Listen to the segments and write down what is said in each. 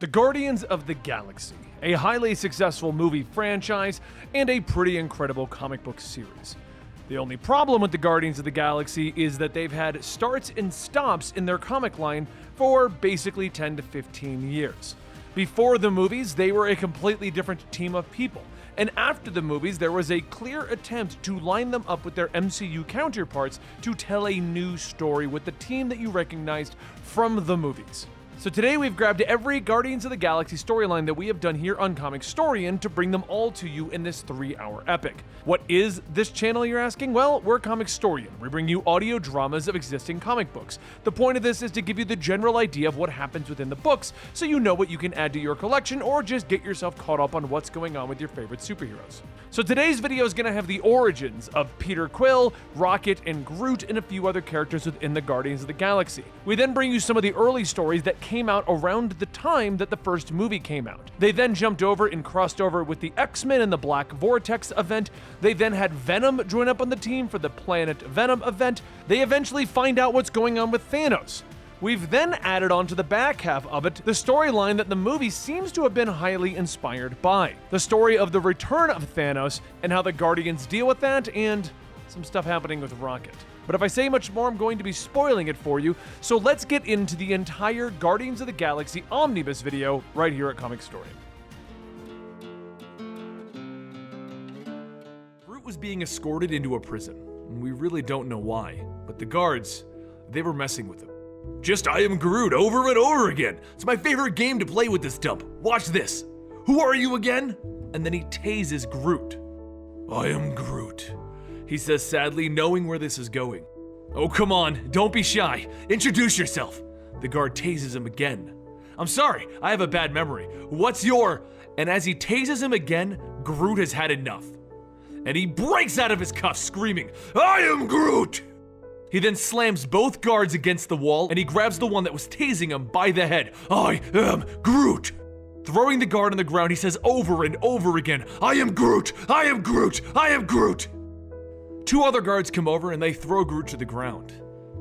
The Guardians of the Galaxy, a highly successful movie franchise and a pretty incredible comic book series. The only problem with the Guardians of the Galaxy is that they've had starts and stops in their comic line for basically 10 to 15 years. Before the movies, they were a completely different team of people, and after the movies, there was a clear attempt to line them up with their MCU counterparts to tell a new story with the team that you recognized from the movies. So today we've grabbed every Guardians of the Galaxy storyline that we have done here on Comicstorian to bring them all to you in this 3-hour epic. What is this channel, you're asking? Well, we're Comicstorian. We bring you audio dramas of existing comic books. The point of this is to give you the general idea of what happens within the books so you know what you can add to your collection or just get yourself caught up on what's going on with your favorite superheroes. So today's video is going to have the origins of Peter Quill, Rocket, and Groot, and a few other characters within the Guardians of the Galaxy. We then bring you some of the early stories that came out around the time that the first movie came out. They then jumped over and crossed over with the X-Men in the Black Vortex event. They then had Venom join up on the team for the Planet Venom event. They eventually find out what's going on with Thanos. We've then added on to the back half of it the storyline that the movie seems to have been highly inspired by. The story of the return of Thanos and how the Guardians deal with that, and some stuff happening with Rocket. But if I say much more, I'm going to be spoiling it for you, so let's get into the entire Guardians of the Galaxy omnibus video right here at Comicstorian. Groot was being escorted into a prison, and we really don't know why, but the guards, they were messing with him. Just I am Groot over and over again. It's my favorite game to play with this dump. Watch this. Who are you again? And then he tases Groot. I am Groot, he says sadly, knowing where this is going. Oh, come on, don't be shy. Introduce yourself. The guard tases him again. I'm sorry, I have a bad memory. What's your... And as he tases him again, Groot has had enough. And he breaks out of his cuffs screaming, I am Groot! He then slams both guards against the wall and he grabs the one that was tasing him by the head. I am Groot! Throwing the guard on the ground, he says over and over again, I am Groot! I am Groot! I am Groot! Two other guards come over and they throw Groot to the ground.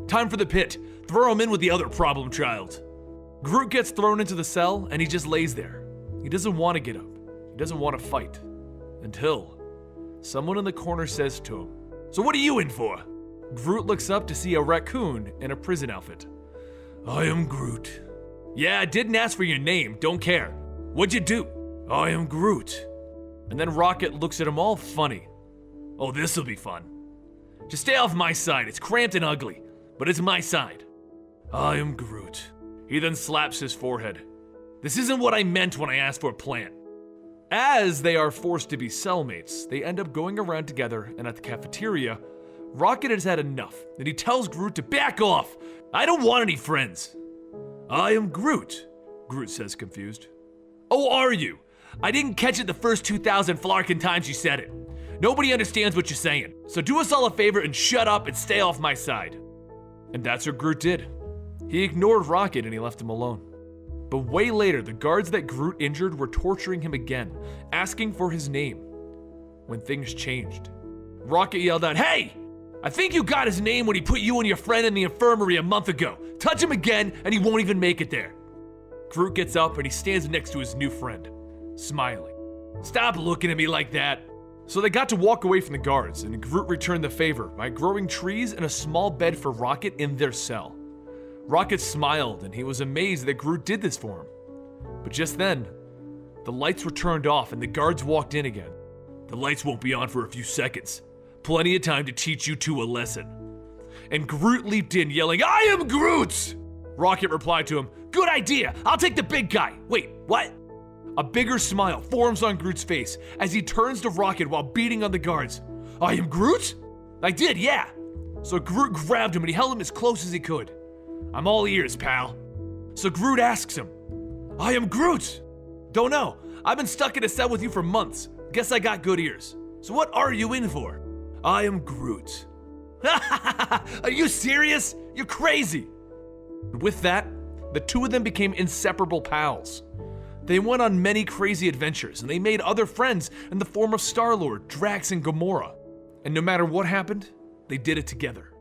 Time for the pit. Throw him in with the other problem child. Groot gets thrown into the cell and he just lays there. He doesn't want to get up. He doesn't want to fight. Until someone in the corner says to him, So what are you in for? Groot looks up to see a raccoon in a prison outfit. I am Groot. Yeah, I didn't ask for your name, don't care. What'd you do? I am Groot. And then Rocket looks at him all funny. Oh, this'll be fun. Just stay off my side, it's cramped and ugly, but it's my side. I am Groot. He then slaps his forehead. This isn't what I meant when I asked for a plan. As they are forced to be cellmates, they end up going around together, and at the cafeteria, Rocket has had enough, and he tells Groot to back off. I don't want any friends. I am Groot, Groot says confused. Oh, are you? I didn't catch it the first 2,000 flarkin' times you said it. Nobody understands what you're saying, so do us all a favor and shut up and stay off my side. And that's what Groot did. He ignored Rocket and he left him alone. But way later, the guards that Groot injured were torturing him again, asking for his name. When things changed, Rocket yelled out, Hey! I think you got his name when he put you and your friend in the infirmary a month ago. Touch him again and he won't even make it there. Groot gets up and he stands next to his new friend, smiling. Stop looking at me like that. So they got to walk away from the guards, and Groot returned the favor by growing trees and a small bed for Rocket in their cell. Rocket smiled and he was amazed that Groot did this for him. But just then, the lights were turned off and the guards walked in again. The lights won't be on for a few seconds. Plenty of time to teach you two a lesson. And Groot leaped in yelling, I am Groot! Rocket replied to him, Good idea, I'll take the big guy. Wait, what? A bigger smile forms on Groot's face as he turns to Rocket while beating on the guards. I am Groot? I did, yeah. So Groot grabbed him and he held him as close as he could. I'm all ears, pal. So Groot asks him, I am Groot. Don't know, I've been stuck in a cell with you for months. Guess I got good ears. So what are you in for? I am Groot. Are you serious? You're crazy. With that, the two of them became inseparable pals. They went on many crazy adventures, and they made other friends in the form of Star-Lord, Drax, and Gamora. And no matter what happened, they did it together.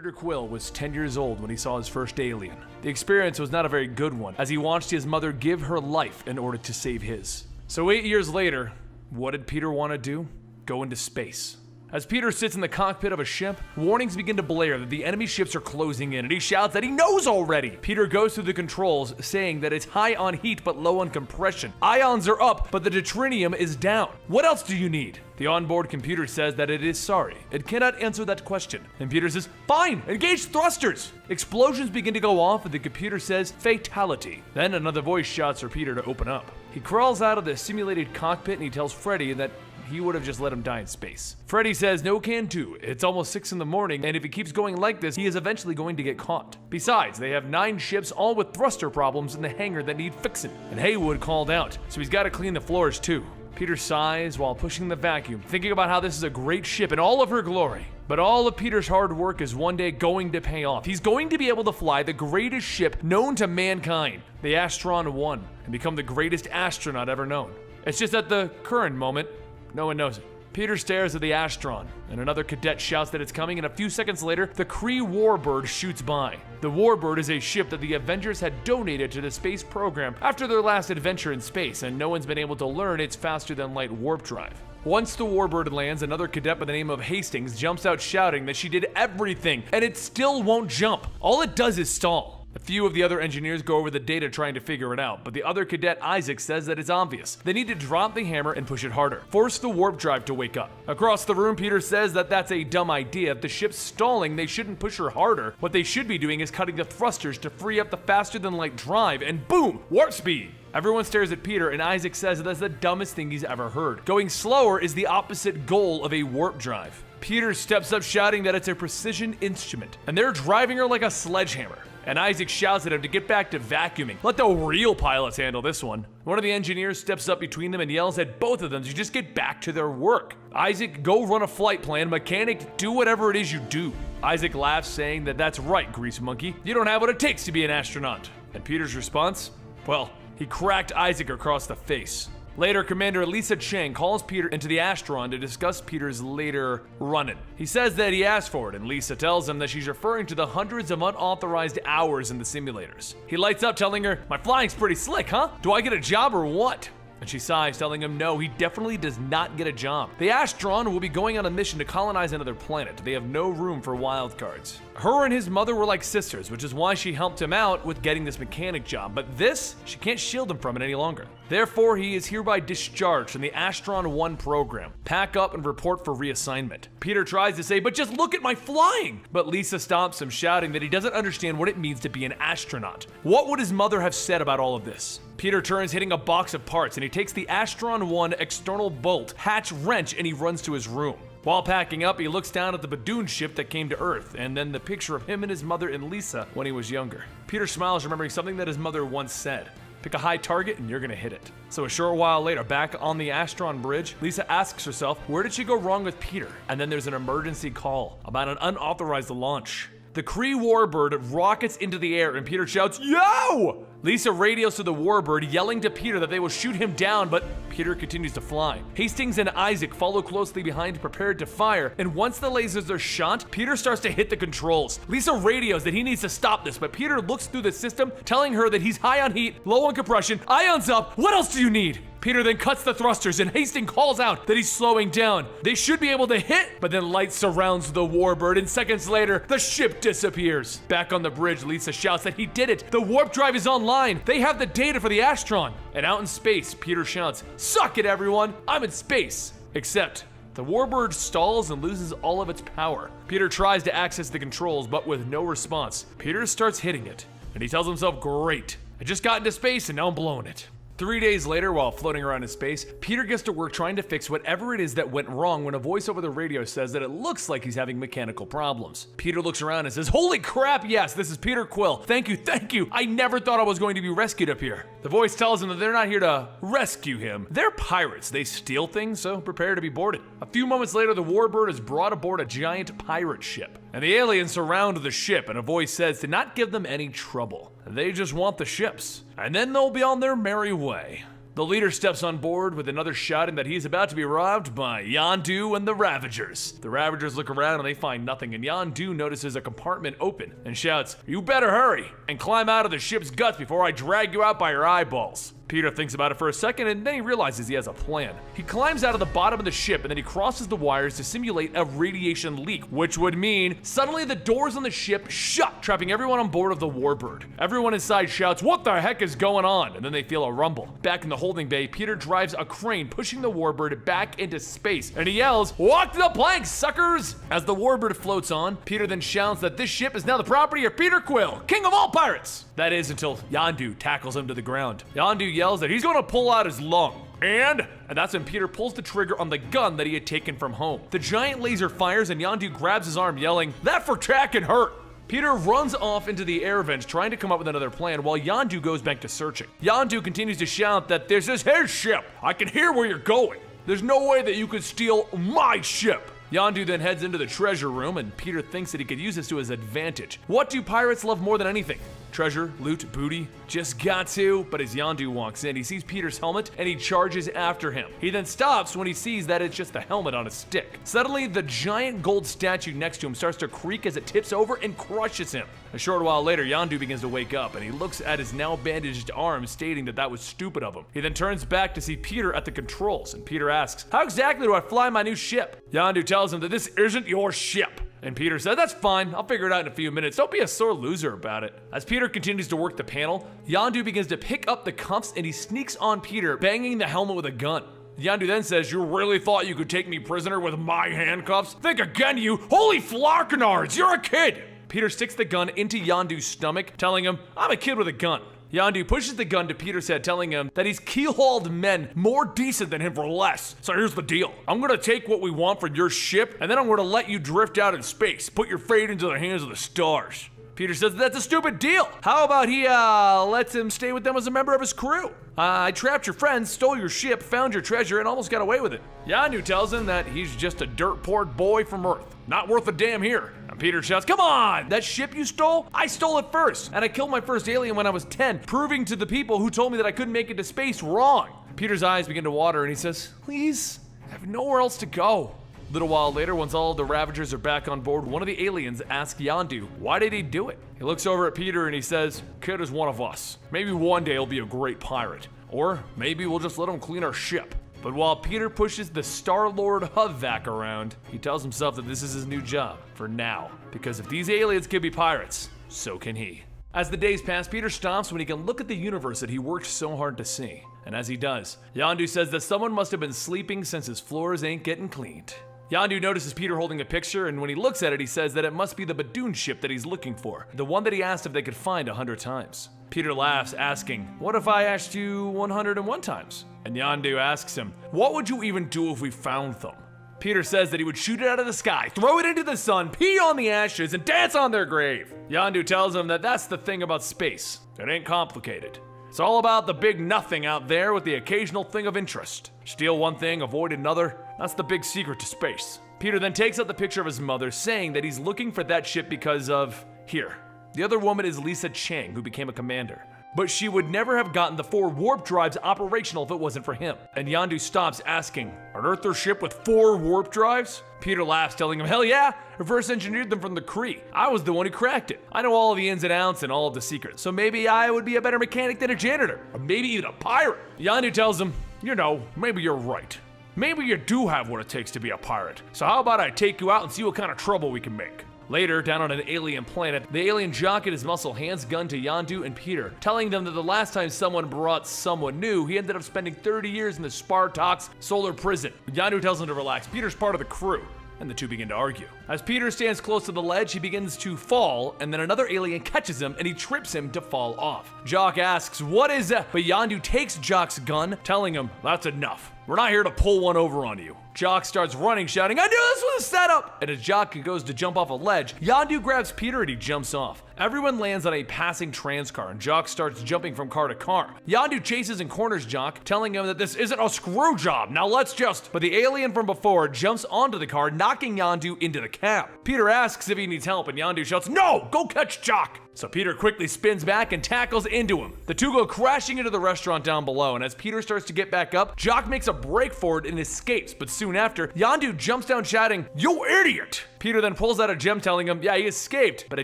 Peter Quill was 10 years old when he saw his first alien. The experience was not a very good one, as he watched his mother give her life in order to save his. So 8 years later, what did Peter want to do? Go into space. As Peter sits in the cockpit of a ship, warnings begin to blare that the enemy ships are closing in, and he shouts that he knows already. Peter goes through the controls, saying that it's high on heat but low on compression. Ions are up, but the deuterium is down. What else do you need? The onboard computer says that it is sorry. It cannot answer that question. And Peter says, fine, engage thrusters. Explosions begin to go off, and the computer says, fatality. Then another voice shouts for Peter to open up. He crawls out of the simulated cockpit and he tells Freddy that he would have just let him die in space. Freddy says no can do. It's almost 6 in the morning, and if he keeps going like this, he is eventually going to get caught. Besides, they have 9 ships, all with thruster problems in the hangar that need fixing. And Haywood called out, so he's got to clean the floors too. Peter sighs while pushing the vacuum, thinking about how this is a great ship in all of her glory. But all of Peter's hard work is one day going to pay off. He's going to be able to fly the greatest ship known to mankind, the Astron 1, and become the greatest astronaut ever known. It's just at the current moment, no one knows it. Peter stares at the Astron, and another cadet shouts that it's coming, and a few seconds later, the Kree Warbird shoots by. The Warbird is a ship that the Avengers had donated to the space program after their last adventure in space, and no one's been able to learn its faster-than-light warp drive. Once the Warbird lands, another cadet by the name of Hastings jumps out shouting that she did everything, and it still won't jump. All it does is stall. A few of the other engineers go over the data trying to figure it out, but the other cadet, Isaac, says that it's obvious. They need to drop the hammer and push it harder. Force the warp drive to wake up. Across the room, Peter says that that's a dumb idea. If the ship's stalling, they shouldn't push her harder. What they should be doing is cutting the thrusters to free up the faster-than-light drive, and boom, warp speed! Everyone stares at Peter, and Isaac says that that's the dumbest thing he's ever heard. Going slower is the opposite goal of a warp drive. Peter steps up shouting that it's a precision instrument, and they're driving her like a sledgehammer. And Isaac shouts at him to get back to vacuuming. Let the real pilots handle this one. One of the engineers steps up between them and yells at both of them to just get back to their work. Isaac, go run a flight plan. Mechanic, do whatever it is you do. Isaac laughs, saying that that's right, Grease Monkey. You don't have what it takes to be an astronaut. And Peter's response? Well, he cracked Isaac across the face. Later, Commander Lisa Chang calls Peter into the Astron to discuss Peter's later run-in. He says that he asked for it, and Lisa tells him that she's referring to the hundreds of unauthorized hours in the simulators. He lights up, telling her, my flying's pretty slick, huh? Do I get a job or what? And she sighs, telling him no, he definitely does not get a job. The Astron will be going on a mission to colonize another planet. They have no room for wildcards. Her and his mother were like sisters, which is why she helped him out with getting this mechanic job. But this, she can't shield him from it any longer. Therefore, he is hereby discharged from the Astron 1 program. Pack up and report for reassignment. Peter tries to say, but just look at my flying! But Lisa stops him, shouting that he doesn't understand what it means to be an astronaut. What would his mother have said about all of this? Peter turns, hitting a box of parts, and he takes the Astron 1 external bolt, hatch wrench, and he runs to his room. While packing up, he looks down at the Badoon ship that came to Earth, and then the picture of him and his mother and Lisa when he was younger. Peter smiles, remembering something that his mother once said. Pick a high target and you're gonna hit it. So a short while later, back on the Astron bridge, Lisa asks herself, where did she go wrong with Peter? And then there's an emergency call about an unauthorized launch. The Kree Warbird rockets into the air and Peter shouts, yo! Lisa radios to the Warbird, yelling to Peter that they will shoot him down, but Peter continues to fly. Hastings and Isaac follow closely behind, prepared to fire, and once the lasers are shot, Peter starts to hit the controls. Lisa radios that he needs to stop this, but Peter looks through the system, telling her that he's high on heat, low on compression, ions up, what else do you need? Peter then cuts the thrusters, and Hastings calls out that he's slowing down. They should be able to hit, but then light surrounds the Warbird, and seconds later, the ship disappears. Back on the bridge, Lisa shouts that he did it. The warp drive is online. They have the data for the Astron. And out in space, Peter shouts, suck it, everyone. I'm in space. Except, the Warbird stalls and loses all of its power. Peter tries to access the controls, but with no response. Peter starts hitting it, and he tells himself, great. I just got into space, and now I'm blowing it. 3 days later, while floating around in space, Peter gets to work trying to fix whatever it is that went wrong when a voice over the radio says that it looks like he's having mechanical problems. Peter looks around and says, holy crap, yes, this is Peter Quill. Thank you. I never thought I was going to be rescued up here. The voice tells him that they're not here to rescue him. They're pirates. They steal things, so prepare to be boarded. A few moments later, the Warbird is brought aboard a giant pirate ship. And the aliens surround the ship, and a voice says to not give them any trouble. They just want the ships, and then they'll be on their merry way. The The leader steps on board with another shouting that he's about to be robbed by Yondu and the Ravagers. The Ravagers look around and they find nothing, and Yondu notices a compartment open and shouts, "You better hurry and climb out of the ship's guts before I drag you out by your eyeballs." Peter thinks about it for a second and then he realizes he has a plan. He climbs out of the bottom of the ship and then he crosses the wires to simulate a radiation leak, which would mean suddenly the doors on the ship shut, trapping everyone on board of the Warbird. Everyone inside shouts, "What the heck is going on?" And then they feel a rumble. Back in the holding bay, Peter drives a crane pushing the Warbird back into space and he yells, "Walk the plank, suckers!" As the Warbird floats on, Peter then shouts that this ship is now the property of Peter Quill, king of all pirates! That is until Yondu tackles him to the ground. Yondu yells that he's gonna pull out his lung. And that's when Peter pulls the trigger on the gun that he had taken from home. The giant laser fires and Yondu grabs his arm yelling, "That for tack can hurt!" Peter runs off into the air vents trying to come up with another plan while Yondu goes back to searching. Yondu continues to shout that this is his ship. I can hear where you're going. There's no way that you could steal my ship. Yondu then heads into the treasure room and Peter thinks that he could use this to his advantage. What do pirates love more than anything? Treasure, loot, booty, just got to. But as Yondu walks in, he sees Peter's helmet and he charges after him. He then stops when he sees that it's just a helmet on a stick. Suddenly, the giant gold statue next to him starts to creak as it tips over and crushes him. A short while later, Yondu begins to wake up and he looks at his now bandaged arm, stating that that was stupid of him. He then turns back to see Peter at the controls and Peter asks, "How exactly do I fly my new ship?" Yondu tells him that this isn't your ship. And Peter said, "That's fine, I'll figure it out in a few minutes. Don't be a sore loser about it." As Peter continues to work the panel, Yondu begins to pick up the cuffs and he sneaks on Peter, banging the helmet with a gun. Yondu then says, "You really thought you could take me prisoner with my handcuffs? Think again, you holy flarkanards, you're a kid!" Peter sticks the gun into Yondu's stomach, telling him, "I'm a kid with a gun." Yondu pushes the gun to Peter's head, telling him that he's keel-hauled men more decent than him for less. So here's the deal. I'm gonna take what we want from your ship, and then I'm gonna let you drift out in space. Put your fate into the hands of the stars. Peter says that's a stupid deal. How about he lets him stay with them as a member of his crew? I trapped your friends, stole your ship, found your treasure, and almost got away with it. Yondu tells him that he's just a dirt-poor boy from Earth. Not worth a damn here. And Peter shouts, "Come on! That ship you stole? I stole it first, and I killed my first alien when I was 10, proving to the people who told me that I couldn't make it to space wrong." Peter's eyes begin to water and he says, "Please, I have nowhere else to go." A little while later, once all of the Ravagers are back on board, one of the aliens asks Yondu, why did he do it? He looks over at Peter and he says, "Kid is one of us. Maybe one day he'll be a great pirate. Or maybe we'll just let him clean our ship." But while Peter pushes the Star-Lord Huvvac around, he tells himself that this is his new job, for now. Because if these aliens can be pirates, so can he. As the days pass, Peter stops when he can look at the universe that he worked so hard to see. And as he does, Yondu says that someone must have been sleeping since his floors ain't getting cleaned. Yondu notices Peter holding a picture, and when he looks at it, he says that it must be the Badoon ship that he's looking for, the one that he asked if they could find 100 times. Peter laughs, asking, "What if I asked you 101 times? And Yondu asks him, "What would you even do if we found them?" Peter says that he would shoot it out of the sky, throw it into the sun, pee on the ashes, and dance on their grave. Yondu tells him that that's the thing about space. It ain't complicated. It's all about the big nothing out there with the occasional thing of interest. Steal one thing, avoid another. That's the big secret to space. Peter then takes out the picture of his mother, saying that he's looking for that ship because of... Here. The other woman is Lisa Chang, who became a commander. But she would never have gotten the 4 warp drives operational if it wasn't for him. And Yondu stops asking, "Unearthed their ship with 4 warp drives?" Peter laughs, telling him, "Hell yeah, reverse engineered them from the Kree. I was the one who cracked it. I know all of the ins and outs and all of the secrets, so maybe I would be a better mechanic than a janitor, or maybe even a pirate." Yondu tells him, "You know, maybe you're right. Maybe you do have what it takes to be a pirate. So how about I take you out and see what kind of trouble we can make?" Later, down on an alien planet, the alien jock and his muscle hands gun to Yondu and Peter, telling them that the last time someone brought someone new, he ended up spending 30 years in the Spartax solar prison. Yondu tells him to relax. Peter's part of the crew, and the two begin to argue. As Peter stands close to the ledge, he begins to fall, and then another alien catches him, and he trips him to fall off. Jock asks, "What is that?" But Yondu takes Jock's gun, telling him, "That's enough. We're not here to pull one over on you." Jock starts running, shouting, "I knew this was a setup!" And as Jock goes to jump off a ledge, Yondu grabs Peter and he jumps off. Everyone lands on a passing trans car, and Jock starts jumping from car to car. Yondu chases and corners Jock, telling him that this isn't a screw job, now let's just... But the alien from before jumps onto the car, knocking Yondu into the cab. Peter asks if he needs help, and Yondu shouts, "No! Go catch Jock!" So Peter quickly spins back and tackles into him. The two go crashing into the restaurant down below, and as Peter starts to get back up, Jock makes a break for it and escapes, but soon after, Yondu jumps down shouting, "You idiot!" Peter then pulls out a gem telling him, yeah, he escaped, but I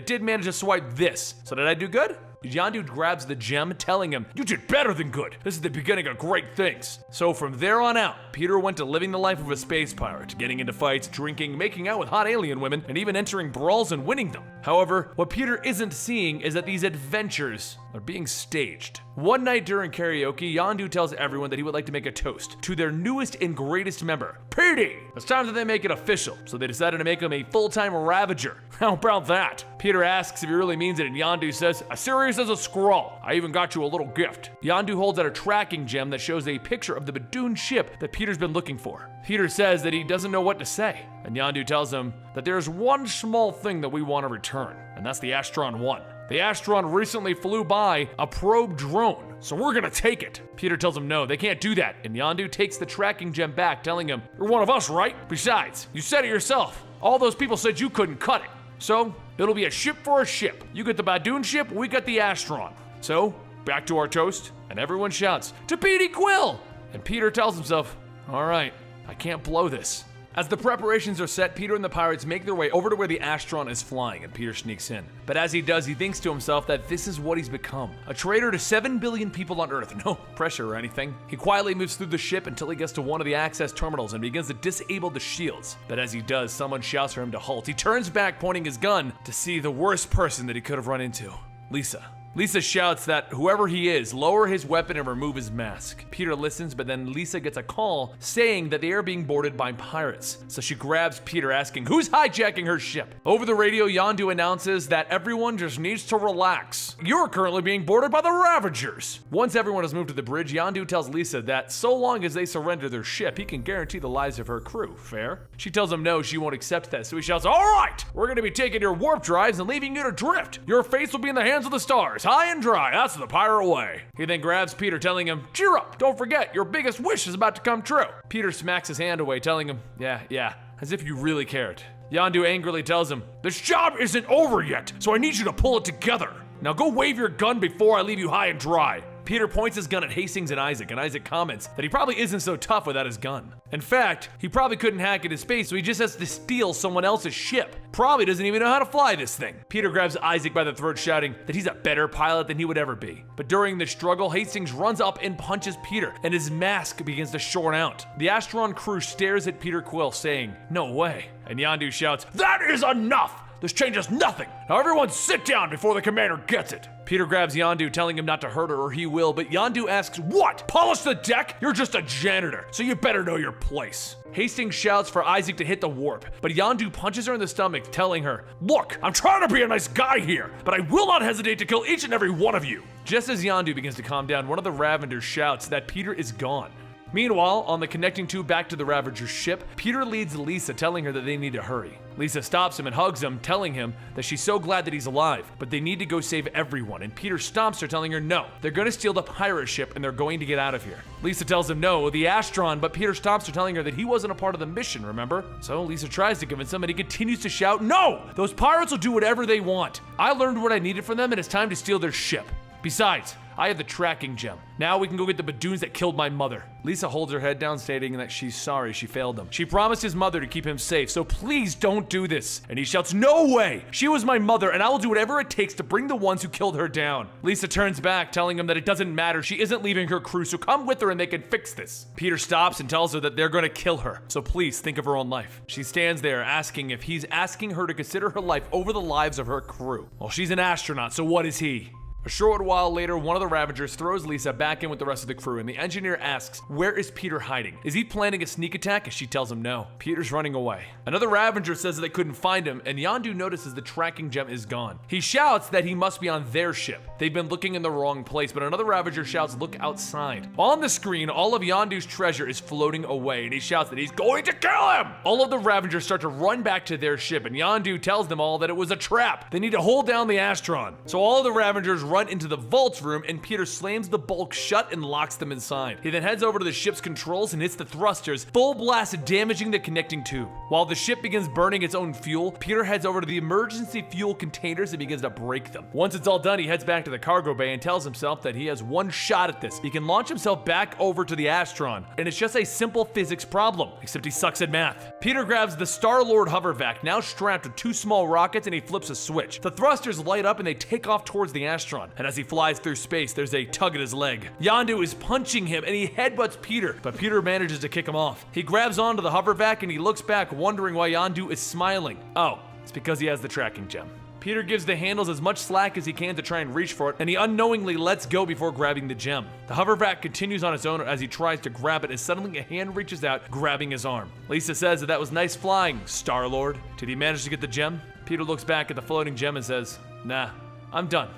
did manage to swipe this. So did I do good? Yondu grabs the gem, telling him, "You did better than good. This is the beginning of great things." So from there on out, Peter went to living the life of a space pirate, getting into fights, drinking, making out with hot alien women, and even entering brawls and winning them. However, what Peter isn't seeing is that these adventures are being staged. One night during karaoke, Yondu tells everyone that he would like to make a toast to their newest and greatest member, Petey. It's time that they make it official, so they decided to make him a full-time Ravager. How about that? Peter asks if he really means it, and Yondu says, "As serious as a scroll. I even got you a little gift." Yondu holds out a tracking gem that shows a picture of the Badoon ship that Peter's been looking for. Peter says that he doesn't know what to say, and Yondu tells him that there's one small thing that we want to return, and that's the Astron 1. The Astron recently flew by a probe drone, so we're gonna take it. Peter tells him no, they can't do that, and Yondu takes the tracking gem back, telling him, "You're one of us, right? Besides, you said it yourself. All those people said you couldn't cut it. So, it'll be a ship for a ship. You get the Badoon ship, we got the Astron." So, back to our toast, and everyone shouts, "To Petey Quill!" And Peter tells himself, all right, I can't blow this. As the preparations are set, Peter and the pirates make their way over to where the Astron is flying, and Peter sneaks in. But as he does, he thinks to himself that this is what he's become. A traitor to 7 billion people on Earth. No pressure or anything. He quietly moves through the ship until he gets to one of the access terminals and begins to disable the shields. But as he does, someone shouts for him to halt. He turns back, pointing his gun, to see the worst person that he could have run into, Lisa. Lisa shouts that whoever he is, lower his weapon and remove his mask. Peter listens, but then Lisa gets a call saying that they are being boarded by pirates. So she grabs Peter, asking who's hijacking her ship. Over the radio, Yondu announces that everyone just needs to relax. You're currently being boarded by the Ravagers. Once everyone has moved to the bridge, Yondu tells Lisa that so long as they surrender their ship, he can guarantee the lives of her crew. Fair? She tells him no, she won't accept that. So he shouts, all right, we're gonna be taking your warp drives and leaving you to drift. Your fates will be in the hands of the stars. High and dry, that's the pirate way. He then grabs Peter, telling him, cheer up, don't forget, your biggest wish is about to come true. Peter smacks his hand away, telling him, yeah, as if you really cared. Yondu angrily tells him, this job isn't over yet, so I need you to pull it together. Now go wave your gun before I leave you high and dry. Peter points his gun at Hastings and Isaac comments that he probably isn't so tough without his gun. In fact, he probably couldn't hack into space, so he just has to steal someone else's ship. Probably doesn't even know how to fly this thing. Peter grabs Isaac by the throat, shouting that he's a better pilot than he would ever be. But during the struggle, Hastings runs up and punches Peter, and his mask begins to shorten out. The Astron crew stares at Peter Quill, saying, no way. And Yondu shouts, that is enough! This changes nothing. Now everyone sit down before the commander gets it. Peter grabs Yondu, telling him not to hurt her or he will, but Yondu asks, what? Polish the deck? You're just a janitor, so you better know your place. Hastings shouts for Isaac to hit the warp, but Yondu punches her in the stomach, telling her, look, I'm trying to be a nice guy here, but I will not hesitate to kill each and every one of you. Just as Yondu begins to calm down, one of the Ravagers shouts that Peter is gone. Meanwhile, on the connecting tube back to the Ravager's ship, Peter leads Lisa, telling her that they need to hurry. Lisa stops him and hugs him, telling him that she's so glad that he's alive, but they need to go save everyone, and Peter stomps her, telling her no, they're going to steal the pirate ship and they're going to get out of here. Lisa tells him no, the Astron, but Peter stomps her, telling her that he wasn't a part of the mission, remember? So Lisa tries to convince him, and he continues to shout, no! Those pirates will do whatever they want. I learned what I needed from them, and it's time to steal their ship. Besides, I have the tracking gem. Now we can go get the Badoons that killed my mother. Lisa holds her head down, stating that she's sorry she failed him. She promised his mother to keep him safe, so please don't do this. And he shouts, no way! She was my mother, and I will do whatever it takes to bring the ones who killed her down. Lisa turns back, telling him that it doesn't matter. She isn't leaving her crew, so come with her and they can fix this. Peter stops and tells her that they're gonna kill her, so please think of her own life. She stands there asking if he's asking her to consider her life over the lives of her crew. Well, she's an astronaut, so what is he? A short while later, one of the Ravagers throws Lisa back in with the rest of the crew, and the engineer asks, where is Peter hiding? Is he planning a sneak attack? And she tells him no. Peter's running away. Another Ravager says that they couldn't find him, and Yondu notices the tracking gem is gone. He shouts that he must be on their ship. They've been looking in the wrong place, but another Ravager shouts, look outside. On the screen, all of Yondu's treasure is floating away, and he shouts that he's going to kill him! All of the Ravagers start to run back to their ship, and Yondu tells them all that it was a trap. They need to hold down the Astron. So all of the Ravagers run run into the vaults room, and Peter slams the bulk shut and locks them inside. He then heads over to the ship's controls and hits the thrusters, full blast damaging the connecting tube. While the ship begins burning its own fuel, Peter heads over to the emergency fuel containers and begins to break them. Once it's all done, he heads back to the cargo bay and tells himself that he has one shot at this. He can launch himself back over to the Astron, and it's just a simple physics problem, except he sucks at math. Peter grabs the Star-Lord hovervac, now strapped with two small rockets, and he flips a switch. The thrusters light up and they take off towards the Astron, and as he flies through space, there's a tug at his leg. Yondu is punching him and he headbutts Peter, but Peter manages to kick him off. He grabs onto the hovervac and he looks back, wondering why Yondu is smiling. Oh, it's because he has the tracking gem. Peter gives the handles as much slack as he can to try and reach for it, and he unknowingly lets go before grabbing the gem. The hovervac continues on its own as he tries to grab it, and suddenly a hand reaches out, grabbing his arm. Lisa says that was nice flying, Star-Lord. Did he manage to get the gem? Peter looks back at the floating gem and says, nah, I'm done.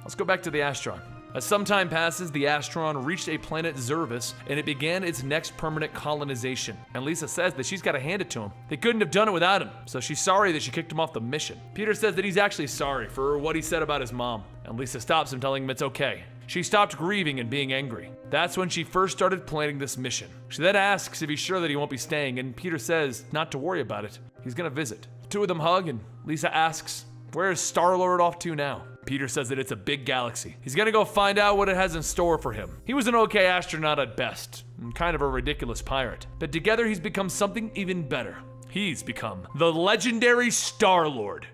Let's go back to the Astron. As some time passes, the Astron reached a planet Zervis, and it began its next permanent colonization. And Lisa says that she's got to hand it to him. They couldn't have done it without him, so she's sorry that she kicked him off the mission. Peter says that he's actually sorry for what he said about his mom, and Lisa stops him, telling him it's okay. She stopped grieving and being angry. That's when she first started planning this mission. She then asks if he's sure that he won't be staying, and Peter says not to worry about it. He's gonna visit. The two of them hug, and Lisa asks, where's Star-Lord off to now? Peter says that it's a big galaxy. He's gonna go find out what it has in store for him. He was an okay astronaut at best, and kind of a ridiculous pirate. But together he's become something even better. He's become the legendary Star-Lord.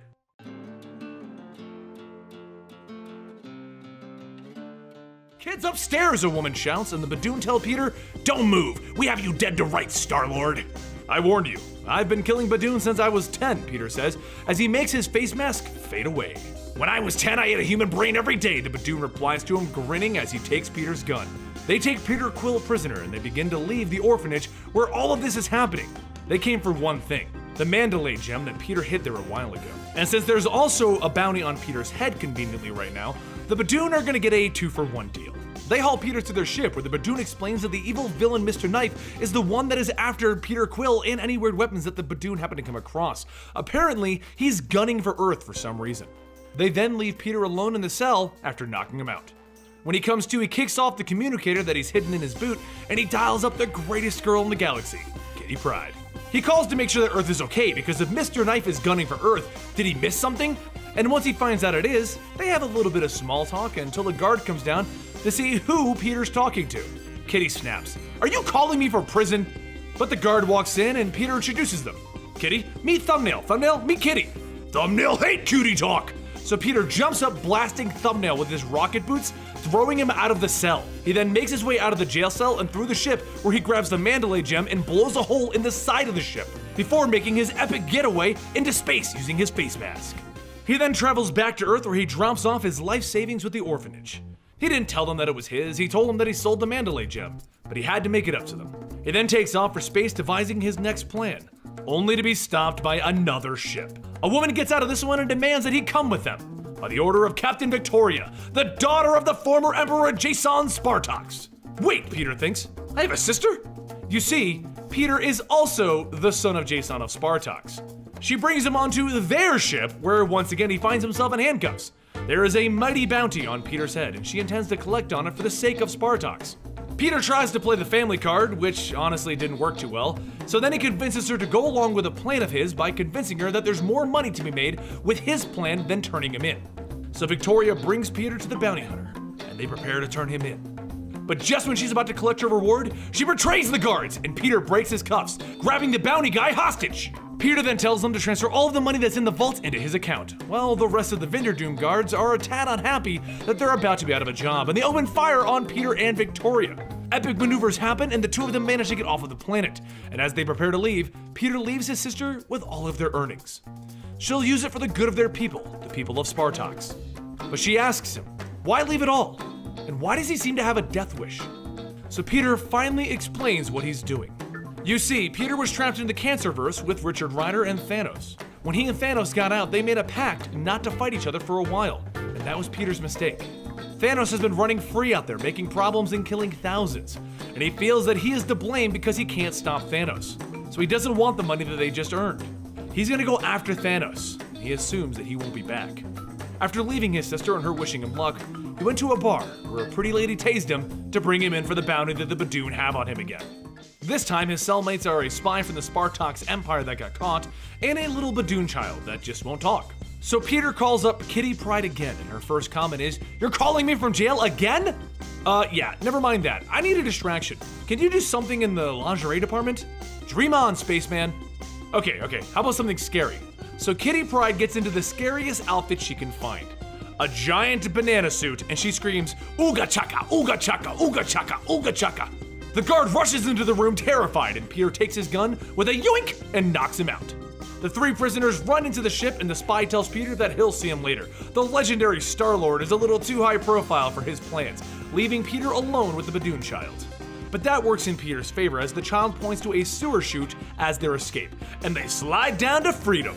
Kids upstairs, a woman shouts, and the Badoon tell Peter, don't move, we have you dead to rights, Star-Lord. I warned you. I've been killing Badoon since I was 10, Peter says, as he makes his face mask fade away. When I was 10, I ate a human brain every day, the Badoon replies to him, grinning as he takes Peter's gun. They take Peter Quill prisoner, and they begin to leave the orphanage where all of this is happening. They came for one thing, the Mandalay gem that Peter hid there a while ago. And since there's also a bounty on Peter's head conveniently right now, the Badoon are gonna get a 2-for-1 deal. They haul Peter to their ship, where the Badoon explains that the evil villain Mr. Knife is the one that is after Peter Quill and any weird weapons that the Badoon happen to come across. Apparently, he's gunning for Earth for some reason. They then leave Peter alone in the cell after knocking him out. When he comes to, he kicks off the communicator that he's hidden in his boot, and he dials up the greatest girl in the galaxy, Kitty Pryde. He calls to make sure that Earth is okay, because if Mr. Knife is gunning for Earth, did he miss something? And once he finds out it is, they have a little bit of small talk until the guard comes down to see who Peter's talking to. Kitty snaps, are you calling me for prison? But the guard walks in and Peter introduces them. Kitty, meet Thumbnail. Thumbnail, meet Kitty. Thumbnail hate cutie talk. So Peter jumps up, blasting Thumbnail with his rocket boots, throwing him out of the cell. He then makes his way out of the jail cell and through the ship, where he grabs the Mandalay gem and blows a hole in the side of the ship, before making his epic getaway into space using his face mask. He then travels back to Earth, where he drops off his life savings with the orphanage. He didn't tell them that it was his, he told them that he sold the Mandalay gem, but he had to make it up to them. He then takes off for space, devising his next plan, only to be stopped by another ship. A woman gets out of this one and demands that he come with them, by the order of Captain Victoria, the daughter of the former Emperor Jason Spartax. Wait, Peter thinks, I have a sister? You see, Peter is also the son of Jason of Spartax. She brings him onto their ship, where once again he finds himself in handcuffs. There is a mighty bounty on Peter's head, and she intends to collect on it for the sake of Spartax. Peter tries to play the family card, which honestly didn't work too well, so then he convinces her to go along with a plan of his by convincing her that there's more money to be made with his plan than turning him in. So Victoria brings Peter to the bounty hunter, and they prepare to turn him in. But just when she's about to collect her reward, she betrays the guards, and Peter breaks his cuffs, grabbing the bounty guy hostage. Peter then tells them to transfer all of the money that's in the vault into his account. Well, the rest of the Vinderdoom guards are a tad unhappy that they're about to be out of a job, and they open fire on Peter and Victoria. Epic maneuvers happen, and the two of them manage to get off of the planet. And as they prepare to leave, Peter leaves his sister with all of their earnings. She'll use it for the good of their people, the people of Spartax. But she asks him, why leave it all? And why does he seem to have a death wish? So Peter finally explains what he's doing. You see, Peter was trapped in the Cancerverse with Richard Rider and Thanos. When he and Thanos got out, they made a pact not to fight each other for a while, and that was Peter's mistake. Thanos has been running free out there, making problems and killing thousands, and he feels that he is to blame because he can't stop Thanos. So he doesn't want the money that they just earned. He's gonna go after Thanos, and he assumes that he won't be back. After leaving his sister and her wishing him luck, he went to a bar where a pretty lady tased him to bring him in for the bounty that the Badoon have on him again. This time, his cellmates are a spy from the Spartax Empire that got caught, and a little Badoon child that just won't talk. So Peter calls up Kitty Pryde again, and her first comment is, "You're calling me from jail again?" Yeah, never mind that. I need a distraction. Can you do something in the lingerie department? Dream on, spaceman. Okay, how about something scary? So Kitty Pryde gets into the scariest outfit she can find. A giant banana suit, and she screams, "Ooga chaka, ooga chaka, ooga chaka, ooga chaka." The guard rushes into the room terrified, and Peter takes his gun with a yoink and knocks him out. The three prisoners run into the ship, and the spy tells Peter that he'll see him later. The legendary Star-Lord is a little too high profile for his plans, leaving Peter alone with the Badoon child. But that works in Peter's favor as the child points to a sewer chute as their escape, and they slide down to freedom.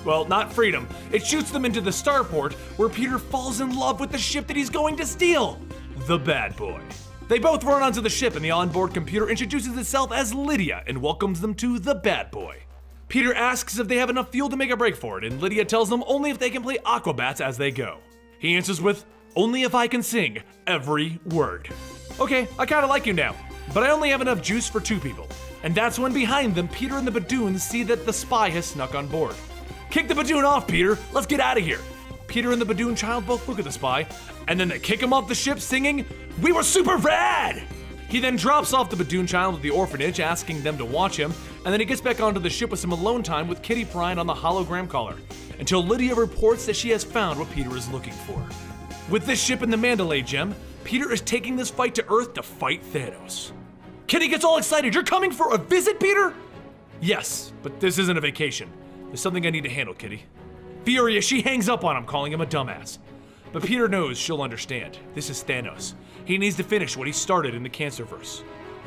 Well, not freedom. It shoots them into the starport, where Peter falls in love with the ship that he's going to steal, the Bad Boy. They both run onto the ship, and the onboard computer introduces itself as Lydia and welcomes them to the Bad Boy. Peter asks if they have enough fuel to make a break for it, and Lydia tells them only if they can play aquabats as they go. He answers with, "Only if I can sing every word." Okay, I kinda like you now, but I only have enough juice for 2 people. And that's when behind them, Peter and the Badoon see that the spy has snuck on board. "Kick the Badoon off, Peter! Let's get out of here!" Peter and the Badoon child both look at the spy, and then they kick him off the ship singing, "We were super rad!" He then drops off the Badoon child at the orphanage, asking them to watch him, and then he gets back onto the ship with some alone time with Kitty Pryde on the hologram collar, until Lydia reports that she has found what Peter is looking for. With this ship and the Mandalay gem, Peter is taking this fight to Earth to fight Thanos. Kitty gets all excited. "You're coming for a visit, Peter?" "Yes, but this isn't a vacation. There's something I need to handle, Kitty." Furious, she hangs up on him, calling him a dumbass. But Peter knows she'll understand. This is Thanos. He needs to finish what he started in the Cancerverse.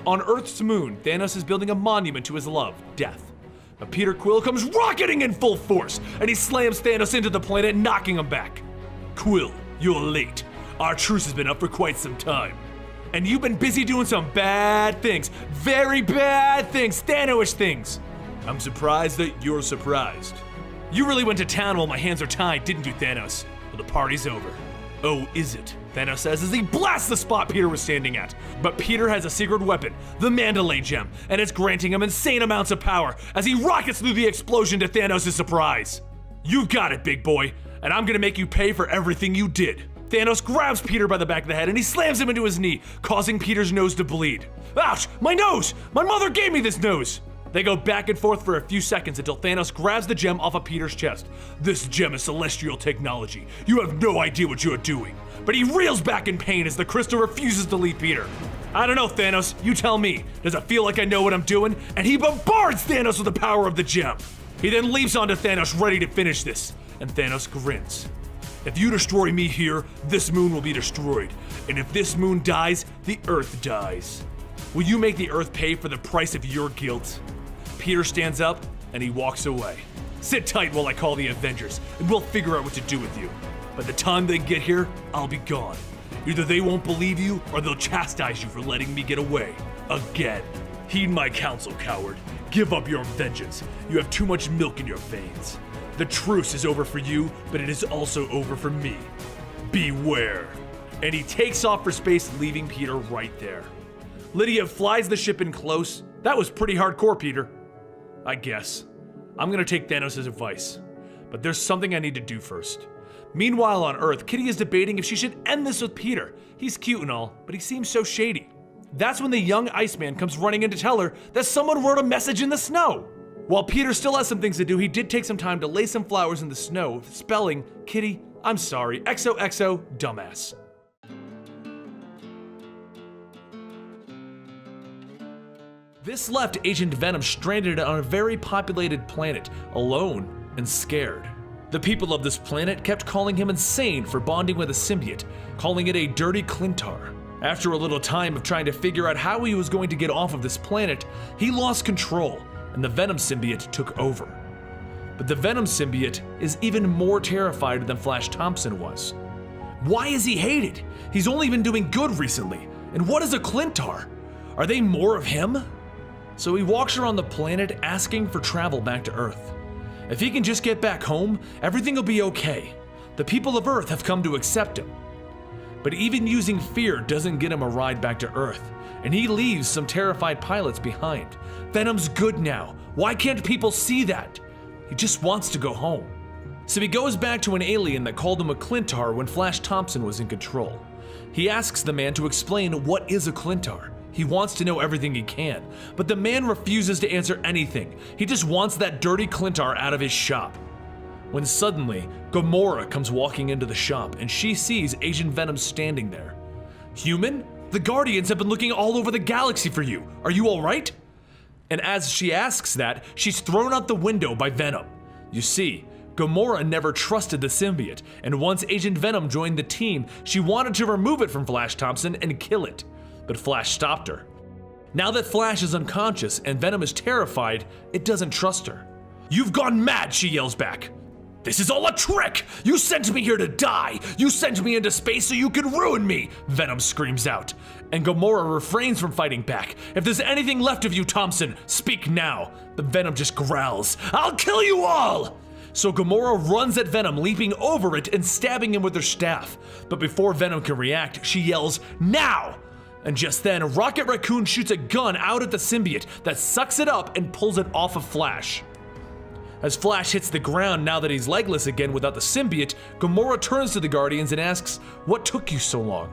On Earth's moon, Thanos is building a monument to his love, death. But Peter Quill comes rocketing in full force, and he slams Thanos into the planet, knocking him back. "Quill, you're late. Our truce has been up for quite some time. And you've been busy doing some bad things. Very bad things. Thanos things. I'm surprised that you're surprised. You really went to town while my hands are tied, didn't you, Thanos? Well, the party's over." "Oh, is it?" Thanos says as he blasts the spot Peter was standing at. But Peter has a secret weapon, the Mandalay gem, and it's granting him insane amounts of power as he rockets through the explosion to Thanos' surprise. "You've got it, big boy, and I'm gonna make you pay for everything you did." Thanos grabs Peter by the back of the head and he slams him into his knee, causing Peter's nose to bleed. "Ouch, my nose! My mother gave me this nose!" They go back and forth for a few seconds until Thanos grabs the gem off of Peter's chest. "This gem is celestial technology. You have no idea what you're doing." But he reels back in pain as the crystal refuses to leave Peter. "I don't know, Thanos. You tell me. Does it feel like I know what I'm doing?" And he bombards Thanos with the power of the gem. He then leaps onto Thanos, ready to finish this. And Thanos grins. "If you destroy me here, this moon will be destroyed. And if this moon dies, the Earth dies. Will you make the Earth pay for the price of your guilt?" Peter stands up and he walks away. "Sit tight while I call the Avengers, and we'll figure out what to do with you. By the time they get here, I'll be gone. Either they won't believe you, or they'll chastise you for letting me get away. Again. Heed my counsel, coward. Give up your vengeance. You have too much milk in your veins. The truce is over for you, but it is also over for me. Beware." And he takes off for space, leaving Peter right there. Lydia flies the ship in close. That was pretty hardcore, Peter. I guess. I'm gonna take Thanos' advice. But there's something I need to do first. Meanwhile on Earth, Kitty is debating if she should end this with Peter. He's cute and all, but he seems so shady. That's when the young Iceman comes running in to tell her that someone wrote a message in the snow. While Peter still has some things to do, he did take some time to lay some flowers in the snow, spelling, "Kitty, I'm sorry, XOXO, dumbass." This left Agent Venom stranded on a very populated planet, alone and scared. The people of this planet kept calling him insane for bonding with a symbiote, calling it a dirty Klyntar. After a little time of trying to figure out how he was going to get off of this planet, he lost control, and the Venom symbiote took over. But the Venom symbiote is even more terrified than Flash Thompson was. Why is he hated? He's only been doing good recently. And what is a Klyntar? Are they more of him? So he walks around the planet asking for travel back to Earth. If he can just get back home, everything will be okay. The The people of Earth have come to accept him. But even using fear doesn't get him a ride back to Earth, and he leaves some terrified pilots behind. Venom's good now. Why can't people see that? He just wants to go home. So he goes back to an alien that called him a Klyntar when Flash Thompson was in control. He asks the man to explain what is a Klyntar. He wants to know everything he can, but the man refuses to answer anything. He just wants that dirty Klyntar out of his shop. When suddenly, Gamora comes walking into the shop and she sees Agent Venom standing there. Human? The Guardians have been looking all over the galaxy for you. Are you alright? And as she asks that, she's thrown out the window by Venom. You see, Gamora never trusted the symbiote, and once Agent Venom joined the team, she wanted to remove it from Flash Thompson and kill it. But Flash stopped her. Now that Flash is unconscious and Venom is terrified, it doesn't trust her. "You've gone mad," she yells back. "This is all a trick! You sent me here to die! You sent me into space so you could ruin me!" Venom screams out. And Gamora refrains from fighting back. "If there's anything left of you, Thompson, speak now." But Venom just growls, "I'll kill you all!" So Gamora runs at Venom, leaping over it and stabbing him with her staff. But before Venom can react, she yells, "Now!" And just then, Rocket Raccoon shoots a gun out at the symbiote that sucks it up and pulls it off of Flash. As Flash hits the ground now that he's legless again without the symbiote, Gamora turns to the Guardians and asks, "What took you so long?"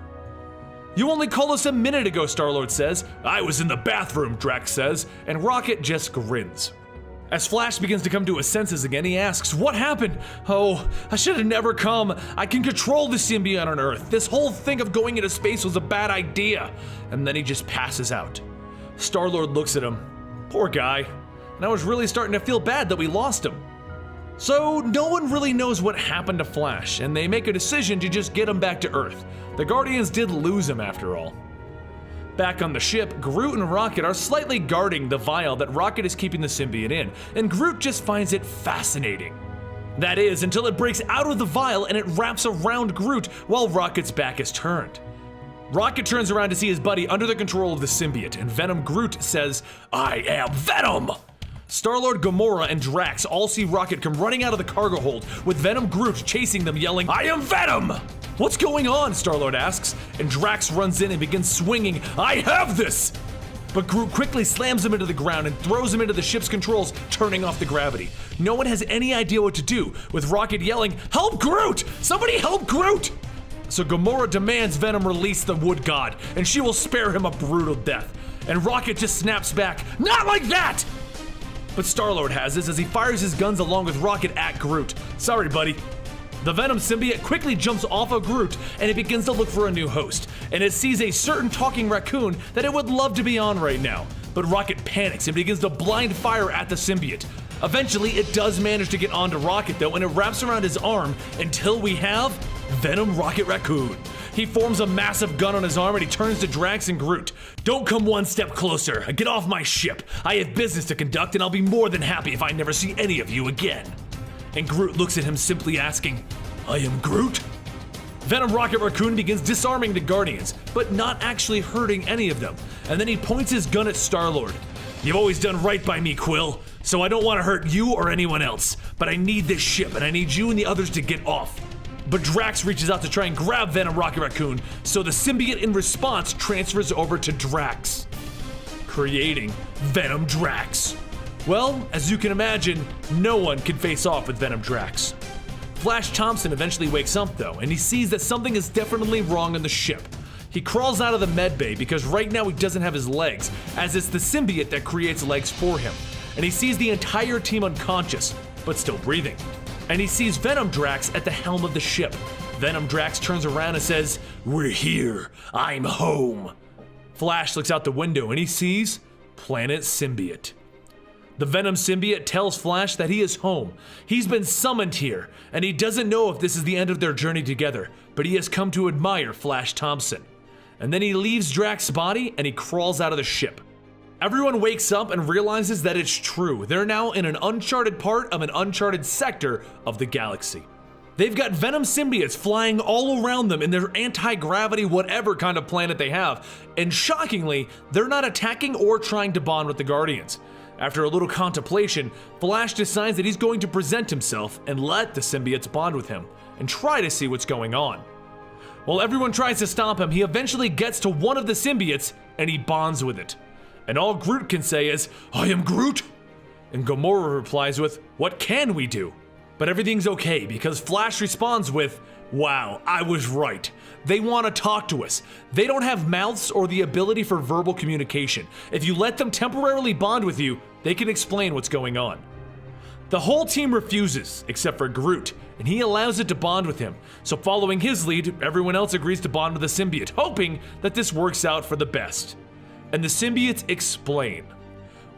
"You only called us a minute ago," Star-Lord says. "I was in the bathroom," Drax says, and Rocket just grins. As Flash begins to come to his senses again, he asks, "What happened? Oh, I should have never come. I can control the symbiote on Earth. This whole thing of going into space was a bad idea." And then he just passes out. Star-Lord looks at him. Poor guy. And I was really starting to feel bad that we lost him. So no one really knows what happened to Flash, and they make a decision to just get him back to Earth. The Guardians did lose him after all. Back on the ship, Groot and Rocket are slightly guarding the vial that Rocket is keeping the symbiote in, and Groot just finds it fascinating. That is, until it breaks out of the vial and it wraps around Groot while Rocket's back is turned. Rocket turns around to see his buddy under the control of the symbiote, and Venom Groot says, "I am Venom!" Star-Lord, Gamora, and Drax all see Rocket come running out of the cargo hold, with Venom Groot chasing them, yelling, "I am Venom!" "What's going on?" Star-Lord asks, and Drax runs in and begins swinging, "I have this!" But Groot quickly slams him into the ground and throws him into the ship's controls, turning off the gravity. No one has any idea what to do, with Rocket yelling, "Help Groot! Somebody help Groot!" So Gamora demands Venom release the Wood God, and she will spare him a brutal death. And Rocket just snaps back, "Not like that!" But Star-Lord has this as he fires his guns along with Rocket at Groot. "Sorry, buddy." The Venom symbiote quickly jumps off of Groot and it begins to look for a new host. And it sees a certain talking raccoon that it would love to be on right now. But Rocket panics and begins to blind fire at the symbiote. Eventually, it does manage to get onto Rocket though, and it wraps around his arm until we have Venom Rocket Raccoon. He forms a massive gun on his arm and he turns to Drax and Groot. "Don't come one step closer. Get off my ship. I have business to conduct and I'll be more than happy if I never see any of you again." And Groot looks at him simply asking, "I am Groot?" Venom Rocket Raccoon begins disarming the Guardians, but not actually hurting any of them. And then he points his gun at Star-Lord. "You've always done right by me, Quill, so I don't want to hurt you or anyone else. But I need this ship and I need you and the others to get off." But Drax reaches out to try and grab Venom Rocket Raccoon, so the symbiote in response transfers over to Drax, creating Venom Drax. Well, as you can imagine, no one can face off with Venom Drax. Flash Thompson eventually wakes up though, and he sees that something is definitely wrong on the ship. He crawls out of the medbay because right now he doesn't have his legs, as it's the symbiote that creates legs for him. And he sees the entire team unconscious, but still breathing. And he sees Venom Drax at the helm of the ship. Venom Drax turns around and says, "We're here. I'm home." Flash looks out the window and he sees Planet Symbiote. The Venom symbiote tells Flash that he is home. He's been summoned here, and he doesn't know if this is the end of their journey together, but he has come to admire Flash Thompson. And then he leaves Drax's body and he crawls out of the ship. Everyone wakes up and realizes that it's true. They're now in an uncharted part of an uncharted sector of the galaxy. They've got Venom symbiotes flying all around them in their anti-gravity whatever kind of planet they have, and shockingly, they're not attacking or trying to bond with the Guardians. After a little contemplation, Flash decides that he's going to present himself and let the symbiotes bond with him. and try to see what's going on. While everyone tries to stop him, he eventually gets to one of the symbiotes and he bonds with it. And all Groot can say is, "I am Groot!" And Gamora replies with, "What can we do?" But everything's okay because Flash responds with, "Wow, I was right. They want to talk to us. They don't have mouths or the ability for verbal communication. If you let them temporarily bond with you, they can explain what's going on." The whole team refuses, except for Groot, and he allows it to bond with him. So following his lead, everyone else agrees to bond with the symbiote, hoping that this works out for the best. And the symbiotes explain,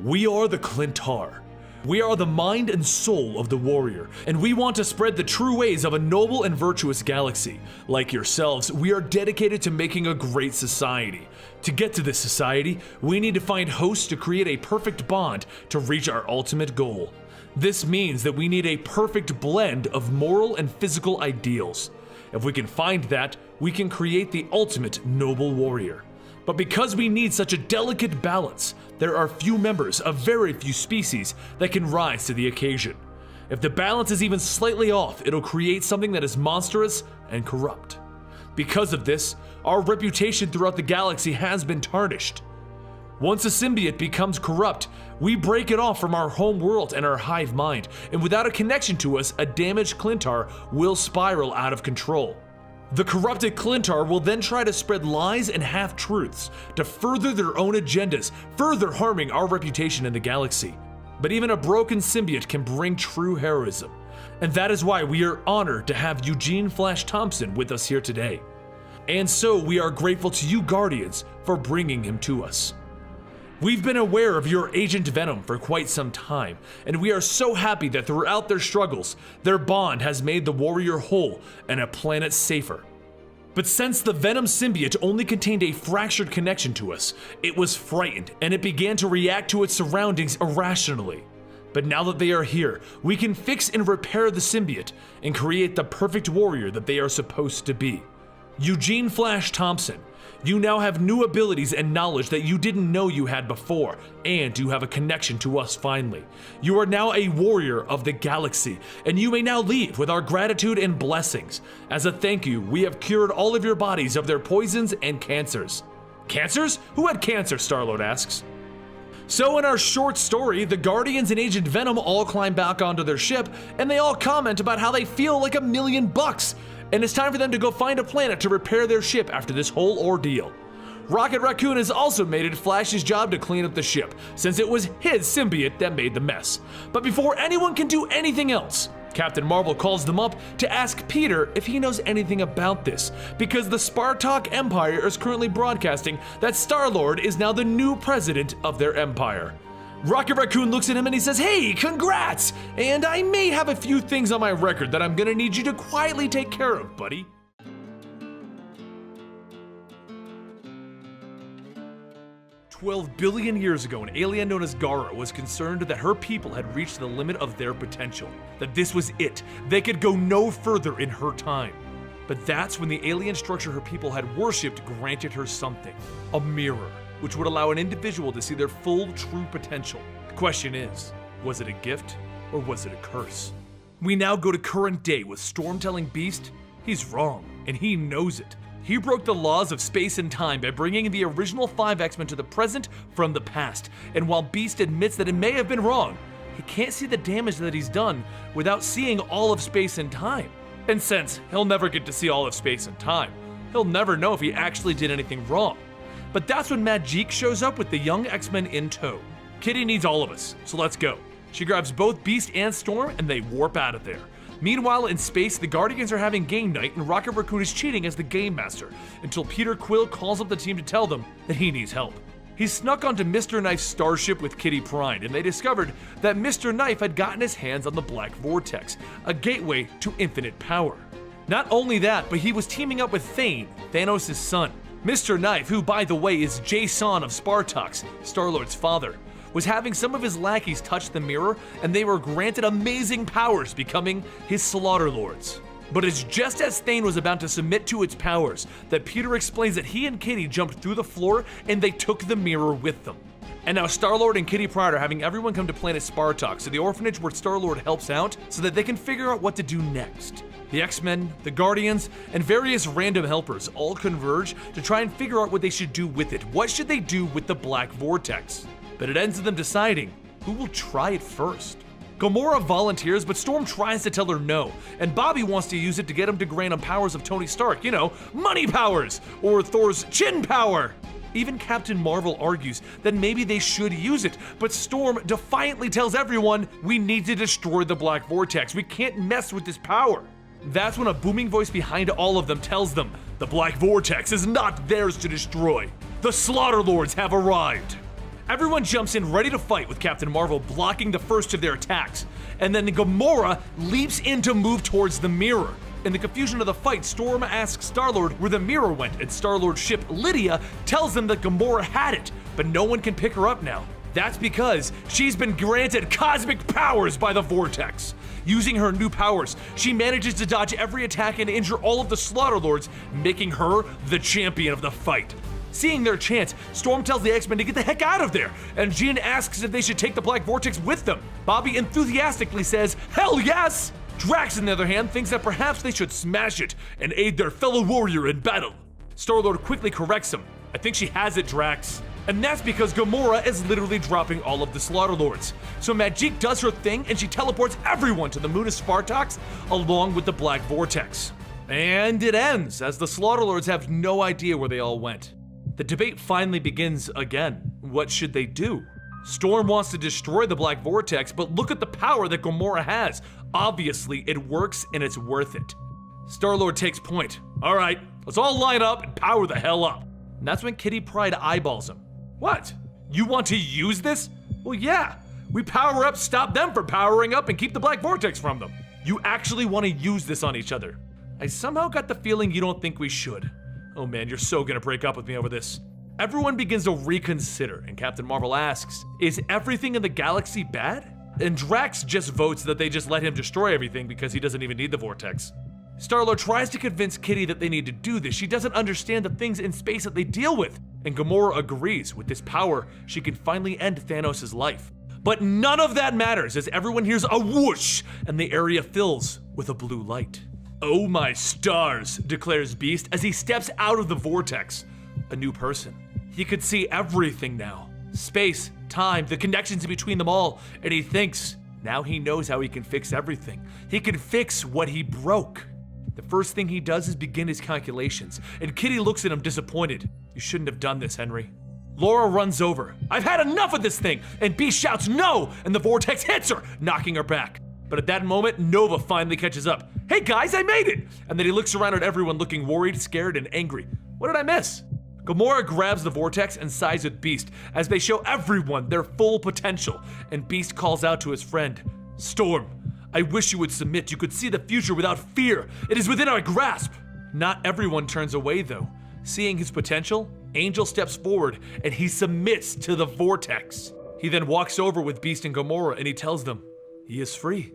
"We are the Klyntar. We are the mind and soul of the warrior, and we want to spread the true ways of a noble and virtuous galaxy. Like yourselves, we are dedicated to making a great society. To get to this society, we need to find hosts to create a perfect bond to reach our ultimate goal. This means that we need a perfect blend of moral and physical ideals. If we can find that, we can create the ultimate noble warrior. But because we need such a delicate balance, there are few members of very few species that can rise to the occasion. If the balance is even slightly off, it'll create something that is monstrous and corrupt. Because of this, our reputation throughout the galaxy has been tarnished. Once a symbiote becomes corrupt, we break it off from our home world and our hive mind, and without a connection to us, a damaged Klyntar will spiral out of control. The corrupted Klyntar will then try to spread lies and half-truths to further their own agendas, further harming our reputation in the galaxy. But even a broken symbiote can bring true heroism, and that is why we are honored to have Eugene Flash Thompson with us here today. And so we are grateful to you Guardians for bringing him to us. We've been aware of your Agent Venom for quite some time, and we are so happy that throughout their struggles, their bond has made the warrior whole and a planet safer. But since the Venom symbiote only contained a fractured connection to us, it was frightened and it began to react to its surroundings irrationally. But now that they are here, we can fix and repair the symbiote and create the perfect warrior that they are supposed to be. Eugene Flash Thompson, you now have new abilities and knowledge that you didn't know you had before, and you have a connection to us finally. You are now a warrior of the galaxy, and you may now leave with our gratitude and blessings. As a thank you, we have cured all of your bodies of their poisons and cancers. Cancers? Who had cancer? Star-Lord asks. So in our short story, the Guardians and Agent Venom all climb back onto their ship, and they all comment about how they feel like $1,000,000. And it's time for them to go find a planet to repair their ship after this whole ordeal. Rocket Raccoon has also made it Flash's job to clean up the ship, since it was his symbiote that made the mess. But before anyone can do anything else, Captain Marvel calls them up to ask Peter if he knows anything about this, because the Spartax Empire is currently broadcasting that Star-Lord is now the new president of their empire. Rocket Raccoon looks at him and he says, "Hey, congrats! And I may have a few things on my record that I'm gonna need you to quietly take care of, buddy." $12 billion years ago, an alien known as Gara was concerned that her people had reached the limit of their potential, that this was it. They could go no further in her time. But that's when the alien structure her people had worshipped granted her something, a mirror, which would allow an individual to see their full, true potential. The question is, was it a gift or was it a curse? We now go to current day with Storm telling Beast he's wrong, and he knows it. He broke the laws of space and time by bringing the original 5 X-Men to the present from the past, and while Beast admits that it may have been wrong, he can't see the damage that he's done without seeing all of space and time. And since he'll never get to see all of space and time, he'll never know if he actually did anything wrong. But that's when Magique shows up with the young X-Men in tow. Kitty needs all of us, so let's go. She grabs both Beast and Storm and they warp out of there. Meanwhile, in space, the Guardians are having game night and Rocket Raccoon is cheating as the game master until Peter Quill calls up the team to tell them that he needs help. He snuck onto Mr. Knife's starship with Kitty Pryde, and they discovered that Mr. Knife had gotten his hands on the Black Vortex, a gateway to infinite power. Not only that, but he was teaming up with Thane, Thanos' son. Mr. Knife, who by the way is Jason of Spartax, Star-Lord's father, was having some of his lackeys touch the mirror, and they were granted amazing powers, becoming his Slaughter Lords. But it's just as Thane was about to submit to its powers that Peter explains that he and Kitty jumped through the floor and they took the mirror with them. And now Star-Lord and Kitty Pryde are having everyone come to planet Spartax, to the orphanage where Star-Lord helps out so that they can figure out what to do next. The X-Men, the Guardians, and various random helpers all converge to try and figure out what they should do with it. What should they do with the Black Vortex? But it ends in them deciding who will try it first. Gamora volunteers, but Storm tries to tell her no, and Bobby wants to use it to get him to grant him powers of Tony Stark, you know, money powers, or Thor's chin power. Even Captain Marvel argues that maybe they should use it, but Storm defiantly tells everyone we need to destroy the Black Vortex. We can't mess with this power. That's when a booming voice behind all of them tells them the Black Vortex is not theirs to destroy. The Slaughter Lords have arrived. Everyone jumps in ready to fight, with Captain Marvel blocking the first of their attacks, and then Gamora leaps in to move towards the mirror. In the confusion of the fight, Storm asks Star-Lord where the mirror went, and Star-Lord's ship, Lydia, tells them that Gamora had it, but no one can pick her up now. That's because she's been granted cosmic powers by the Vortex. Using her new powers, she manages to dodge every attack and injure all of the Slaughter Lords, making her the champion of the fight. Seeing their chance, Storm tells the X-Men to get the heck out of there, and Jean asks if they should take the Black Vortex with them. Bobby enthusiastically says, hell yes! Drax, on the other hand, thinks that perhaps they should smash it and aid their fellow warrior in battle. Star-Lord quickly corrects him. I think she has it, Drax. And that's because Gamora is literally dropping all of the Slaughter Lords. So Magique does her thing and she teleports everyone to the moon of Spartax along with the Black Vortex. And it ends as the Slaughter Lords have no idea where they all went. The debate finally begins again. What should they do? Storm wants to destroy the Black Vortex, but look at the power that Gamora has. Obviously, it works and it's worth it. Star-Lord takes point. All right, let's all line up and power the hell up. And that's when Kitty Pryde eyeballs him. What? You want to use this? Well, yeah. We power up, stop them from powering up, and keep the Black Vortex from them. You actually want to use this on each other. I somehow got the feeling you don't think we should. Oh man, you're so gonna break up with me over this. Everyone begins to reconsider, and Captain Marvel asks, is everything in the galaxy bad? And Drax just votes that they just let him destroy everything because he doesn't even need the Vortex. Star-Lord tries to convince Kitty that they need to do this. She doesn't understand the things in space that they deal with. And Gamora agrees. With this power, she can finally end Thanos' life. But none of that matters as everyone hears a whoosh and the area fills with a blue light. Oh my stars, declares Beast as he steps out of the vortex. A new person. He could see everything now. Space, time, the connections between them all. And he thinks, now he knows how he can fix everything. He can fix what he broke. The first thing he does is begin his calculations, and Kitty looks at him disappointed. You shouldn't have done this, Henry. Laura runs over. I've had enough of this thing, and Beast shouts no, and the vortex hits her, knocking her back. But at that moment, Nova finally catches up. Hey guys, I made it! And then he looks around at everyone looking worried, scared, and angry. What did I miss? Gamora grabs the vortex and sides with Beast as they show everyone their full potential, and Beast calls out to his friend, Storm, I wish you would submit. You could see the future without fear. It is within our grasp. Not everyone turns away though. Seeing his potential, Angel steps forward and he submits to the vortex. He then walks over with Beast and Gamora and he tells them he is free.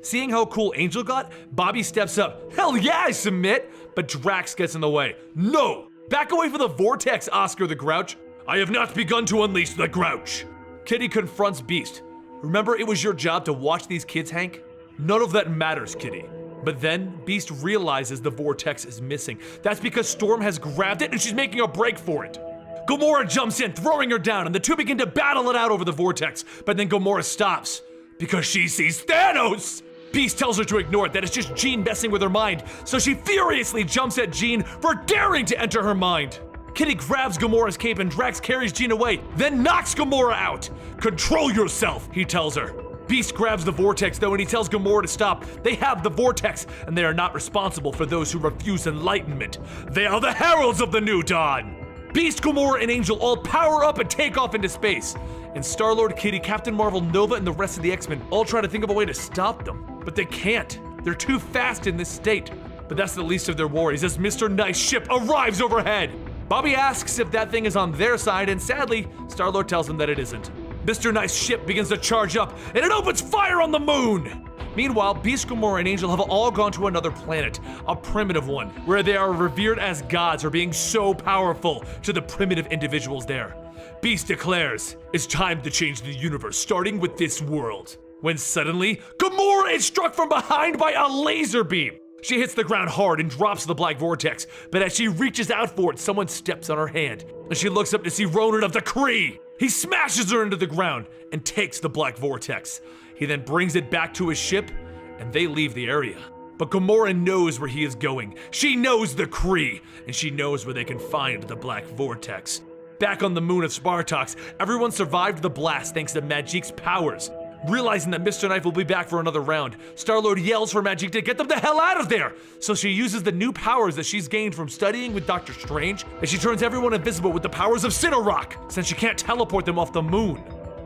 Seeing how cool Angel got, Bobby steps up. Hell yeah, I submit! But Drax gets in the way. No! Back away from the vortex, Oscar the Grouch. I have not begun to unleash the Grouch. Kitty confronts Beast. Remember, it was your job to watch these kids, Hank? None of that matters, Kitty. But then, Beast realizes the vortex is missing. That's because Storm has grabbed it and she's making a break for it. Gamora jumps in, throwing her down, and the two begin to battle it out over the vortex. But then Gamora stops, because she sees Thanos! Beast tells her to ignore it, that it's just Jean messing with her mind, so she furiously jumps at Jean for daring to enter her mind. Kitty grabs Gamora's cape and Drax carries Jean away, then knocks Gamora out. Control yourself, he tells her. Beast grabs the vortex though and he tells Gamora to stop. They have the vortex and they are not responsible for those who refuse enlightenment. They are the heralds of the new dawn. Beast, Gamora, and Angel all power up and take off into space. And Star-Lord, Kitty, Captain Marvel, Nova, and the rest of the X-Men all try to think of a way to stop them. But they can't. They're too fast in this state. But that's the least of their worries as Mr. Nice ship arrives overhead. Bobby asks if that thing is on their side and sadly, Star-Lord tells him that it isn't. Mr. Nice ship begins to charge up and it opens fire on the moon! Meanwhile, Beast, Gamora, and Angel have all gone to another planet, a primitive one, where they are revered as gods for being so powerful to the primitive individuals there. Beast declares, it's time to change the universe, starting with this world. When suddenly, Gamora is struck from behind by a laser beam. She hits the ground hard and drops the Black Vortex, but as she reaches out for it, someone steps on her hand, and she looks up to see Ronan of the Kree. He smashes her into the ground and takes the Black Vortex. He then brings it back to his ship, and they leave the area. But Gamora knows where he is going. She knows the Kree, and she knows where they can find the Black Vortex. Back on the moon of Spartax, everyone survived the blast thanks to Magik's powers. Realizing that Mr. Knife will be back for another round, Star-Lord yells for Magik to get them the hell out of there! So she uses the new powers that she's gained from studying with Doctor Strange, and she turns everyone invisible with the powers of Cinerock, since she can't teleport them off the moon.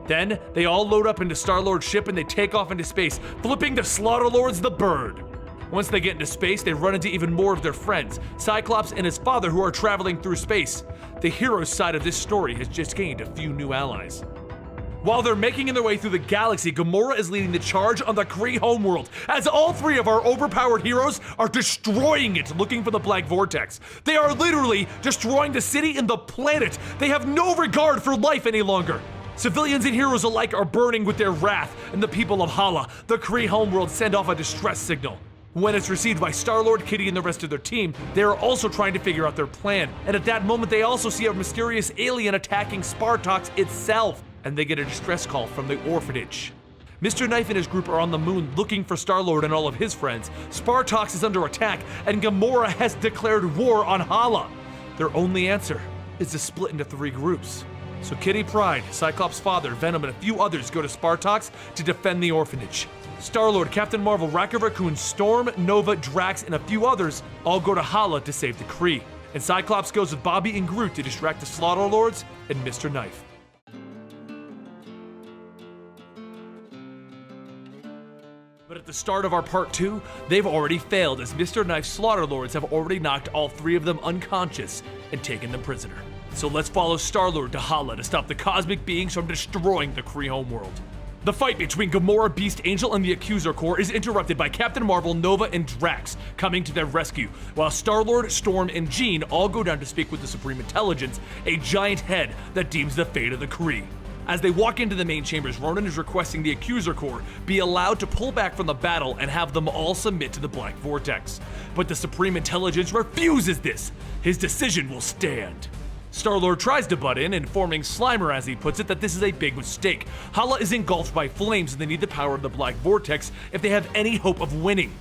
Then, they all load up into Star-Lord's ship and they take off into space, flipping to Slaughterlord's the Bird. Once they get into space, they run into even more of their friends, Cyclops and his father, who are traveling through space. The hero's side of this story has just gained a few new allies. While they're making their way through the galaxy, Gamora is leading the charge on the Kree homeworld, as all three of our overpowered heroes are destroying it looking for the Black Vortex. They are literally destroying the city and the planet. They have no regard for life any longer. Civilians and heroes alike are burning with their wrath, and the people of Hala, the Kree homeworld, send off a distress signal. When it's received by Star-Lord, Kitty, and the rest of their team, they are also trying to figure out their plan. And at that moment, they also see a mysterious alien attacking Spartax itself, and they get a distress call from the orphanage. Mr. Knife and his group are on the moon looking for Star-Lord and all of his friends. Spartax is under attack, and Gamora has declared war on Hala. Their only answer is to split into 3 groups. So Kitty Pryde, Cyclops' father, Venom, and a few others go to Spartax to defend the orphanage. Star-Lord, Captain Marvel, Rocket Raccoon, Storm, Nova, Drax, and a few others all go to Hala to save the Kree. And Cyclops goes with Bobby and Groot to distract the Slaughterlords and Mr. Knife. But at the start of our part 2, they've already failed, as Mr. Knife's Slaughterlords have already knocked all 3 of them unconscious and taken them prisoner. So let's follow Star-Lord to Hala to stop the cosmic beings from destroying the Kree homeworld. The fight between Gamora, Beast, Angel, and the Accuser Corps is interrupted by Captain Marvel, Nova, and Drax coming to their rescue, while Star-Lord, Storm, and Jean all go down to speak with the Supreme Intelligence, a giant head that deems the fate of the Kree. As they walk into the main chambers, Ronan is requesting the Accuser Corps be allowed to pull back from the battle and have them all submit to the Black Vortex. But the Supreme Intelligence refuses this. His decision will stand. Star-Lord tries to butt in, informing Slimer, as he puts it, that this is a big mistake. Hala is engulfed by flames and they need the power of the Black Vortex if they have any hope of winning.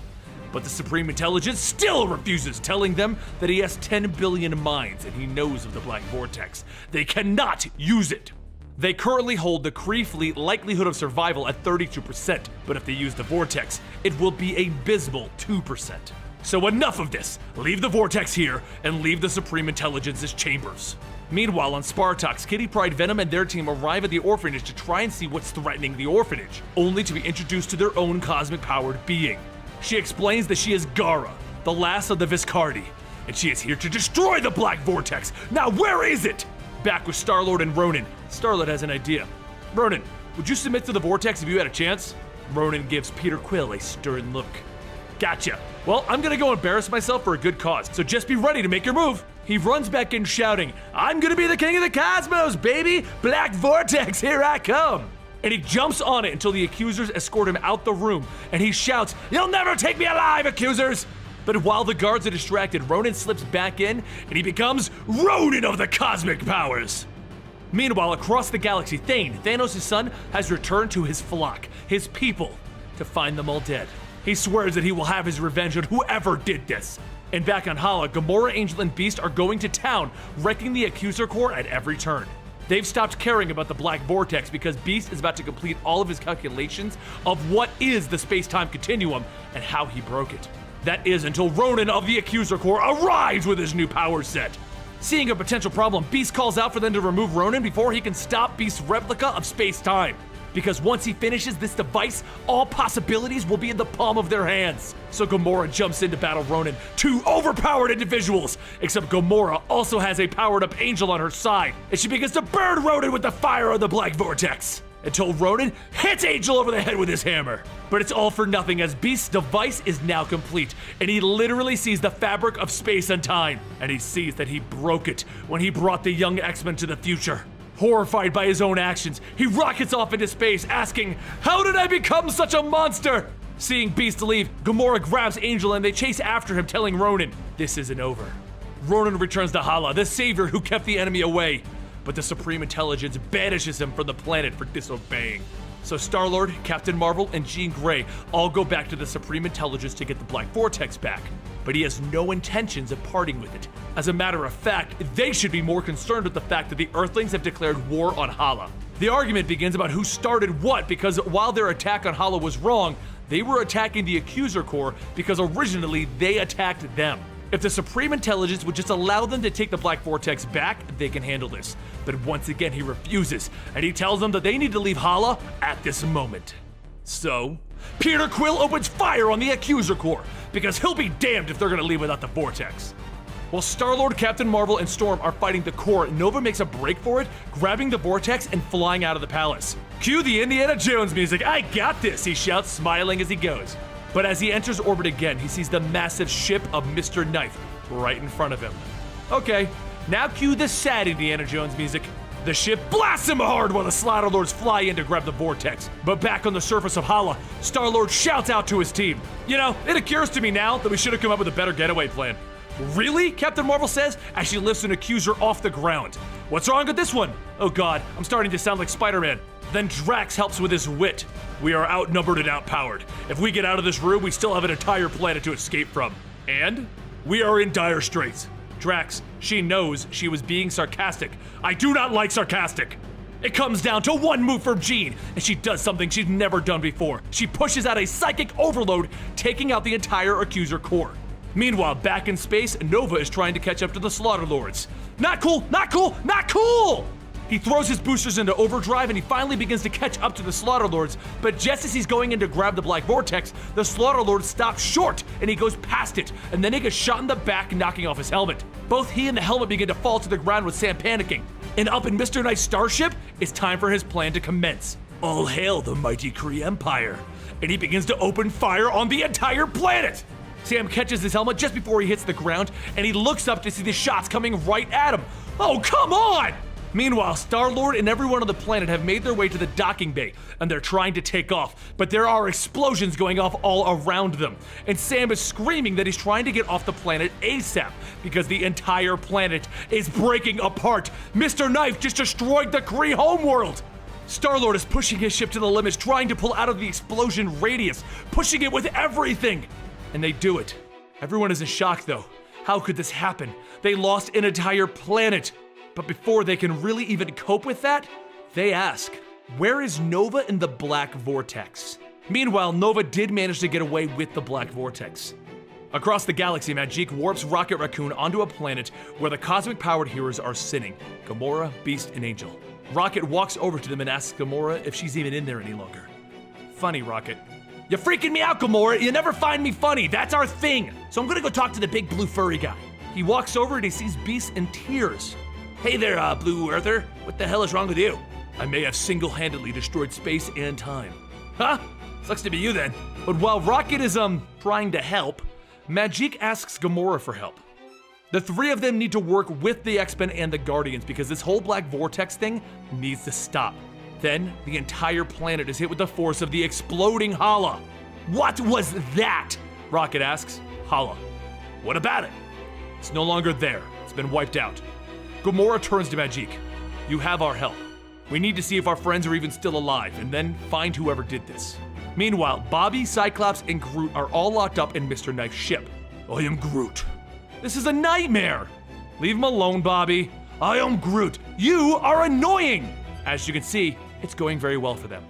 But the Supreme Intelligence still refuses, telling them that he has 10 billion minds and he knows of the Black Vortex. They cannot use it. They currently hold the Kree fleet likelihood of survival at 32%, but if they use the Vortex, it will be a abysmal 2%. So enough of this. Leave the Vortex here and leave the Supreme Intelligence's chambers. Meanwhile, on Spartax, Kitty Pryde, Venom, and their team arrive at the orphanage to try and see what's threatening the orphanage, only to be introduced to their own cosmic-powered being. She explains that she is Gara, the last of the Viscardi, and she is here to destroy the Black Vortex. Now where is it? Back with Star-Lord and Ronan, Star-Lord has an idea. Ronan, would you submit to the Vortex if you had a chance? Ronan gives Peter Quill a stern look. Gotcha. Well, I'm gonna go embarrass myself for a good cause, so just be ready to make your move. He runs back in shouting, I'm gonna be the king of the cosmos, baby! Black Vortex, here I come! And he jumps on it until the accusers escort him out the room, and he shouts, You'll never take me alive, accusers! But while the guards are distracted, Ronan slips back in, and he becomes Ronan of the cosmic powers! Meanwhile, across the galaxy, Thane, Thanos' son, has returned to his flock, his people, to find them all dead. He swears that he will have his revenge on whoever did this. And back on Hala, Gamora, Angel, and Beast are going to town, wrecking the Accuser Corps at every turn. They've stopped caring about the Black Vortex because Beast is about to complete all of his calculations of what is the space-time continuum and how he broke it. That is until Ronan of the Accuser Corps arrives with his new power set. Seeing a potential problem, Beast calls out for them to remove Ronan before he can stop Beast's replica of space-time. Because once he finishes this device, all possibilities will be in the palm of their hands. So Gamora jumps in to battle Ronan, 2 overpowered individuals, except Gamora also has a powered-up angel on her side, and she begins to burn Ronan with the fire of the Black Vortex, until Ronan hits Angel over the head with his hammer. But it's all for nothing, as Beast's device is now complete, and he literally sees the fabric of space and time, and he sees that he broke it when he brought the young X-Men to the future. Horrified by his own actions, he rockets off into space, asking, How did I become such a monster? Seeing Beast leave, Gamora grabs Angel and they chase after him, telling Ronan, this isn't over. Ronan returns to Hala, the savior who kept the enemy away, but the Supreme Intelligence banishes him from the planet for disobeying. So Star-Lord, Captain Marvel, and Jean Grey all go back to the Supreme Intelligence to get the Black Vortex back, but he has no intentions of parting with it. As a matter of fact, they should be more concerned with the fact that the Earthlings have declared war on Hala. The argument begins about who started what, because while their attack on Hala was wrong, they were attacking the Accuser Corps because originally they attacked them. If the Supreme Intelligence would just allow them to take the Black Vortex back, they can handle this. But once again, he refuses, and he tells them that they need to leave Hala at this moment. So, Peter Quill opens fire on the Accuser Corps, because he'll be damned if they're gonna leave without the Vortex. While Star-Lord, Captain Marvel, and Storm are fighting the Corps, Nova makes a break for it, grabbing the Vortex and flying out of the palace. Cue the Indiana Jones music, I got this, he shouts, smiling as he goes. But as he enters orbit again, he sees the massive ship of Mr. Knife right in front of him. Okay, now cue the sad Indiana Jones music. The ship blasts him hard while the Slaughter Lords fly in to grab the Vortex. But back on the surface of Hala, Star-Lord shouts out to his team. You know, it occurs to me now that we should have come up with a better getaway plan. Really? Captain Marvel says as she lifts an accuser off the ground. What's wrong with this one? Oh god, I'm starting to sound like Spider-Man. Then Drax helps with his wit. We are outnumbered and outpowered. If we get out of this room, we still have an entire planet to escape from. And we are in dire straits. Drax, she knows she was being sarcastic. I do not like sarcastic. It comes down to one move from Jean, and she does something she's never done before. She pushes out a psychic overload, taking out the entire Accuser Corps. Meanwhile, back in space, Nova is trying to catch up to the Slaughter Lords. Not cool, not cool, not cool! He throws his boosters into overdrive and he finally begins to catch up to the Slaughter Lords, but just as he's going in to grab the Black Vortex, the Slaughter Lord stops short and he goes past it, and then he gets shot in the back, knocking off his helmet. Both he and the helmet begin to fall to the ground with Sam panicking. And up in Mr. Knight's starship, it's time for his plan to commence. All hail the mighty Kree Empire. And he begins to open fire on the entire planet! Sam catches his helmet just before he hits the ground, and he looks up to see the shots coming right at him. Oh, come on! Meanwhile, Star-Lord and everyone on the planet have made their way to the docking bay, and they're trying to take off, but there are explosions going off all around them. And Sam is screaming that he's trying to get off the planet ASAP, because the entire planet is breaking apart. Mr. Knife just destroyed the Kree homeworld! Star-Lord is pushing his ship to the limits, trying to pull out of the explosion radius, pushing it with everything! And they do it. Everyone is in shock though. How could this happen? They lost an entire planet! But before they can really even cope with that, they ask, where is Nova and the Black Vortex? Meanwhile, Nova did manage to get away with the Black Vortex. Across the galaxy, Magique warps Rocket Raccoon onto a planet where the cosmic-powered heroes are sitting, Gamora, Beast, and Angel. Rocket walks over to them and asks Gamora if she's even in there any longer. Funny, Rocket. You're freaking me out, Gamora. You never find me funny. That's our thing. So I'm gonna go talk to the big blue furry guy. He walks over and he sees Beast in tears. Hey there, Blue Earther. What the hell is wrong with you? I may have single-handedly destroyed space and time. Huh? Sucks to be you then. But while Rocket is, trying to help, Magique asks Gamora for help. The three of them need to work with the X-Men and the Guardians because this whole Black Vortex thing needs to stop. Then, the entire planet is hit with the force of the exploding Hala. What was that? Rocket asks. Hala. What about it? It's no longer there. It's been wiped out. Gamora turns to Magique. You have our help. We need to see if our friends are even still alive, and then find whoever did this. Meanwhile, Bobby, Cyclops, and Groot are all locked up in Mr. Knife's ship. I am Groot. This is a nightmare. Leave him alone, Bobby. I am Groot. You are annoying. As you can see, it's going very well for them.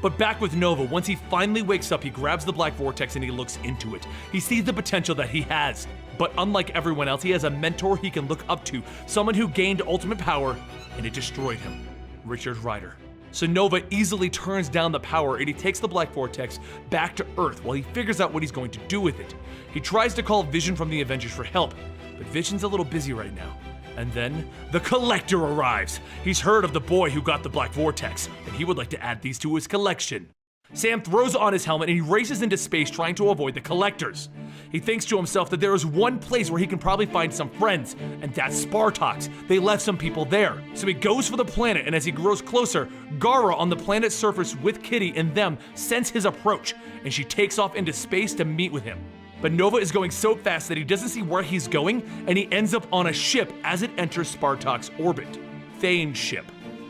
But back with Nova, once he finally wakes up, he grabs the Black Vortex and he looks into it. He sees the potential that he has. But unlike everyone else, he has a mentor he can look up to, someone who gained ultimate power, and it destroyed him. Richard Rider. So Nova easily turns down the power and he takes the Black Vortex back to Earth while he figures out what he's going to do with it. He tries to call Vision from the Avengers for help, but Vision's a little busy right now. And then, the Collector arrives. He's heard of the boy who got the Black Vortex, and he would like to add these to his collection. Sam throws on his helmet and he races into space trying to avoid the collectors. He thinks to himself that there is one place where he can probably find some friends, and that's Spartax. They left some people there. So he goes for the planet, and as he grows closer, Gara on the planet's surface with Kitty and them sense his approach, and she takes off into space to meet with him. But Nova is going so fast that he doesn't see where he's going, and he ends up on a ship as it enters Spartax orbit. Thane's ship.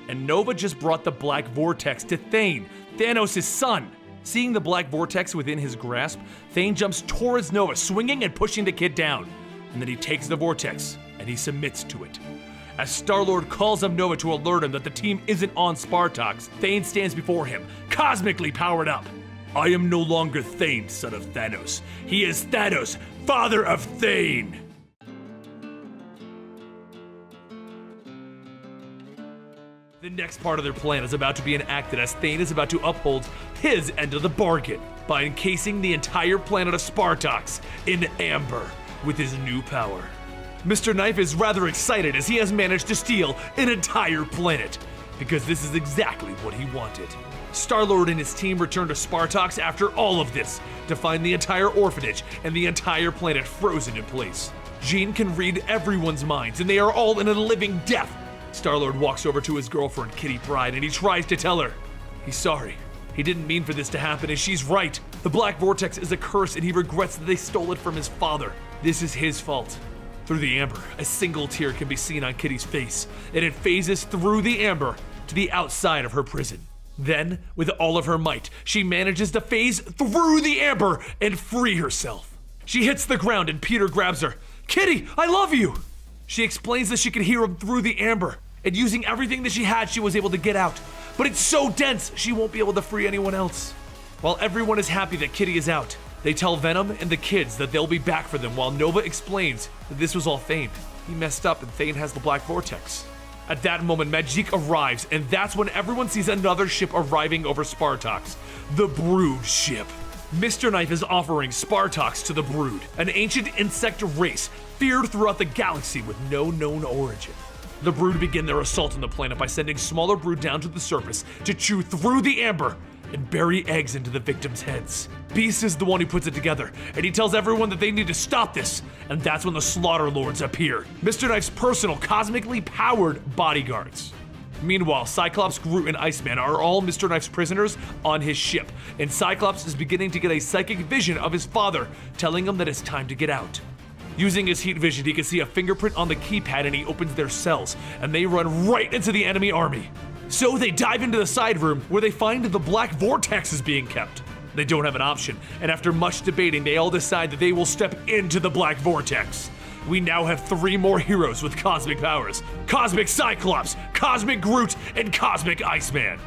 And Nova just brought the Black Vortex to Thane, Thanos' son. Seeing the Black Vortex within his grasp, Thane jumps towards Nova, swinging and pushing the kid down. And then he takes the Vortex, and he submits to it. As Star-Lord calls on Nova to alert him that the team isn't on Spartax, Thane stands before him, cosmically powered up. I am no longer Thane, son of Thanos. He is Thanos, father of Thane. The next part of their plan is about to be enacted as Thane is about to uphold his end of the bargain by encasing the entire planet of Spartax in amber with his new power. Mr. Knife is rather excited as he has managed to steal an entire planet, because this is exactly what he wanted. Star-Lord and his team return to Spartax after all of this to find the entire orphanage and the entire planet frozen in place. Jean can read everyone's minds and they are all in a living death. Star-Lord walks over to his girlfriend, Kitty Pryde, and he tries to tell her he's sorry. He didn't mean for this to happen, and she's right. The Black Vortex is a curse, and he regrets that they stole it from his father. This is his fault. Through the amber, a single tear can be seen on Kitty's face, and it phases through the amber to the outside of her prison. Then, with all of her might, she manages to phase through the amber and free herself. She hits the ground, and Peter grabs her. Kitty, I love you! She explains that she can hear him through the amber, and using everything that she had, she was able to get out. But it's so dense, she won't be able to free anyone else. While everyone is happy that Kitty is out, they tell Venom and the kids that they'll be back for them while Nova explains that this was all Thane. He messed up and Thane has the Black Vortex. At that moment, Magique arrives, and that's when everyone sees another ship arriving over Spartax, the Brood ship. Mr. Knife is offering Spartax to the Brood, an ancient insect race feared throughout the galaxy with no known origin. The Brood begin their assault on the planet by sending smaller Brood down to the surface to chew through the amber and bury eggs into the victims' heads. Beast is the one who puts it together, and he tells everyone that they need to stop this, and that's when the Slaughter Lords appear, Mr. Knife's personal, cosmically powered bodyguards. Meanwhile, Cyclops, Groot, and Iceman are all Mr. Knife's prisoners on his ship, and Cyclops is beginning to get a psychic vision of his father, telling him that it's time to get out. Using his heat vision, he can see a fingerprint on the keypad and he opens their cells, and they run right into the enemy army. So they dive into the side room where they find the Black Vortex is being kept. They don't have an option, and after much debating, they all decide that they will step into the Black Vortex. We now have 3 more heroes with cosmic powers: Cosmic Cyclops, Cosmic Groot, and Cosmic Iceman.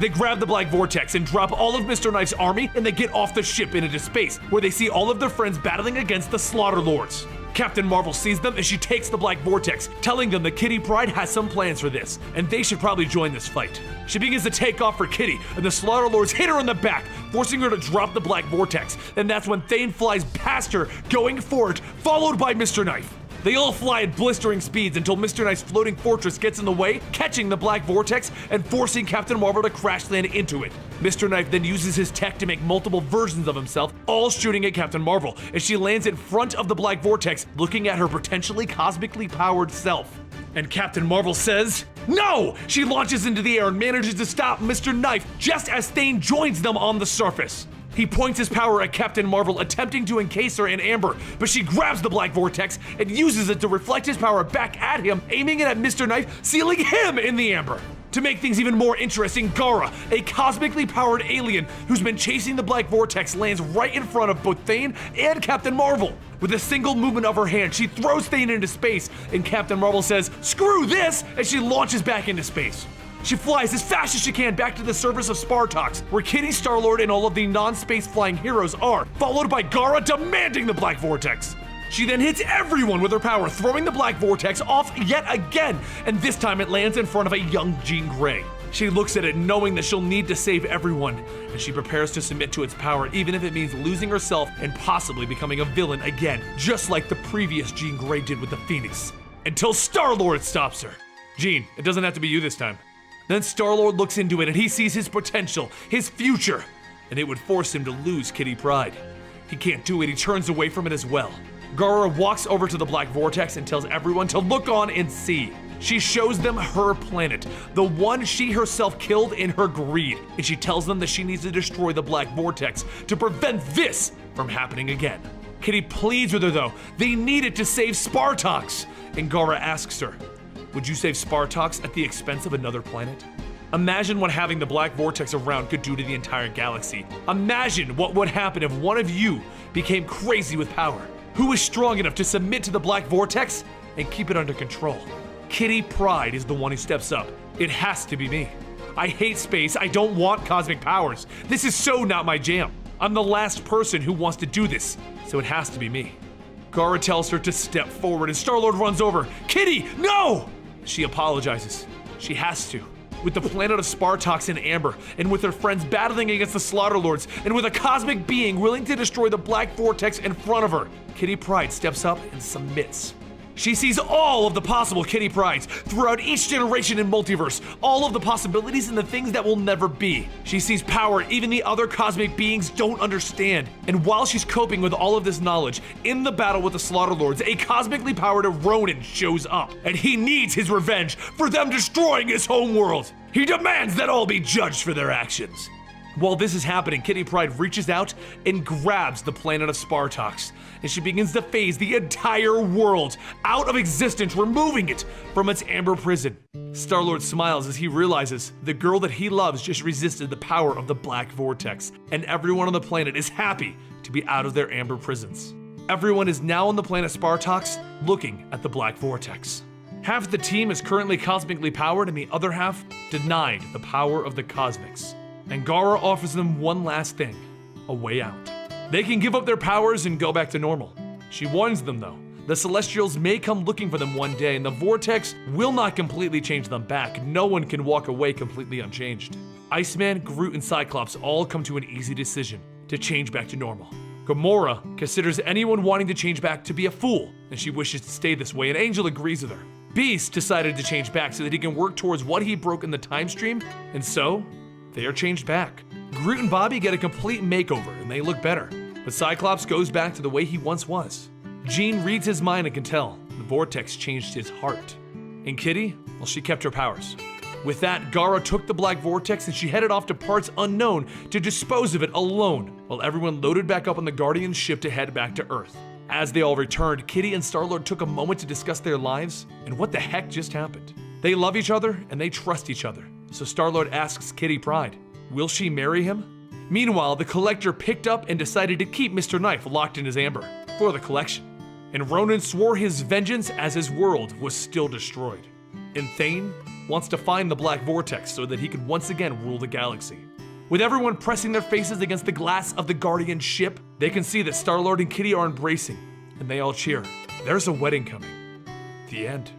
They grab the Black Vortex and drop all of Mr. Knife's army, and they get off the ship and into space, where they see all of their friends battling against the Slaughter Lords. Captain Marvel sees them and she takes the Black Vortex, telling them that Kitty Pryde has some plans for this, and they should probably join this fight. She begins to take off for Kitty, and the Slaughter Lords hit her in the back, forcing her to drop the Black Vortex, and that's when Thane flies past her, going for it, followed by Mr. Knife. They all fly at blistering speeds until Mr. Knife's floating fortress gets in the way, catching the Black Vortex and forcing Captain Marvel to crash land into it. Mr. Knife then uses his tech to make multiple versions of himself, all shooting at Captain Marvel, as she lands in front of the Black Vortex, looking at her potentially cosmically powered self. And Captain Marvel says, "No!" She launches into the air and manages to stop Mr. Knife just as Thane joins them on the surface. He points his power at Captain Marvel, attempting to encase her in amber, but she grabs the Black Vortex and uses it to reflect his power back at him, aiming it at Mr. Knife, sealing him in the amber. To make things even more interesting, Gara, a cosmically powered alien who's been chasing the Black Vortex, lands right in front of both Thane and Captain Marvel. With a single movement of her hand, she throws Thane into space, and Captain Marvel says, "Screw this!" as she launches back into space. She flies as fast as she can back to the surface of Spartax, where Kitty, Star-Lord, and all of the non-space flying heroes are, followed by Gara demanding the Black Vortex. She then hits everyone with her power, throwing the Black Vortex off yet again, and this time it lands in front of a young Jean Grey. She looks at it knowing that she'll need to save everyone, and she prepares to submit to its power even if it means losing herself and possibly becoming a villain again, just like the previous Jean Grey did with the Phoenix. Until Star-Lord stops her. "Jean, it doesn't have to be you this time." Then Star-Lord looks into it and he sees his potential, his future. and it would force him to lose Kitty Pryde. He can't do it, he turns away from it as well. Gara walks over to the Black Vortex and tells everyone to look on and see. She shows them her planet, the one she herself killed in her greed, and she tells them that she needs to destroy the Black Vortex to prevent this from happening again. Kitty pleads with her though, they need it to save Spartax, and Gara asks her, would you save Spartax at the expense of another planet? Imagine what having the Black Vortex around could do to the entire galaxy. Imagine what would happen if one of you became crazy with power. Who is strong enough to submit to the Black Vortex and keep it under control? Kitty Pryde is the one who steps up. It has to be me. I hate space, I don't want cosmic powers. This is so not my jam. I'm the last person who wants to do this, so it has to be me. Gara tells her to step forward and Star-Lord runs over. Kitty, no! She apologizes. She has to. With the planet of Spartax in amber, and with her friends battling against the Slaughter Lords, and with a cosmic being willing to destroy the Black Vortex in front of her, Kitty Pryde steps up and submits. She sees all of the possible Kitty Prydes throughout each generation in multiverse, all of the possibilities and the things that will never be. She sees power even the other cosmic beings don't understand. And while she's coping with all of this knowledge, in the battle with the Slaughter Lords, a cosmically powered Ronin shows up, and he needs his revenge for them destroying his homeworld. He demands that all be judged for their actions. While this is happening, Kitty Pryde reaches out and grabs the planet of Spartax, and she begins to phase the entire world out of existence, removing it from its amber prison. Star-Lord smiles as he realizes the girl that he loves just resisted the power of the Black Vortex, and everyone on the planet is happy to be out of their amber prisons. Everyone is now on the planet Spartax looking at the Black Vortex. Half the team is currently cosmically powered, and the other half denied the power of the cosmics. And Gara offers them one last thing, a way out. They can give up their powers and go back to normal. She warns them though, the Celestials may come looking for them one day and the Vortex will not completely change them back. No one can walk away completely unchanged. Iceman, Groot, and Cyclops all come to an easy decision, to change back to normal. Gamora considers anyone wanting to change back to be a fool, and she wishes to stay this way, and Angel agrees with her. Beast decided to change back so that he can work towards what he broke in the time stream, and so they are changed back. Groot and Bobby get a complete makeover and they look better, but Cyclops goes back to the way he once was. Jean reads his mind and can tell the Vortex changed his heart. And Kitty, well, she kept her powers. With that, Gara took the Black Vortex and she headed off to parts unknown to dispose of it alone, while everyone loaded back up on the Guardian's ship to head back to Earth. As they all returned, Kitty and Star-Lord took a moment to discuss their lives and what the heck just happened. They love each other and they trust each other. So Star-Lord asks Kitty Pryde, will she marry him? Meanwhile, the Collector picked up and decided to keep Mr. Knife locked in his amber for the collection. And Ronan swore his vengeance as his world was still destroyed. And Thane wants to find the Black Vortex so that he can once again rule the galaxy. With everyone pressing their faces against the glass of the Guardian ship, they can see that Star-Lord and Kitty are embracing, and they all cheer. There's a wedding coming. The end.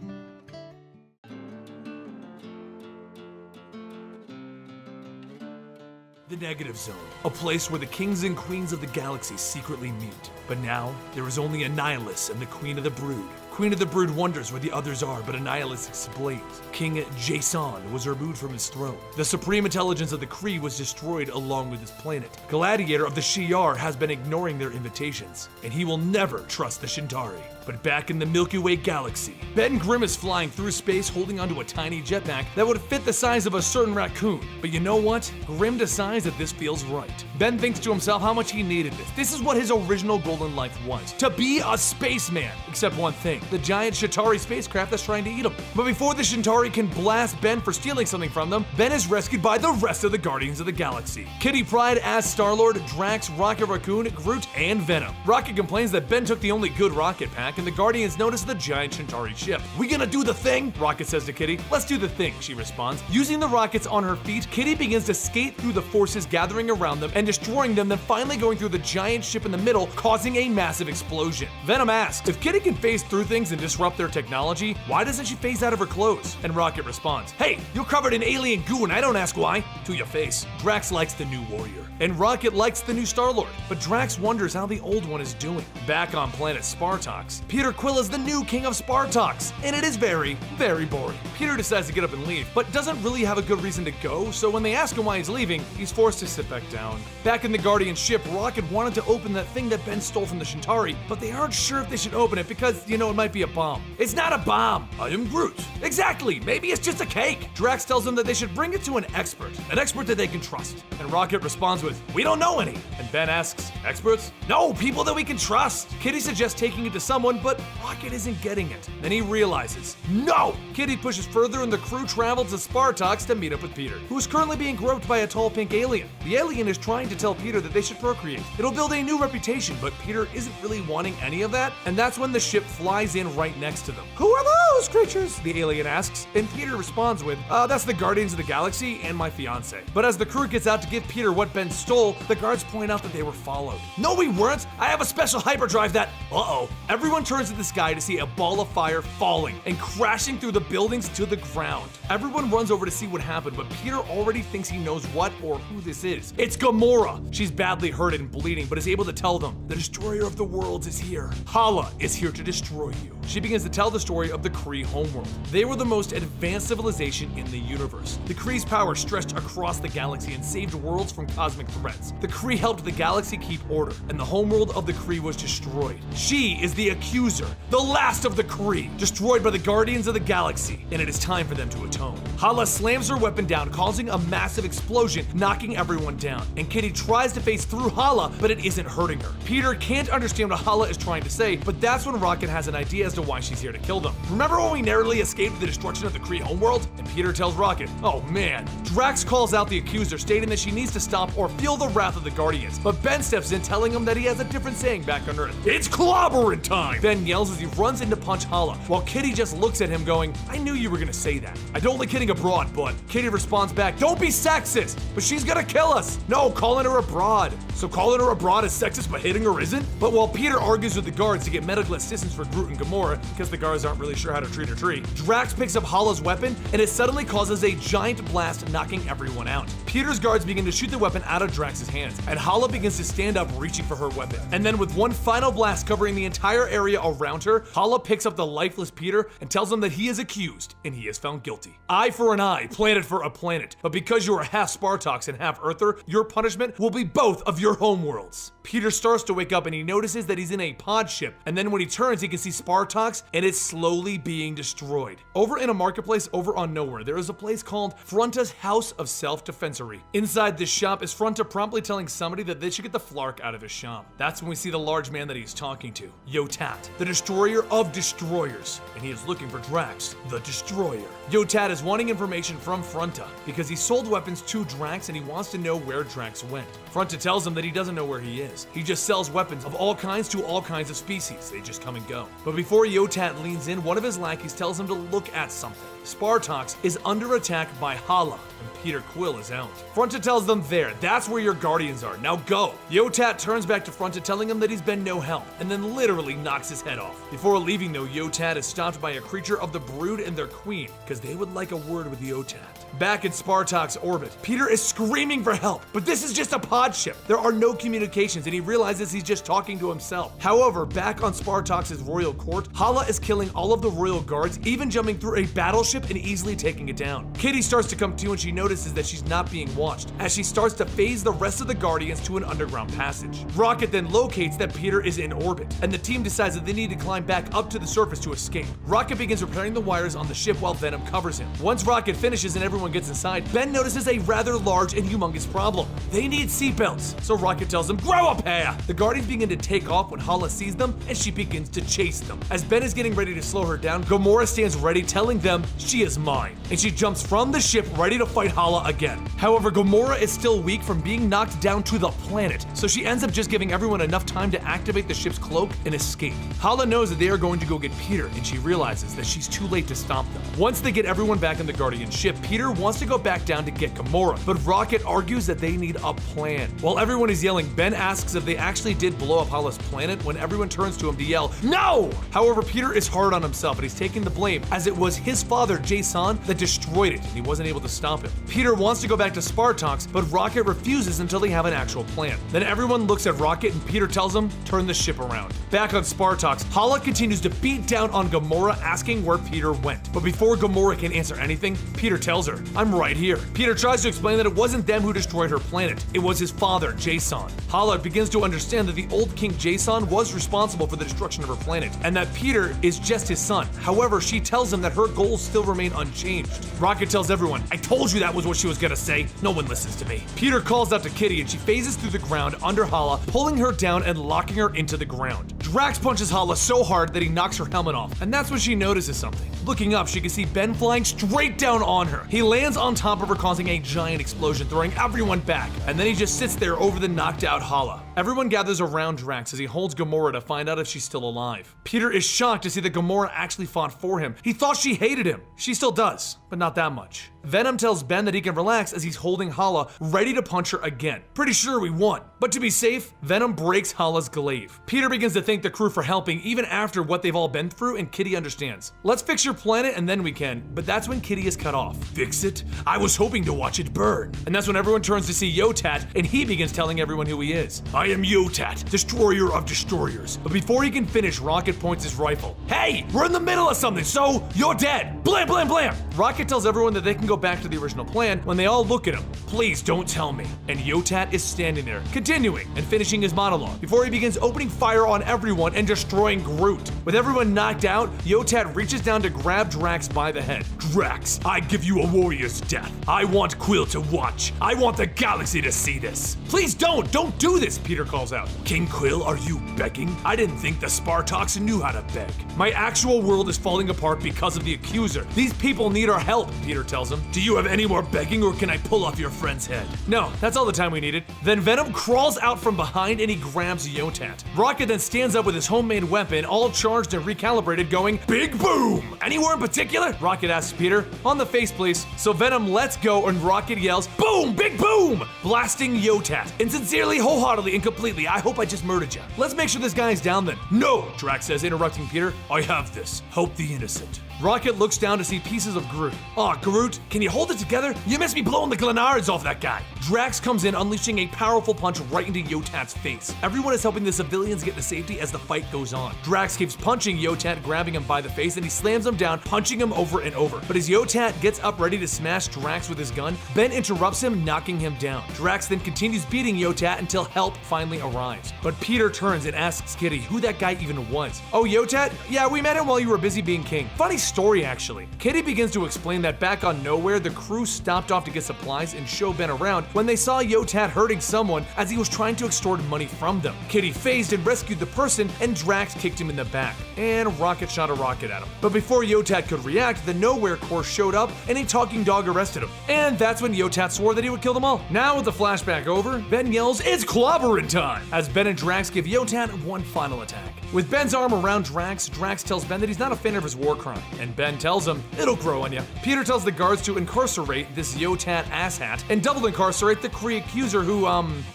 The Negative Zone, a place where the kings and queens of the galaxy secretly meet. But now, there is only Annihilus and the Queen of the Brood. Queen of the Brood wonders where the others are, but Annihilus explains. King Jason was removed from his throne. The supreme intelligence of the Kree was destroyed along with his planet. Gladiator of the Shi'ar has been ignoring their invitations, and he will never trust the Chitauri. But back in the Milky Way galaxy, Ben Grimm is flying through space holding onto a tiny jetpack that would fit the size of a certain raccoon. But you know what? Grimm decides that this feels right. Ben thinks to himself how much he needed this. This is what his original goal in life was, to be a spaceman. Except one thing, the giant Chitauri spacecraft that's trying to eat him. But before the Chitauri can blast Ben for stealing something from them, Ben is rescued by the rest of the Guardians of the Galaxy. Kitty Pryde as Star-Lord, Drax, Rocket Raccoon, Groot, and Venom. Rocket complains that Ben took the only good rocket pack, and the Guardians notice the giant Chitauri ship. We gonna do the thing? Rocket says to Kitty. Let's do the thing, she responds. Using the rockets on her feet, Kitty begins to skate through the forces gathering around them and destroying them, then finally going through the giant ship in the middle, causing a massive explosion. Venom asks, if Kitty can phase through things and disrupt their technology, why doesn't she phase out of her clothes? And Rocket responds, hey, you're covered in alien goo and I don't ask why. To your face. Drax likes the new warrior, and Rocket likes the new Star-Lord, but Drax wonders how the old one is doing. Back on planet Spartax, Peter Quill is the new king of Spartax, and it is very, very boring. Peter decides to get up and leave, but doesn't really have a good reason to go, so when they ask him why he's leaving, he's forced to sit back down. Back in the Guardian ship, Rocket wanted to open that thing that Ben stole from the Klyntar, but they aren't sure if they should open it because, it might be a bomb. It's not a bomb! I am Groot. Exactly! Maybe it's just a cake! Drax tells them that they should bring it to an expert that they can trust. And Rocket responds with, "We don't know any." And Ben asks, "Experts?" "No, people that we can trust." Kitty suggests taking it to someone, but Rocket isn't getting it. Then he realizes, no! Kitty pushes further and the crew travels to Spartax to meet up with Peter, who is currently being groped by a tall pink alien. The alien is trying to tell Peter that they should procreate. It'll build a new reputation, but Peter isn't really wanting any of that, and that's when the ship flies in right next to them. "Who are those creatures?" the alien asks, and Peter responds with, "That's the Guardians of the Galaxy and my fiance." But as the crew gets out to give Peter what Ben stole, the guards point out that they were followed. "No, we weren't! I have a special hyperdrive that—" Uh-oh. Everyone turns to the sky to see a ball of fire falling and crashing through the buildings to the ground. Everyone runs over to see what happened, but Peter already thinks he knows what or who this is. It's Gamora! She's badly hurt and bleeding, but is able to tell them, "The destroyer of the worlds is here. Hala is here to destroy you." She begins to tell the story of the Kree homeworld. They were the most advanced civilization in the universe. The Kree's power stretched across the galaxy and saved worlds from cosmic threats. The Kree helped the galaxy keep order, and the homeworld of the Kree was destroyed. She is the accuser, the last of the Kree, destroyed by the Guardians of the Galaxy, and it is time for them to atone. Hala slams her weapon down, causing a massive explosion, knocking everyone down, and Kitty tries to phase through Hala, but it isn't hurting her. Peter can't understand what Hala is trying to say, but that's when Rocket has an idea as to why she's here to kill them. "Remember when we narrowly escaped the destruction of the Kree homeworld?" And Peter tells Rocket, "Oh man." Drax calls out the accuser, stating that she needs to stop or feel the wrath of the Guardians, but Ben steps in, telling him that he has a different saying back on Earth. "It's clobbering time!" Ben yells as he runs in to punch Hala, while Kitty just looks at him going, "I knew you were gonna say that. I don't like hitting a broad, but..." Kitty responds back, "Don't be sexist, but she's gonna kill us." "No, calling her a broad." "So calling her a broad is sexist, but hitting her isn't?" But while Peter argues with the guards to get medical assistance for Groot and Gamora, because the guards aren't really sure how to treat a tree, Drax picks up Hala's weapon, and it suddenly causes a giant blast, knocking everyone out. Peter's guards begin to shoot the weapon out of Drax's hands, and Hala begins to stand up, reaching for her weapon. And then with one final blast covering the entire area around her, Hala picks up the lifeless Peter and tells him that he is accused, and he is found guilty. "Eye for an eye, planet for a planet, but because you are half Spartax and half Earther, your punishment will be both of your homeworlds." Peter starts to wake up and he notices that he's in a pod ship, and then when he turns he can see Spartax and it's slowly being destroyed. Over in a marketplace over on Nowhere, there is a place called Fronta's House of Self-Defensory. Inside this shop is Fronta promptly telling somebody that they should get the Flark out of his shop. That's when we see the large man that he's talking to, Yotat, the destroyer of destroyers, and he is looking for Drax, the destroyer. Yotat is wanting information from Fronta because he sold weapons to Drax and he wants to know where Drax went. Fronta tells him that he doesn't know where he is. He just sells weapons of all kinds to all kinds of species. They just come and go. But before Yotat leans in, one of his lackeys tells him to look at something. Spartax is under attack by Hala, and Peter Quill is out. Fronta tells them that's where your Guardians are, now go. Yotat turns back to Fronta, telling him that he's been no help, and then literally knocks his head off. Before leaving though, Yotat is stopped by a creature of the Brood and their queen, because they would like a word with Yotat. Back in Spartax orbit, Peter is screaming for help, but this is just a pod ship. There are no communications, and he realizes he's just talking to himself. However, back on Spartax's royal court, Hala is killing all of the royal guards, even jumping through a battleship and easily taking it down. Kitty starts to come to and she notices that she's not being watched, as she starts to phase the rest of the Guardians to an underground passage. Rocket then locates that Peter is in orbit, and the team decides that they need to climb back up to the surface to escape. Rocket begins repairing the wires on the ship while Venom covers him. Once Rocket finishes and everyone gets inside, Ben notices a rather large and humongous problem. They need seatbelts, so Rocket tells them, "Grow a pair!" The Guardians begin to take off when Hala sees them, and she begins to chase them. As Ben is getting ready to slow her down, Gamora stands ready, telling them she is mine, and she jumps from the ship ready to fight Hala again. However, Gamora is still weak from being knocked down to the planet, so she ends up just giving everyone enough time to activate the ship's cloak and escape. Hala knows that they are going to go get Peter, and she realizes that she's too late to stop them. Once they get everyone back in the Guardian ship, Peter wants to go back down to get Gamora, but Rocket argues that they need a plan. While everyone is yelling, Ben asks if they actually did blow up Hala's planet when everyone turns to him to yell, "No!" However, Peter is hard on himself and he's taking the blame, as it was his father, Jason, that destroyed it, and he wasn't able to stop him. Peter wants to go back to Spartax, but Rocket refuses until they have an actual plan. Then everyone looks at Rocket and Peter tells him, "Turn the ship around." Back on Spartax, Spartax, Hala continues to beat down on Gamora, asking where Peter went. But before Gamora can answer anything, Peter tells her, "I'm right here." Peter tries to explain that it wasn't them who destroyed her planet. It was his father, Jason. Hala begins to understand that the old King Jason was responsible for the destruction of her planet, and that Peter is just his son. However, she tells him that her goals still remain unchanged. Rocket tells everyone, "I told you that was what she was gonna say. No one listens to me." Peter calls out to Kitty and she phases through the ground under Hala, pulling her down and locking her into the ground. Drax punches Hala so hard that he knocks her helmet off, and that's when she notices something. Looking up, she can see Ben flying straight down on her. He lands on top of her, causing a giant explosion, throwing everyone back, and then he just sits there over the knocked out Hala. Everyone gathers around Drax as he holds Gamora to find out if she's still alive. Peter is shocked to see that Gamora actually fought for him. He thought she hated him. She still does, but not that much. Venom tells Ben that he can relax as he's holding Hala, ready to punch her again. Pretty sure we won. But to be safe, Venom breaks Hala's glaive. Peter begins to thank the crew for helping even after what they've all been through, and Kitty understands. "Let's fix your planet and then we can," but that's when Kitty is cut off. "Fix it? I was hoping to watch it burn." And that's when everyone turns to see Yotat, and he begins telling everyone who he is. "I am Yotat, destroyer of destroyers." But before he can finish, Rocket points his rifle. "Hey, we're in the middle of something, so you're dead. Blam, blam, blam." Rocket tells everyone that they can go back to the original plan when they all look at him. "Please don't tell me." And Yotat is standing there, continuing and finishing his monologue before he begins opening fire on everyone and destroying Groot. With everyone knocked out, Yotat reaches down to grab Drax by the head. "Drax, I give you a warrior's death. I want Quill to watch. I want the galaxy to see this." "Please don't do this," Peter calls out. "King Quill, are you begging? I didn't think the Spartax knew how to beg. My actual world is falling apart because of the Accuser. These people need our help," Peter tells him. "Do you have any more begging, or can I pull off your friend's head?" "No, that's all the time we needed." Then Venom crawls out from behind and he grabs Yotat. Rocket then stands up with his homemade weapon, all charged and recalibrated, going, "Big boom!" "Anywhere in particular?" Rocket asks Peter. "On the face, please." So Venom lets go and Rocket yells, "Boom! Big boom!" blasting Yotat. And sincerely, wholeheartedly, and completely, "I hope I just murdered you. Let's make sure this guy's down then." "No," Drax says, interrupting Peter. "I have this. Help the innocent." Rocket looks down to see pieces of Groot. "Aw, Groot, can you hold it together? You missed me blowing the Klyntards off that guy." Drax comes in, unleashing a powerful punch right into Yotat's face. Everyone is helping the civilians get to safety as the fight goes on. Drax keeps punching Yotat, grabbing him by the face, and he slams him down, punching him over and over. But as Yotat gets up ready to smash Drax with his gun, Ben interrupts him, knocking him down. Drax then continues beating Yotat until help finally arrives. But Peter turns and asks Kitty who that guy even was. "Oh, Yotat? Yeah, we met him while you were busy being king. Funny story, actually." Kitty begins to explain that back on Nowhere, the crew stopped off to get supplies and show Ben around when they saw Yotat hurting someone as he was trying to extort money from them. Kitty phased and rescued the person, and Drax kicked him in the back. And Rocket shot a rocket at him. But before Yotat could react, the Nowhere Corps showed up and a talking dog arrested him. And that's when Yotat swore that he would kill them all. Now with the flashback over, Ben yells, "It's clobbering time!" as Ben and Drax give Yotat one final attack. With Ben's arm around Drax, Drax tells Ben that he's not a fan of his war crime. And Ben tells him, "It'll grow on you." Peter tells the guards to incarcerate this Yotat asshat and double incarcerate the Kree accuser who,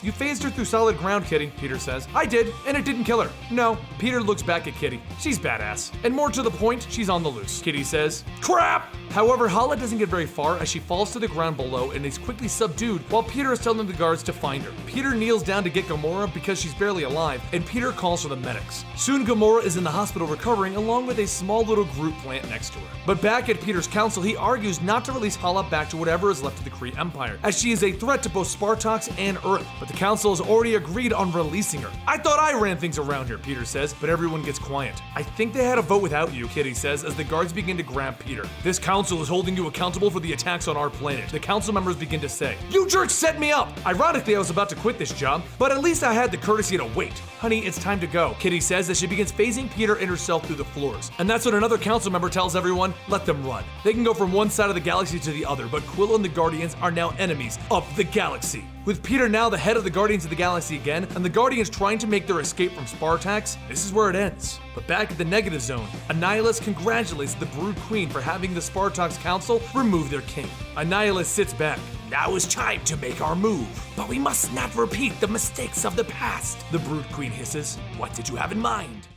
"You phased her through solid ground, Kitty," Peter says. "I did, and it didn't kill her." "No." Peter looks back at Kitty. "She's badass. And more to the point, she's on the loose." Kitty says, "Crap!" However, Hala doesn't get very far as she falls to the ground below and is quickly subdued while Peter is telling the guards to find her. Peter kneels down to get Gamora because she's barely alive, and Peter calls for the medics. Soon Gamora is in the hospital recovering along with a small little Groot plant next to her. But back at Peter's council, he argues not to release Hala back to whatever is left of the Kree Empire, as she is a threat to both Spartax and Earth. But the council has already agreed on releasing her. "I thought I ran things around here," Peter says, but everyone gets quiet. "I think they had a vote without you," Kitty says as the guards begin to grab Peter. "This council is holding you accountable for the attacks on our planet," the council members begin to say. "You jerks set me up! Ironically, I was about to quit this job, but at least I had the courtesy to wait." "Honey, it's time to go," Kitty says as she begins phasing Peter and herself through the floors. And that's when another council member tells everyone, "Let them run. They can go from one side of the galaxy to the other, but Quill and the Guardians are now enemies of the galaxy." With Peter now the head of the Guardians of the Galaxy again, and the Guardians trying to make their escape from Spartax, this is where it ends. But back at the negative zone, Annihilus congratulates the Brood Queen for having the Spartax Council remove their king. Annihilus sits back. "Now is time to make our move, but we must not repeat the mistakes of the past," the Brood Queen hisses. "What did you have in mind?"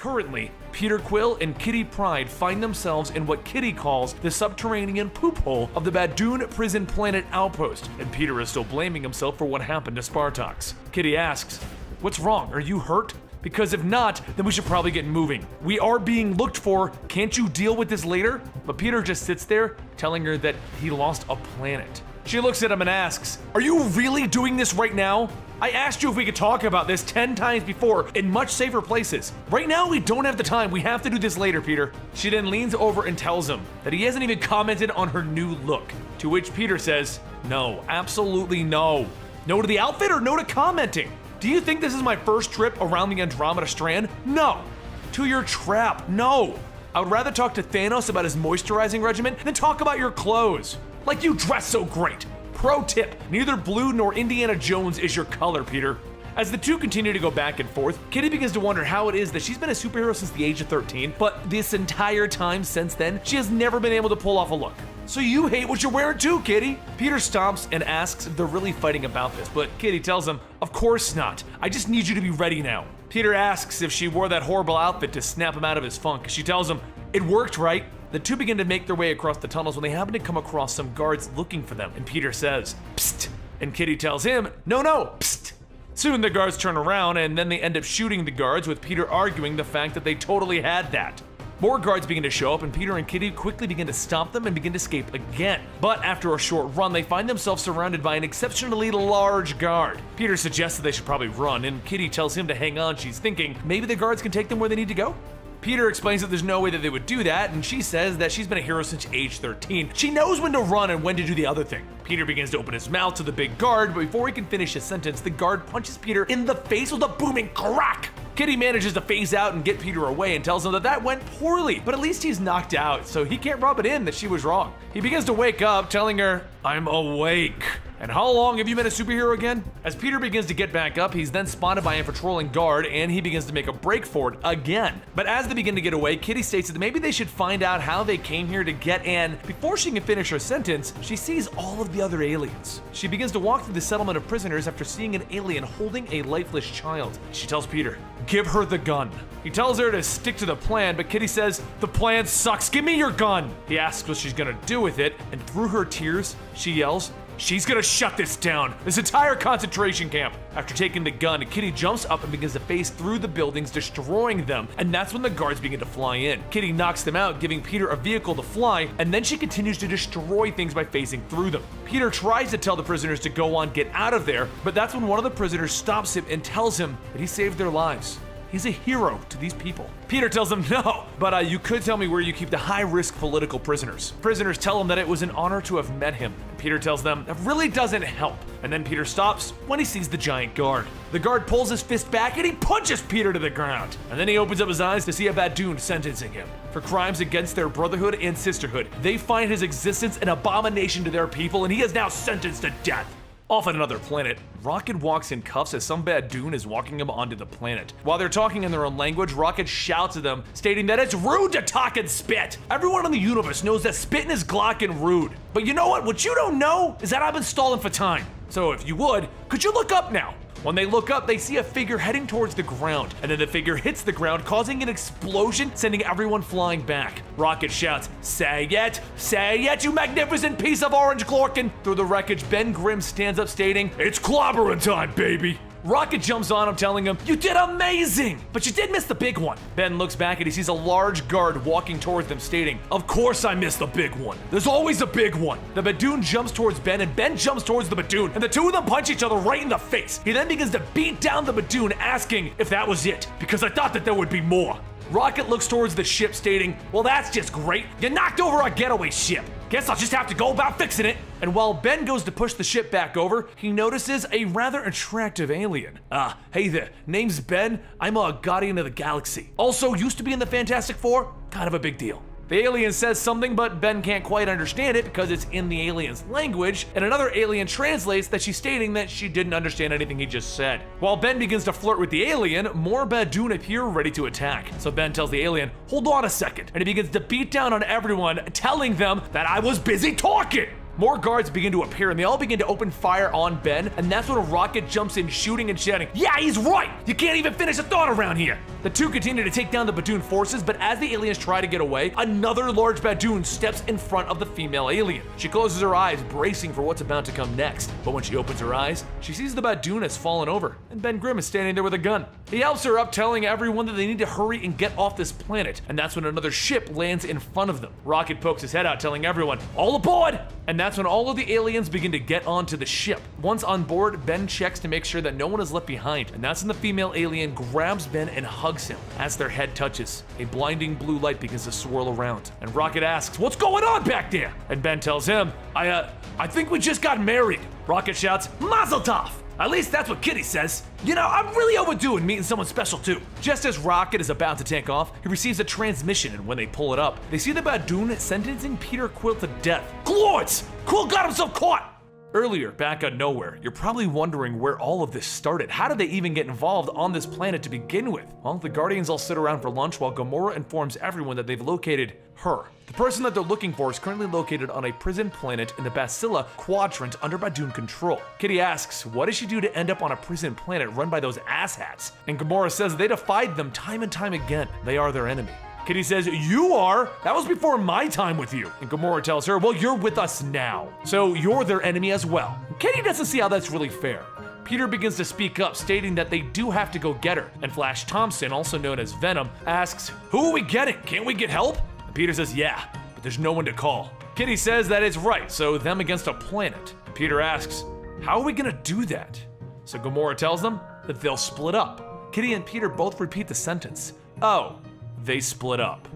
Currently, Peter Quill and Kitty Pryde find themselves in what Kitty calls the subterranean poop hole of the Badoon prison planet outpost, and Peter is still blaming himself for what happened to Spartax. Kitty asks, "What's wrong? Are you hurt? Because if not, then we should probably get moving. We are being looked for. Can't you deal with this later?" But Peter just sits there, telling her that he lost a planet. She looks at him and asks, "Are you really doing this right now? I asked you if we could talk about this 10 times before in much safer places. Right now, we don't have the time. We have to do this later, Peter." She then leans over and tells him that he hasn't even commented on her new look. To which Peter says, "No, absolutely no. No to the outfit or no to commenting? Do you think this is my first trip around the Andromeda Strand? No. To your trap? No. I would rather talk to Thanos about his moisturizing regimen than talk about your clothes. Like you dress so great. Pro tip, neither blue nor Indiana Jones is your color, Peter." As the two continue to go back and forth, Kitty begins to wonder how it is that she's been a superhero since the age of 13, but this entire time since then, she has never been able to pull off a look. "So you hate what you're wearing too, Kitty?" Peter stomps and asks if they're really fighting about this, but Kitty tells him, "Of course not. I just need you to be ready now." Peter asks if she wore that horrible outfit to snap him out of his funk. She tells him, "It worked, right?" The two begin to make their way across the tunnels when they happen to come across some guards looking for them, and Peter says, "Psst," and Kitty tells him, "No, psst." Soon the guards turn around and then they end up shooting the guards, with Peter arguing the fact that they totally had that. More guards begin to show up and Peter and Kitty quickly begin to stop them and begin to escape again. But after a short run, they find themselves surrounded by an exceptionally large guard. Peter suggests that they should probably run, and Kitty tells him to hang on. She's thinking maybe the guards can take them where they need to go. Peter explains that there's no way that they would do that, and she says that she's been a hero since age 13. She knows when to run and when to do the other thing. Peter begins to open his mouth to the big guard, but before he can finish his sentence, the guard punches Peter in the face with a booming crack. Kitty manages to phase out and get Peter away and tells him that that went poorly, but at least he's knocked out, so he can't rub it in that she was wrong. He begins to wake up, telling her, "I'm awake." "And how long have you been a superhero again?" As Peter begins to get back up, he's then spotted by a patrolling guard and he begins to make a break for it again. But as they begin to get away, Kitty states that maybe they should find out how they came here to get in. Before she can finish her sentence, she sees all of the other aliens. She begins to walk through the settlement of prisoners after seeing an alien holding a lifeless child. She tells Peter, "Give her the gun." He tells her to stick to the plan, but Kitty says, "The plan sucks, give me your gun." He asks what she's gonna do with it, and through her tears, she yells, "She's gonna shut this down, this entire concentration camp." After taking the gun, Kitty jumps up and begins to phase through the buildings, destroying them, and that's when the guards begin to fly in. Kitty knocks them out, giving Peter a vehicle to fly, and then she continues to destroy things by phasing through them. Peter tries to tell the prisoners to go on, get out of there, but that's when one of the prisoners stops him and tells him that he saved their lives. He's a hero to these people. Peter tells him, "No, but you could tell me where you keep the high-risk political prisoners." Prisoners tell him that it was an honor to have met him. Peter tells them that really doesn't help. And then Peter stops when he sees the giant guard. The guard pulls his fist back and he punches Peter to the ground. And then he opens up his eyes to see a Badoon sentencing him for crimes against their brotherhood and sisterhood. They find his existence an abomination to their people, and he is now sentenced to death. Off at another planet, Rocket walks in cuffs as some Badoon is walking him onto the planet. While they're talking in their own language, Rocket shouts at them, stating that it's rude to talk and spit. Everyone in the universe knows that spitting is Glock and rude. But you know what? What you don't know is that I've been stalling for time. So if you would, could you look up now? When they look up, they see a figure heading towards the ground, and then the figure hits the ground, causing an explosion, sending everyone flying back. Rocket shouts, say it, you magnificent piece of orange Glorkin!" Through the wreckage, Ben Grimm stands up stating, "It's clobbering time, baby!" Rocket jumps on him, telling him, "You did amazing, but you did miss the big one." Ben looks back and he sees a large guard walking towards them, stating, "Of course I missed the big one. There's always a big one." The Badoon jumps towards Ben and Ben jumps towards the Badoon, and the two of them punch each other right in the face. He then begins to beat down the Badoon, asking if that was it, because I thought that there would be more. Rocket looks towards the ship, stating, "Well, that's just great. You knocked over our getaway ship. Guess I'll just have to go about fixing it." And while Ben goes to push the ship back over, he notices a rather attractive alien. Hey there, name's Ben. I'm a Guardian of the Galaxy. Also used to be in the Fantastic Four, kind of a big deal. The alien says something, but Ben can't quite understand it because it's in the alien's language, and another alien translates that she's stating that she didn't understand anything he just said. While Ben begins to flirt with the alien, more Badoon appear ready to attack. So Ben tells the alien, "Hold on a second," and he begins to beat down on everyone, telling them that I was busy talking. More guards begin to appear and they all begin to open fire on Ben, and that's when a Rocket jumps in shooting and shouting, "Yeah, he's right! You can't even finish a thought around here!" The two continue to take down the Badoon forces, but as the aliens try to get away, another large Badoon steps in front of the female alien. She closes her eyes, bracing for what's about to come next, but when she opens her eyes, she sees the Badoon has fallen over, and Ben Grimm is standing there with a gun. He helps her up, telling everyone that they need to hurry and get off this planet, and that's when another ship lands in front of them. Rocket pokes his head out, telling everyone, "All aboard!" And that's when all of the aliens begin to get onto the ship. Once on board, Ben checks to make sure that no one is left behind, and that's when the female alien grabs Ben and hugs him. As their head touches, a blinding blue light begins to swirl around, and Rocket asks, "What's going on back there?" And Ben tells him, I think we just got married." Rocket shouts, "Mazel tov! At least that's what Kitty says. You know, I'm really overdue in meeting someone special too." Just as Rocket is about to take off, he receives a transmission, and when they pull it up, they see the Badoon sentencing Peter Quill to death. Glorts! Quill got himself caught! Earlier, back out of nowhere, you're probably wondering where all of this started. How did they even get involved on this planet to begin with? Well, the Guardians all sit around for lunch while Gamora informs everyone that they've located her. The person that they're looking for is currently located on a prison planet in the Bacilla quadrant under Badoon control. Kitty asks, what did she do to end up on a prison planet run by those asshats? And Gamora says they defied them time and time again. They are their enemy. Kitty says, "You are? That was before my time with you." And Gamora tells her, "Well, you're with us now, so you're their enemy as well." Kitty doesn't see how that's really fair. Peter begins to speak up, stating that they do have to go get her. And Flash Thompson, also known as Venom, asks, "Who are we getting? Can't we get help?" And Peter says, "Yeah, but there's no one to call." Kitty says that it's right, so them against a planet. And Peter asks, "How are we gonna do that?" So Gamora tells them that they'll split up. Kitty and Peter both repeat the sentence. Oh. They split up.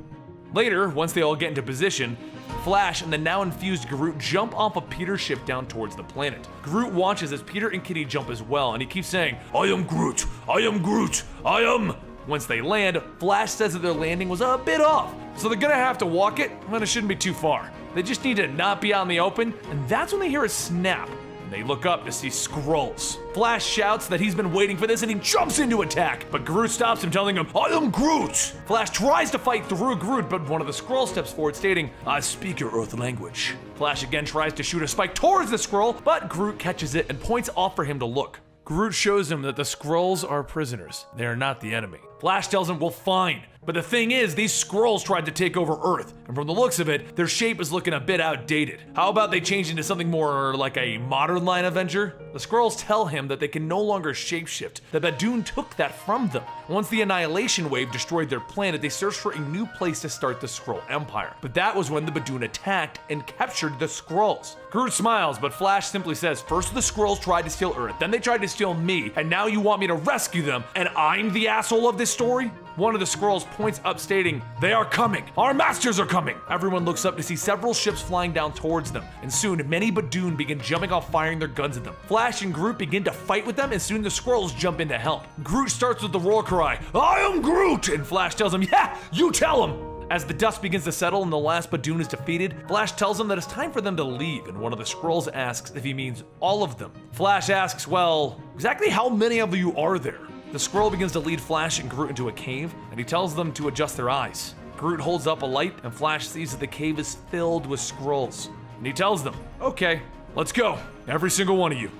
Later, once they all get into position, Flash and the now infused Groot jump off of Peter's ship down towards the planet. Groot watches as Peter and Kitty jump as well, and he keeps saying, "I am Groot, I am Groot, I am." Once they land, Flash says that their landing was a bit off, so they're gonna have to walk it, and it shouldn't be too far. They just need to not be out in the open, and that's when they hear a snap. They look up to see Skrulls. Flash shouts that he's been waiting for this and he jumps into attack, but Groot stops him, telling him, "I am Groot!" Flash tries to fight through Groot, but one of the Skrulls steps forward, stating, "I speak your Earth language." Flash again tries to shoot a spike towards the Skrull, but Groot catches it and points off for him to look. Groot shows him that the Skrulls are prisoners. They are not the enemy. Flash tells him, "Well, fine. But the thing is, these Skrulls tried to take over Earth, and from the looks of it, their shape is looking a bit outdated. How about they change into something more like a modern line Avenger?" The Skrulls tell him that they can no longer shapeshift. The Badoon took that from them. Once the Annihilation Wave destroyed their planet, they searched for a new place to start the Skrull Empire. But that was when the Badoon attacked and captured the Skrulls. Groot smiles, but Flash simply says, "First the Skrulls tried to steal Earth, then they tried to steal me, and now you want me to rescue them, and I'm the asshole of this story?" One of the Skrulls points up, stating, "They are coming! Our masters are coming!" Everyone looks up to see several ships flying down towards them, and soon many Badoon begin jumping off, firing their guns at them. Flash and Groot begin to fight with them, and soon the Skrulls jump in to help. Groot starts with the roar cry, "I am Groot!" And Flash tells him, "Yeah, you tell him!" As the dust begins to settle and the last Badoon is defeated, Flash tells them that it's time for them to leave, and one of the Skrulls asks if he means all of them. Flash asks, "Well, exactly how many of you are there?" The Skrull begins to lead Flash and Groot into a cave, and he tells them to adjust their eyes. Groot holds up a light, and Flash sees that the cave is filled with Skrulls. And he tells them, "Okay, let's go, every single one of you."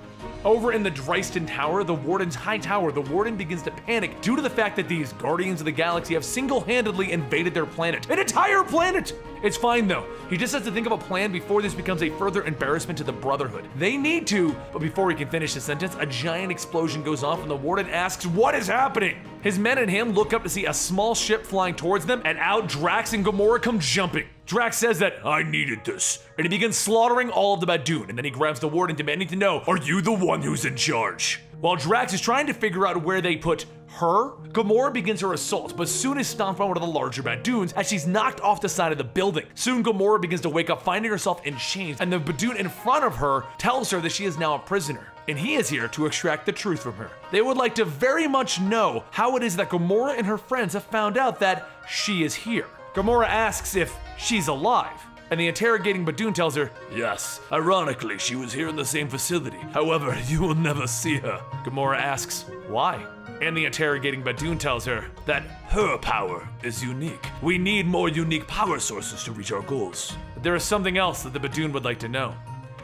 Over in the Dryston Tower, the Warden's high tower, the Warden begins to panic due to the fact that these Guardians of the Galaxy have single-handedly invaded their planet. An entire planet! It's fine though. He just has to think of a plan before this becomes a further embarrassment to the Brotherhood. They need to, but before he can finish the sentence, a giant explosion goes off and the Warden asks, "What is happening?" His men and him look up to see a small ship flying towards them, and out Drax and Gamora come jumping. Drax says that, "I needed this," and he begins slaughtering all of the Badoon, and then he grabs the Warden, demanding to know, "Are you the one who's in charge?" While Drax is trying to figure out where they put her, Gamora begins her assault, but soon is stomped by one of the larger Badoons as she's knocked off the side of the building. Soon Gamora begins to wake up, finding herself in chains, and the Badoon in front of her tells her that she is now a prisoner, and he is here to extract the truth from her. They would like to very much know how it is that Gamora and her friends have found out that she is here. Gamora asks if she's alive, and the interrogating Badoon tells her, "Yes, ironically, she was here in the same facility. However, you will never see her." Gamora asks, "Why?" And the interrogating Badoon tells her that her power is unique. We need more unique power sources to reach our goals. But there is something else that the Badoon would like to know.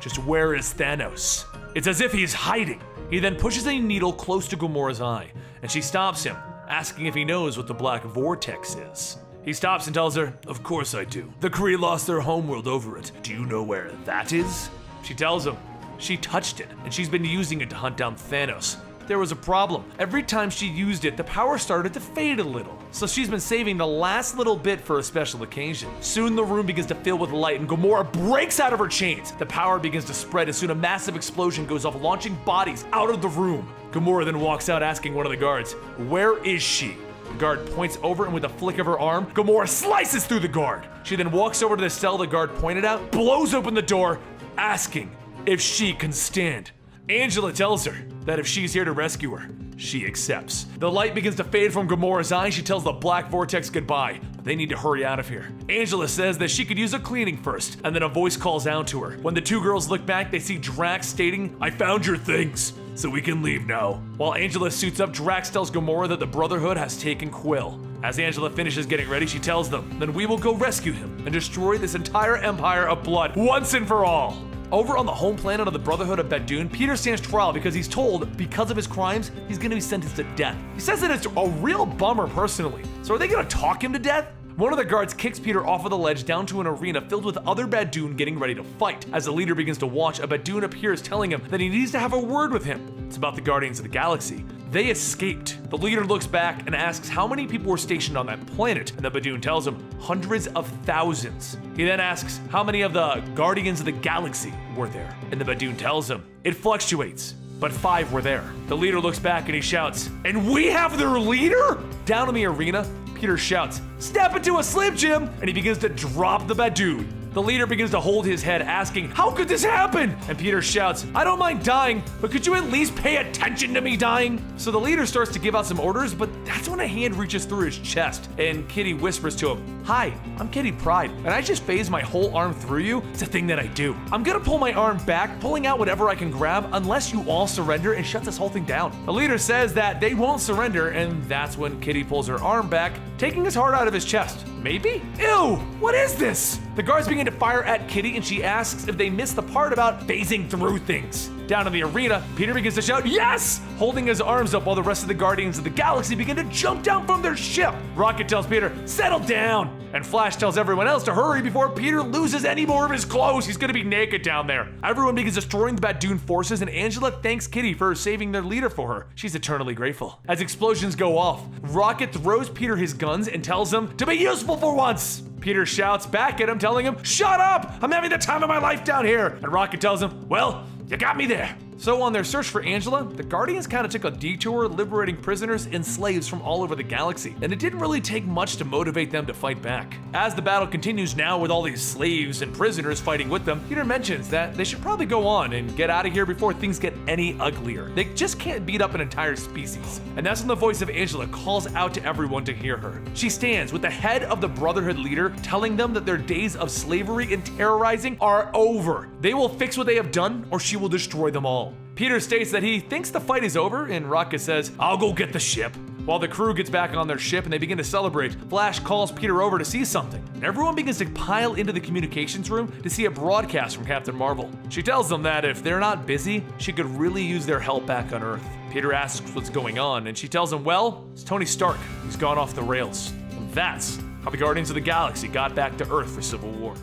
Just where is Thanos? It's as if he's hiding. He then pushes a needle close to Gamora's eye, and she stops him, asking if he knows what the Black Vortex is. He stops and tells her, "Of course I do. The Kree lost their homeworld over it. Do you know where that is?" She tells him she touched it, and she's been using it to hunt down Thanos. There was a problem. Every time she used it, the power started to fade a little. So she's been saving the last little bit for a special occasion. Soon the room begins to fill with light and Gamora breaks out of her chains. The power begins to spread and soon a massive explosion goes off, launching bodies out of the room. Gamora then walks out asking one of the guards, "Where is she?" The guard points over and with a flick of her arm, Gamora slices through the guard. She then walks over to the cell the guard pointed out, blows open the door, asking if she can stand. Angela tells her that if she's here to rescue her, she accepts. The light begins to fade from Gamora's eye. She tells the Black Vortex goodbye, but they need to hurry out of here. Angela says that she could use a cleaning first, and then a voice calls out to her. When the two girls look back, they see Drax stating, "I found your things, so we can leave now." While Angela suits up, Drax tells Gamora that the Brotherhood has taken Quill. As Angela finishes getting ready, she tells them, "Then we will go rescue him and destroy this entire empire of blood once and for all." Over on the home planet of the Brotherhood of Badoon, Peter stands trial because he's told, because of his crimes, he's gonna be sentenced to death. He says that it's a real bummer personally. So are they gonna talk him to death? One of the guards kicks Peter off of the ledge down to an arena filled with other Badoon getting ready to fight. As the leader begins to watch, a Badoon appears telling him that he needs to have a word with him. It's about the Guardians of the Galaxy. They escaped. The leader looks back and asks how many people were stationed on that planet, and the Badoon tells him hundreds of thousands. He then asks how many of the Guardians of the Galaxy were there, and the Badoon tells him it fluctuates, but 5 were there. The leader looks back and he shouts, "And we have their leader?" Down in the arena, Peter shouts, "Step into a Slim Jim!" and he begins to drop the Badoon. The leader begins to hold his head, asking, "How could this happen?" And Peter shouts, "I don't mind dying, but could you at least pay attention to me dying?" So the leader starts to give out some orders, but that's when a hand reaches through his chest, and Kitty whispers to him, "Hi, I'm Kitty Pryde, and I just phased my whole arm through you. It's a thing that I do. I'm gonna pull my arm back, pulling out whatever I can grab, unless you all surrender and shut this whole thing down." The leader says that they won't surrender, and that's when Kitty pulls her arm back, taking his heart out of his chest. Maybe? Ew! What is this? The guards begin to fire at Kitty and she asks if they missed the part about phasing through things. Down in the arena, Peter begins to shout, "Yes!" holding his arms up while the rest of the Guardians of the Galaxy begin to jump down from their ship. Rocket tells Peter, "Settle down!" And Flash tells everyone else to hurry before Peter loses any more of his clothes. He's gonna be naked down there. Everyone begins destroying the Badoon forces and Angela thanks Kitty for saving their leader for her. She's eternally grateful. As explosions go off, Rocket throws Peter his guns and tells him to be useful for once. Peter shouts back at him, telling him, "Shut up! I'm having the time of my life down here!" And Rocket tells him, "Well, you got me there." So on their search for Angela, the Guardians kind of took a detour, liberating prisoners and slaves from all over the galaxy, and it didn't really take much to motivate them to fight back. As the battle continues now with all these slaves and prisoners fighting with them, Peter mentions that they should probably go on and get out of here before things get any uglier. They just can't beat up an entire species. And that's when the voice of Angela calls out to everyone to hear her. She stands with the head of the Brotherhood leader, telling them that their days of slavery and terrorizing are over. They will fix what they have done, or she will destroy them all. Peter states that he thinks the fight is over, and Rocket says, "I'll go get the ship." While the crew gets back on their ship and they begin to celebrate, Flash calls Peter over to see something. Everyone begins to pile into the communications room to see a broadcast from Captain Marvel. She tells them that if they're not busy, she could really use their help back on Earth. Peter asks what's going on, and she tells him, well, it's Tony Stark. He's gone off the rails. And that's how the Guardians of the Galaxy got back to Earth for Civil War.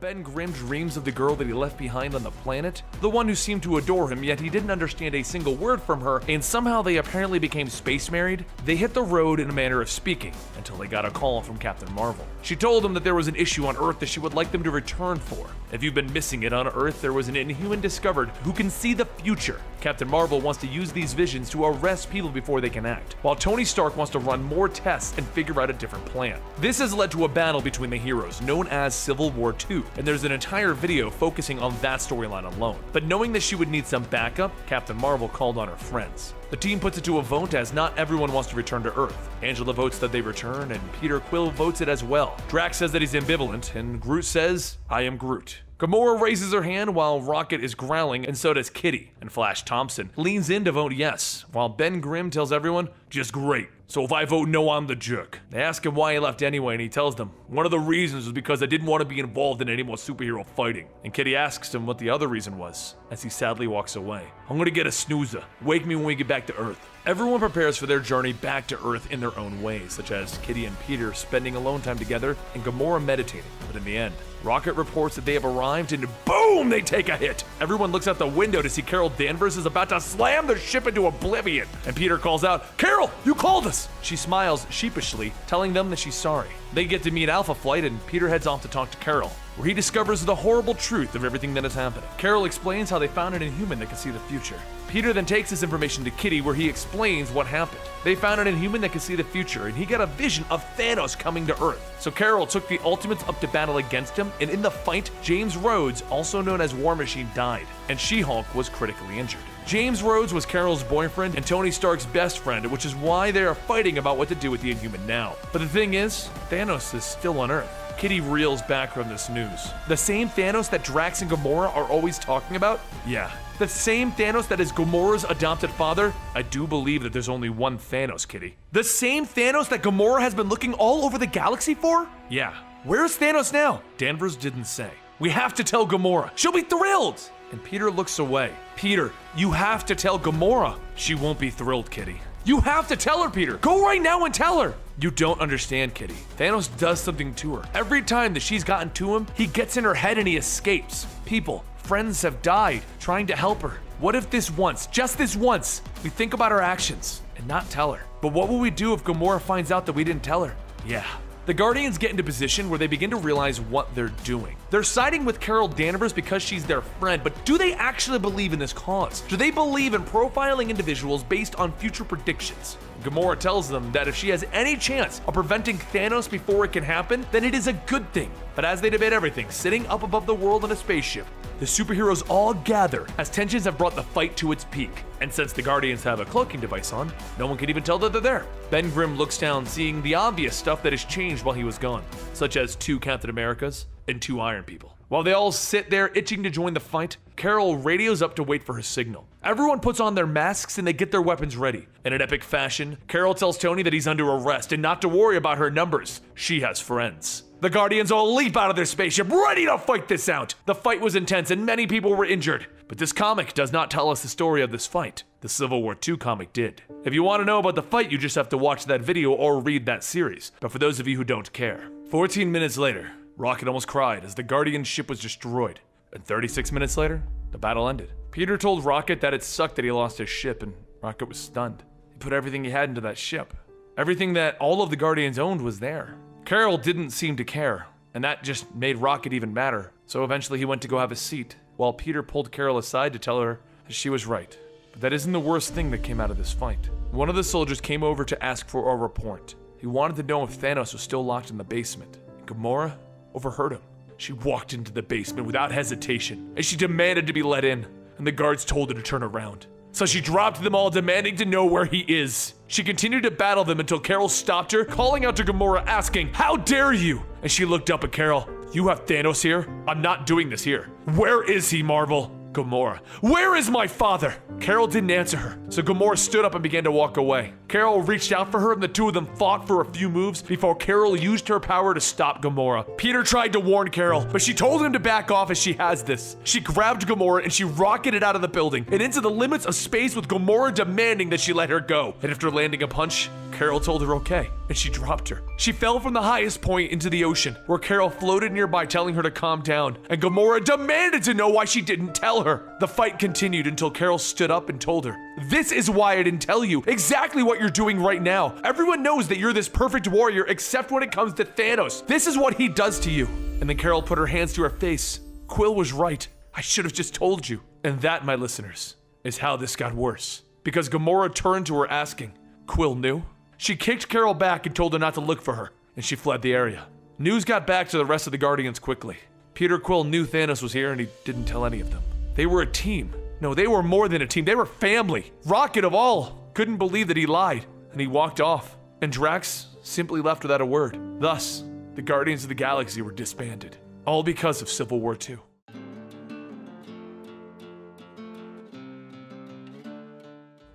Ben Grimm dreams of the girl that he left behind on the planet, the one who seemed to adore him, yet he didn't understand a single word from her, and somehow they apparently became space married. They hit the road in a manner of speaking, until they got a call from Captain Marvel. She told him that there was an issue on Earth that she would like them to return for. If you've been missing it on Earth, there was an Inhuman discovered who can see the future. Captain Marvel wants to use these visions to arrest people before they can act, while Tony Stark wants to run more tests and figure out a different plan. This has led to a battle between the heroes, known as Civil War II, and there's an entire video focusing on that storyline alone. But knowing that she would need some backup, Captain Marvel called on her friends. The team puts it to a vote as not everyone wants to return to Earth. Angela votes that they return, and Peter Quill votes it as well. Drax says that he's ambivalent, and Groot says, "I am Groot." Gamora raises her hand while Rocket is growling, and so does Kitty. And Flash Thompson leans in to vote yes, while Ben Grimm tells everyone, just great. So if I vote no, I'm the jerk. They ask him why he left anyway, and he tells them one of the reasons was because I didn't want to be involved in any more superhero fighting. And Kitty asks him what the other reason was, as he sadly walks away. I'm gonna get a snoozer. Wake me when we get back to Earth. Everyone prepares for their journey back to Earth in their own ways, such as Kitty and Peter spending alone time together and Gamora meditating. But in the end, Rocket reports that they have arrived and boom, they take a hit. Everyone looks out the window to see Carol Danvers is about to slam the ship into oblivion. And Peter calls out, "Carol, you called us!" She smiles sheepishly, telling them that she's sorry. They get to meet Alpha Flight and Peter heads off to talk to Carol, where he discovers the horrible truth of everything that is happening. Carol explains how they found an Inhuman that can see the future. Peter then takes this information to Kitty, where he explains what happened. They found an Inhuman that can see the future, and he got a vision of Thanos coming to Earth. So Carol took the Ultimates up to battle against him, and in the fight, James Rhodes, also known as War Machine, died, and She-Hulk was critically injured. James Rhodes was Carol's boyfriend and Tony Stark's best friend, which is why they are fighting about what to do with the Inhuman now. But the thing is, Thanos is still on Earth. Kitty reels back from this news. The same Thanos that Drax and Gamora are always talking about? Yeah. The same Thanos that is Gamora's adopted father? I do believe that there's only one Thanos, Kitty. The same Thanos that Gamora has been looking all over the galaxy for? Yeah. Where's Thanos now? Danvers didn't say. We have to tell Gamora. She'll be thrilled! And Peter looks away. Peter, you have to tell Gamora. She won't be thrilled, Kitty. You have to tell her, Peter. Go right now and tell her. You don't understand, Kitty. Thanos does something to her. Every time that she's gotten to him, he gets in her head and he escapes. People, friends have died trying to help her. What if this once, just this once, we think about our actions and not tell her? But what will we do if Gamora finds out that we didn't tell her? Yeah. The Guardians get into position where they begin to realize what they're doing. They're siding with Carol Danvers because she's their friend, but do they actually believe in this cause? Do they believe in profiling individuals based on future predictions? Gamora tells them that if she has any chance of preventing Thanos before it can happen, then it is a good thing. But as they debate everything, sitting up above the world in a spaceship, the superheroes all gather as tensions have brought the fight to its peak. And since the Guardians have a cloaking device on, no one can even tell that they're there. Ben Grimm looks down, seeing the obvious stuff that has changed while he was gone, such as 2 Captain Americas and 2 Iron People. While they all sit there itching to join the fight, Carol radios up to wait for her signal. Everyone puts on their masks and they get their weapons ready. In an epic fashion, Carol tells Tony that he's under arrest and not to worry about her numbers. She has friends. The Guardians all leap out of their spaceship, ready to fight this out. The fight was intense and many people were injured. But this comic does not tell us the story of this fight. The Civil War II comic did. If you want to know about the fight, you just have to watch that video or read that series. But for those of you who don't care, 14 minutes later, Rocket almost cried as the Guardian ship was destroyed. And 36 minutes later, the battle ended. Peter told Rocket that it sucked that he lost his ship, and Rocket was stunned. He put everything he had into that ship. Everything that all of the Guardians owned was there. Carol didn't seem to care, and that just made Rocket even madder. So eventually he went to go have a seat, while Peter pulled Carol aside to tell her that she was right. But that isn't the worst thing that came out of this fight. One of the soldiers came over to ask for a report. He wanted to know if Thanos was still locked in the basement. Gamora overheard him. She walked into the basement without hesitation, and she demanded to be let in, and the guards told her to turn around. So she dropped them all, demanding to know where he is. She continued to battle them until Carol stopped her, calling out to Gamora, asking, "How dare you?" And she looked up at Carol. "You have Thanos here? I'm not doing this here." "Where is he, Marvel?" Gamora, "Where is my father?" Carol didn't answer her, so Gamora stood up and began to walk away. Carol reached out for her and the two of them fought for a few moves before Carol used her power to stop Gamora. Peter tried to warn Carol, but she told him to back off as she has this. She grabbed Gamora and she rocketed out of the building and into the limits of space with Gamora demanding that she let her go. And after landing a punch, Carol told her okay, and she dropped her. She fell from the highest point into the ocean, where Carol floated nearby telling her to calm down, and Gamora demanded to know why she didn't tell her. The fight continued until Carol stood up and told her, "This is why I didn't tell you. Exactly what you're doing right now. Everyone knows that you're this perfect warrior except when it comes to Thanos. This is what he does to you." And then Carol put her hands to her face. Quill was right. I should have just told you. And that, my listeners, is how this got worse. Because Gamora turned to her asking, "Quill knew?" She kicked Carol back and told her not to look for her, and she fled the area. News got back to the rest of the Guardians quickly. Peter Quill knew Thanos was here and he didn't tell any of them. They were a team. No, they were more than a team. They were family. Rocket of all couldn't believe that he lied, and he walked off. And Drax simply left without a word. Thus, the Guardians of the Galaxy were disbanded. All because of Civil War II.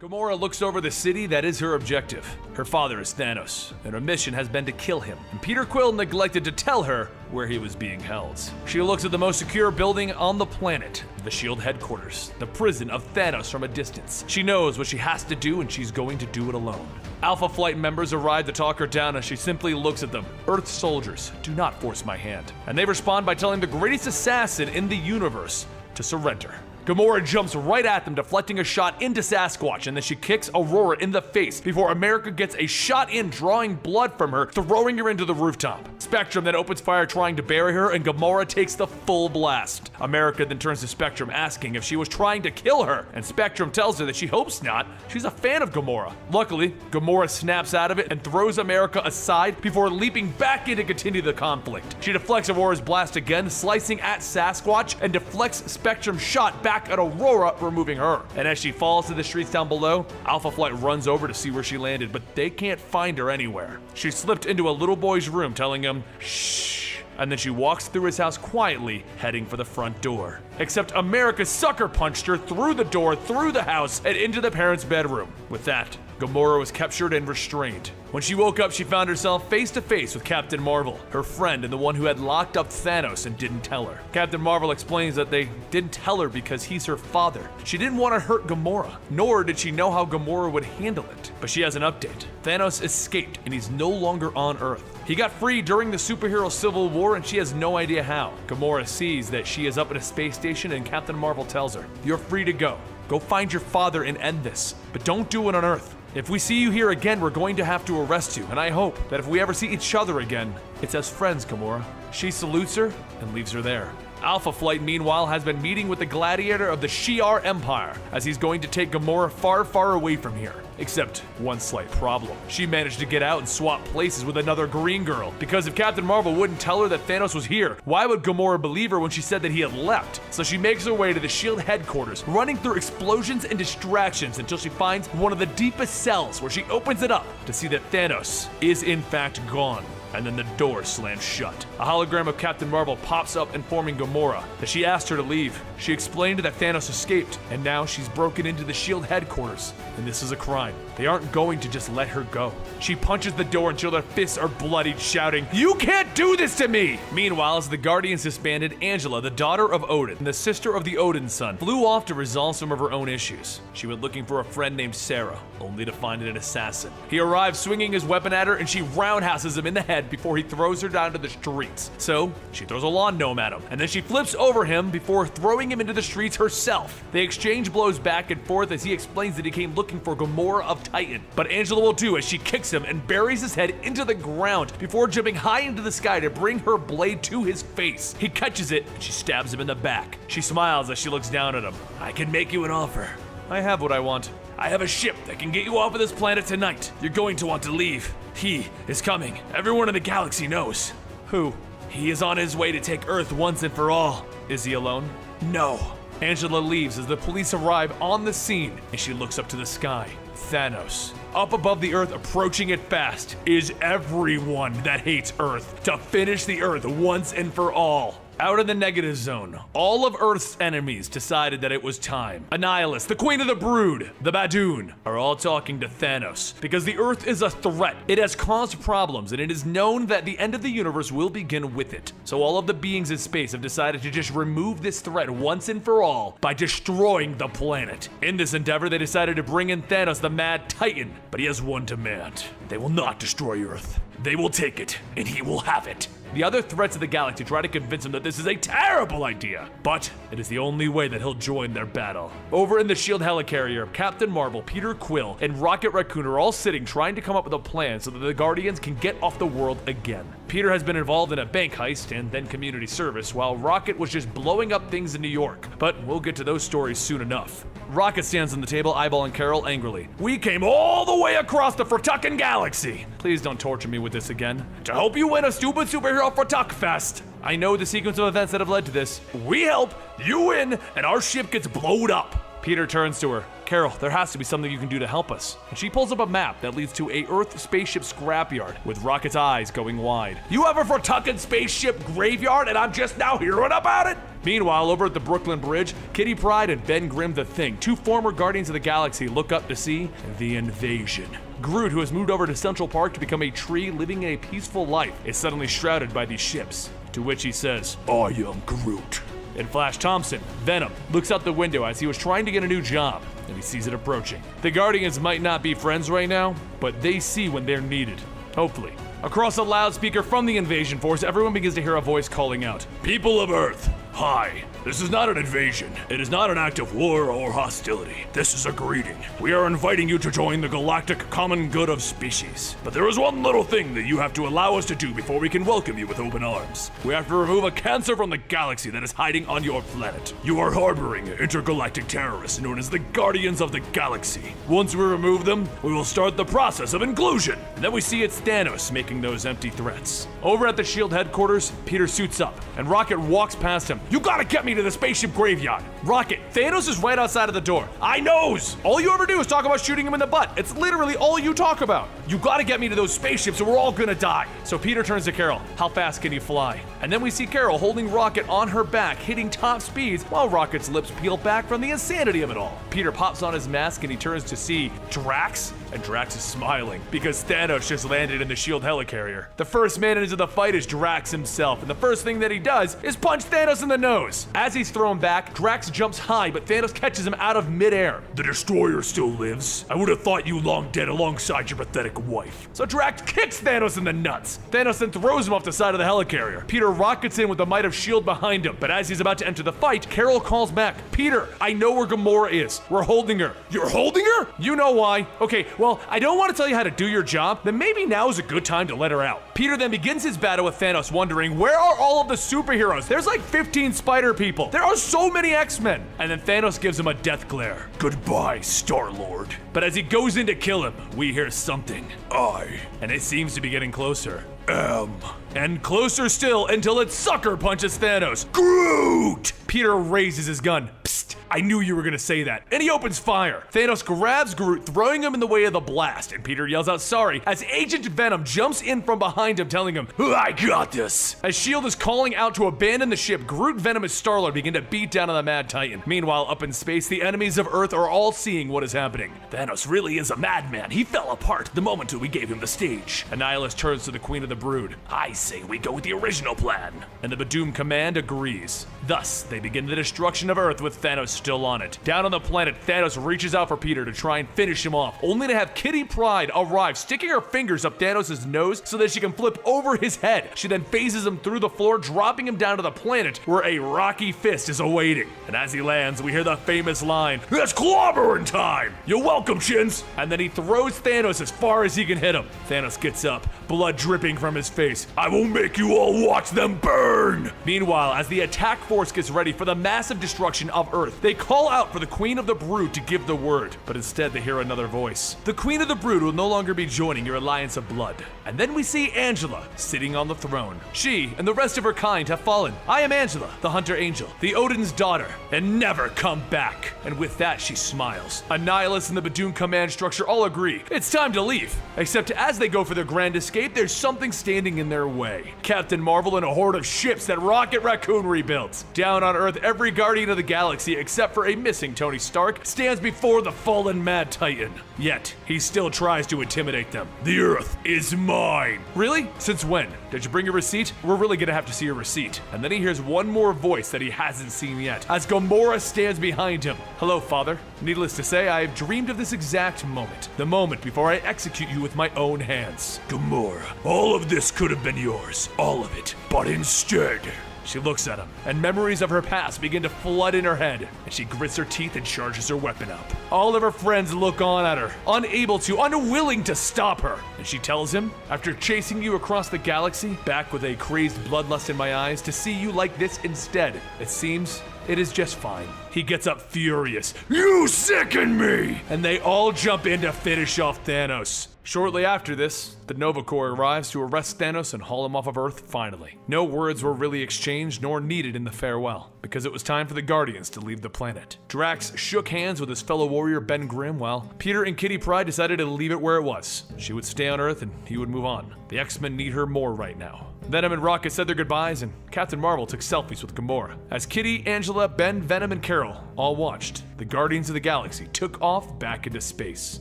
Gamora looks over the city that is her objective. Her father is Thanos, and her mission has been to kill him, and Peter Quill neglected to tell her where he was being held. She looks at the most secure building on the planet, the S.H.I.E.L.D. headquarters, the prison of Thanos from a distance. She knows what she has to do, and she's going to do it alone. Alpha Flight members arrive to talk her down as she simply looks at them. Earth soldiers, do not force my hand. And they respond by telling the greatest assassin in the universe to surrender. Gamora jumps right at them, deflecting a shot into Sasquatch, and then she kicks Aurora in the face before America gets a shot in, drawing blood from her, throwing her into the rooftop. Spectrum then opens fire trying to bury her, and Gamora takes the full blast. America then turns to Spectrum asking if she was trying to kill her, and Spectrum tells her that she hopes not. She's a fan of Gamora. Luckily, Gamora snaps out of it and throws America aside before leaping back in to continue the conflict. She deflects Aurora's blast again, slicing at Sasquatch, and deflects Spectrum's shot back at Aurora, removing her. And as she falls to the streets down below, Alpha Flight runs over to see where she landed, but they can't find her anywhere. She slipped into a little boy's room, telling him, shh, and then she walks through his house quietly, heading for the front door. Except America sucker punched her through the door, through the house, and into the parents' bedroom. With that, Gamora was captured and restrained. When she woke up, she found herself face to face with Captain Marvel, her friend and the one who had locked up Thanos and didn't tell her. Captain Marvel explains that they didn't tell her because he's her father. She didn't want to hurt Gamora, nor did she know how Gamora would handle it. But she has an update. Thanos escaped and he's no longer on Earth. He got free during the superhero civil war and she has no idea how. Gamora sees that she is up at a space station and Captain Marvel tells her, "You're free to go. Go find your father and end this, but don't do it on Earth. If we see you here again, we're going to have to arrest you, and I hope that if we ever see each other again, it's as friends, Gamora." She salutes her and leaves her there. Alpha Flight, meanwhile, has been meeting with the gladiator of the Shi'ar Empire, as he's going to take Gamora far, far away from here. Except one slight problem. She managed to get out and swap places with another green girl, because if Captain Marvel wouldn't tell her that Thanos was here, why would Gamora believe her when she said that he had left? So she makes her way to the S.H.I.E.L.D. headquarters, running through explosions and distractions until she finds one of the deepest cells, where she opens it up to see that Thanos is in fact gone. And then the door slams shut. A hologram of Captain Marvel pops up, informing Gamora that she asked her to leave. She explained that Thanos escaped, and now she's broken into the S.H.I.E.L.D. headquarters, and this is a crime. They aren't going to just let her go. She punches the door until their fists are bloodied, shouting, "You can't do this to me!" Meanwhile, as the Guardians disbanded, Angela, the daughter of Odin, and the sister of the Odin son, flew off to resolve some of her own issues. She went looking for a friend named Sarah, only to find an assassin. He arrives swinging his weapon at her, and she roundhouses him in the head before he throws her down to the streets. So, she throws a lawn gnome at him, and then she flips over him before throwing him into the streets herself. They exchange blows back and forth as he explains that he came looking for Gamora of Titan. But Angela will do as she kicks him and buries his head into the ground before jumping high into the sky to bring her blade to his face. He catches it, and she stabs him in the back. She smiles as she looks down at him. "I can make you an offer. I have what I want. I have a ship that can get you off of this planet tonight. You're going to want to leave. He is coming. Everyone in the galaxy knows." "Who?" "He is on his way to take Earth once and for all." "Is he alone?" "No." Angela leaves as the police arrive on the scene, and she looks up to the sky. Thanos, up above the Earth, approaching it fast, is everyone that hates Earth to finish the Earth once and for all. Out of the negative zone, all of Earth's enemies decided that it was time. Annihilus, the Queen of the Brood, the Badoon, are all talking to Thanos because the Earth is a threat. It has caused problems, and it is known that the end of the universe will begin with it. So all of the beings in space have decided to just remove this threat once and for all by destroying the planet. In this endeavor, they decided to bring in Thanos, the Mad Titan, but he has one demand. They will not destroy Earth. They will take it, and he will have it. The other threats of the galaxy try to convince him that this is a terrible idea, but it is the only way that he'll join their battle. Over in the S.H.I.E.L.D. helicarrier, Captain Marvel, Peter Quill, and Rocket Raccoon are all sitting trying to come up with a plan so that the Guardians can get off the world again. Peter has been involved in a bank heist and then community service, while Rocket was just blowing up things in New York. But we'll get to those stories soon enough. Rocket stands on the table, eyeballing Carol angrily. "We came all the way across the Fratuckin galaxy. Please don't torture me with this again. To help you win a stupid superhero Fratuck Fest. I know the sequence of events that have led to this. We help, you win, and our ship gets blowed up. Peter turns to her. Carol, there has to be something you can do to help us. And she pulls up a map that leads to a Earth spaceship scrapyard with Rocket's eyes going wide. You have a Fortucket spaceship graveyard and I'm just now hearing about it? Meanwhile, over at the Brooklyn Bridge, Kitty Pryde and Ben Grimm the Thing, two former Guardians of the Galaxy, look up to see the invasion. Groot, who has moved over to Central Park to become a tree living a peaceful life, is suddenly shrouded by these ships. To which he says, I am Groot. In Flash Thompson, Venom looks out the window as he was trying to get a new job, and he sees it approaching. The Guardians might not be friends right now, but they see when they're needed. Hopefully. Across a loudspeaker from the invasion force, everyone begins to hear a voice calling out, People of Earth, hi. This is not an invasion. It is not an act of war or hostility. This is a greeting. We are inviting you to join the galactic common good of species. But there is one little thing that you have to allow us to do before we can welcome you with open arms. We have to remove a cancer from the galaxy that is hiding on your planet. You are harboring intergalactic terrorists known as the Guardians of the Galaxy. Once we remove them, we will start the process of inclusion. And then we see it's Thanos making those empty threats. Over at the SHIELD headquarters, Peter suits up, and Rocket walks past him. You gotta get me to the spaceship graveyard. Rocket, Thanos is right outside of the door. I knows! All you ever do is talk about shooting him in the butt. It's literally all you talk about. You gotta get me to those spaceships or we're all gonna die. So Peter turns to Carol. How fast can you fly? And then we see Carol holding Rocket on her back, hitting top speeds, while Rocket's lips peel back from the insanity of it all. Peter pops on his mask and he turns to see Drax, and Drax is smiling because Thanos just landed in the SHIELD helicarrier. The first man into the fight is Drax himself, and the first thing that he does is punch Thanos in the nose. As he's thrown back, Drax jumps high, but Thanos catches him out of midair. The Destroyer still lives. I would have thought you long dead alongside your pathetic wife. So Drax kicks Thanos in the nuts. Thanos then throws him off the side of the helicarrier. Peter rockets in with the might of SHIELD behind him, but as he's about to enter the fight, Carol calls back, Peter, I know where Gamora is. We're holding her. You're holding her? You know why. Okay, well, I don't want to tell you how to do your job, then maybe now is a good time to let her out. Peter then begins his battle with Thanos, wondering, where are all of the superheroes? There's like 15 spider people. There are so many X-Men. And then Thanos gives him a death glare. Goodbye, Star-Lord. But as he goes in to kill him, we hear something. And it seems to be getting closer. And closer still until it sucker punches Thanos. Groot! Peter raises his gun. Psst, I knew you were gonna say that. And he opens fire. Thanos grabs Groot, throwing him in the way of the blast, and Peter yells out sorry as Agent Venom jumps in from behind him, telling him, I got this. As S.H.I.E.L.D. is calling out to abandon the ship, Groot, Venom, and Star-Lord begin to beat down on the Mad Titan. Meanwhile, up in space, the enemies of Earth are all seeing what is happening. Thanos really is a madman. He fell apart the moment we gave him the stage. Annihilus turns to the Queen of the Brood. I say we go with the original plan. And the Badoon Command agrees. Thus, they begin the destruction of Earth with Thanos still on it. Down on the planet, Thanos reaches out for Peter to try and finish him off, only to have Kitty Pryde arrive, sticking her fingers up Thanos' nose so that she can flip over his head. She then phases him through the floor, dropping him down to the planet where a rocky fist is awaiting. And as he lands, we hear the famous line, it's clobbering time! You're welcome, Shins! And then he throws Thanos as far as he can hit him. Thanos gets up, blood dripping from his face. I will make you all watch them burn! Meanwhile, as the attack force gets ready for the massive destruction of Earth, they call out for the Queen of the Brood to give the word, but instead they hear another voice. The Queen of the Brood will no longer be joining your alliance of blood. And then we see Angela sitting on the throne. She and the rest of her kind have fallen. I am Angela, the Hunter Angel, the Odin's daughter, and never come back. And with that, she smiles. Annihilus and the Badoon command structure all agree. It's time to leave. Except as they go for their grand escape, there's something standing in their way. Captain Marvel and a horde of ships that Rocket Raccoon rebuilt. Down on Earth, every Guardian of the Galaxy, except for a missing Tony Stark, stands before the fallen Mad Titan. Yet, he still tries to intimidate them. The Earth is mine. Really? Since when? Did you bring your receipt? We're really gonna have to see your receipt. And then he hears one more voice that he hasn't seen yet, as Gamora stands behind him. Hello, Father. Needless to say, I have dreamed of this exact moment. The moment before I execute you with my own hands. Gamora, all of this could have been yours. All of it. But instead... She looks at him, and memories of her past begin to flood in her head, and she grits her teeth and charges her weapon up. All of her friends look on at her, unwilling to stop her. And she tells him, after chasing you across the galaxy, back with a crazed bloodlust in my eyes, to see you like this instead, it seems it is just fine. He gets up furious. You sicken me! And they all jump in to finish off Thanos. Shortly after this, the Nova Corps arrives to arrest Thanos and haul him off of Earth finally. No words were really exchanged nor needed in the farewell, because it was time for the Guardians to leave the planet. Drax shook hands with his fellow warrior Ben Grimm, while Peter and Kitty Pryde decided to leave it where it was. She would stay on Earth and he would move on. The X-Men need her more right now. Venom and Rocket said their goodbyes, and Captain Marvel took selfies with Gamora. As Kitty, Angela, Ben, Venom, and Carol all watched, the Guardians of the Galaxy took off back into space.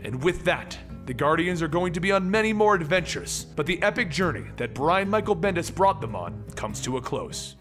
And with that, the Guardians are going to be on many more adventures, but the epic journey that Brian Michael Bendis brought them on comes to a close.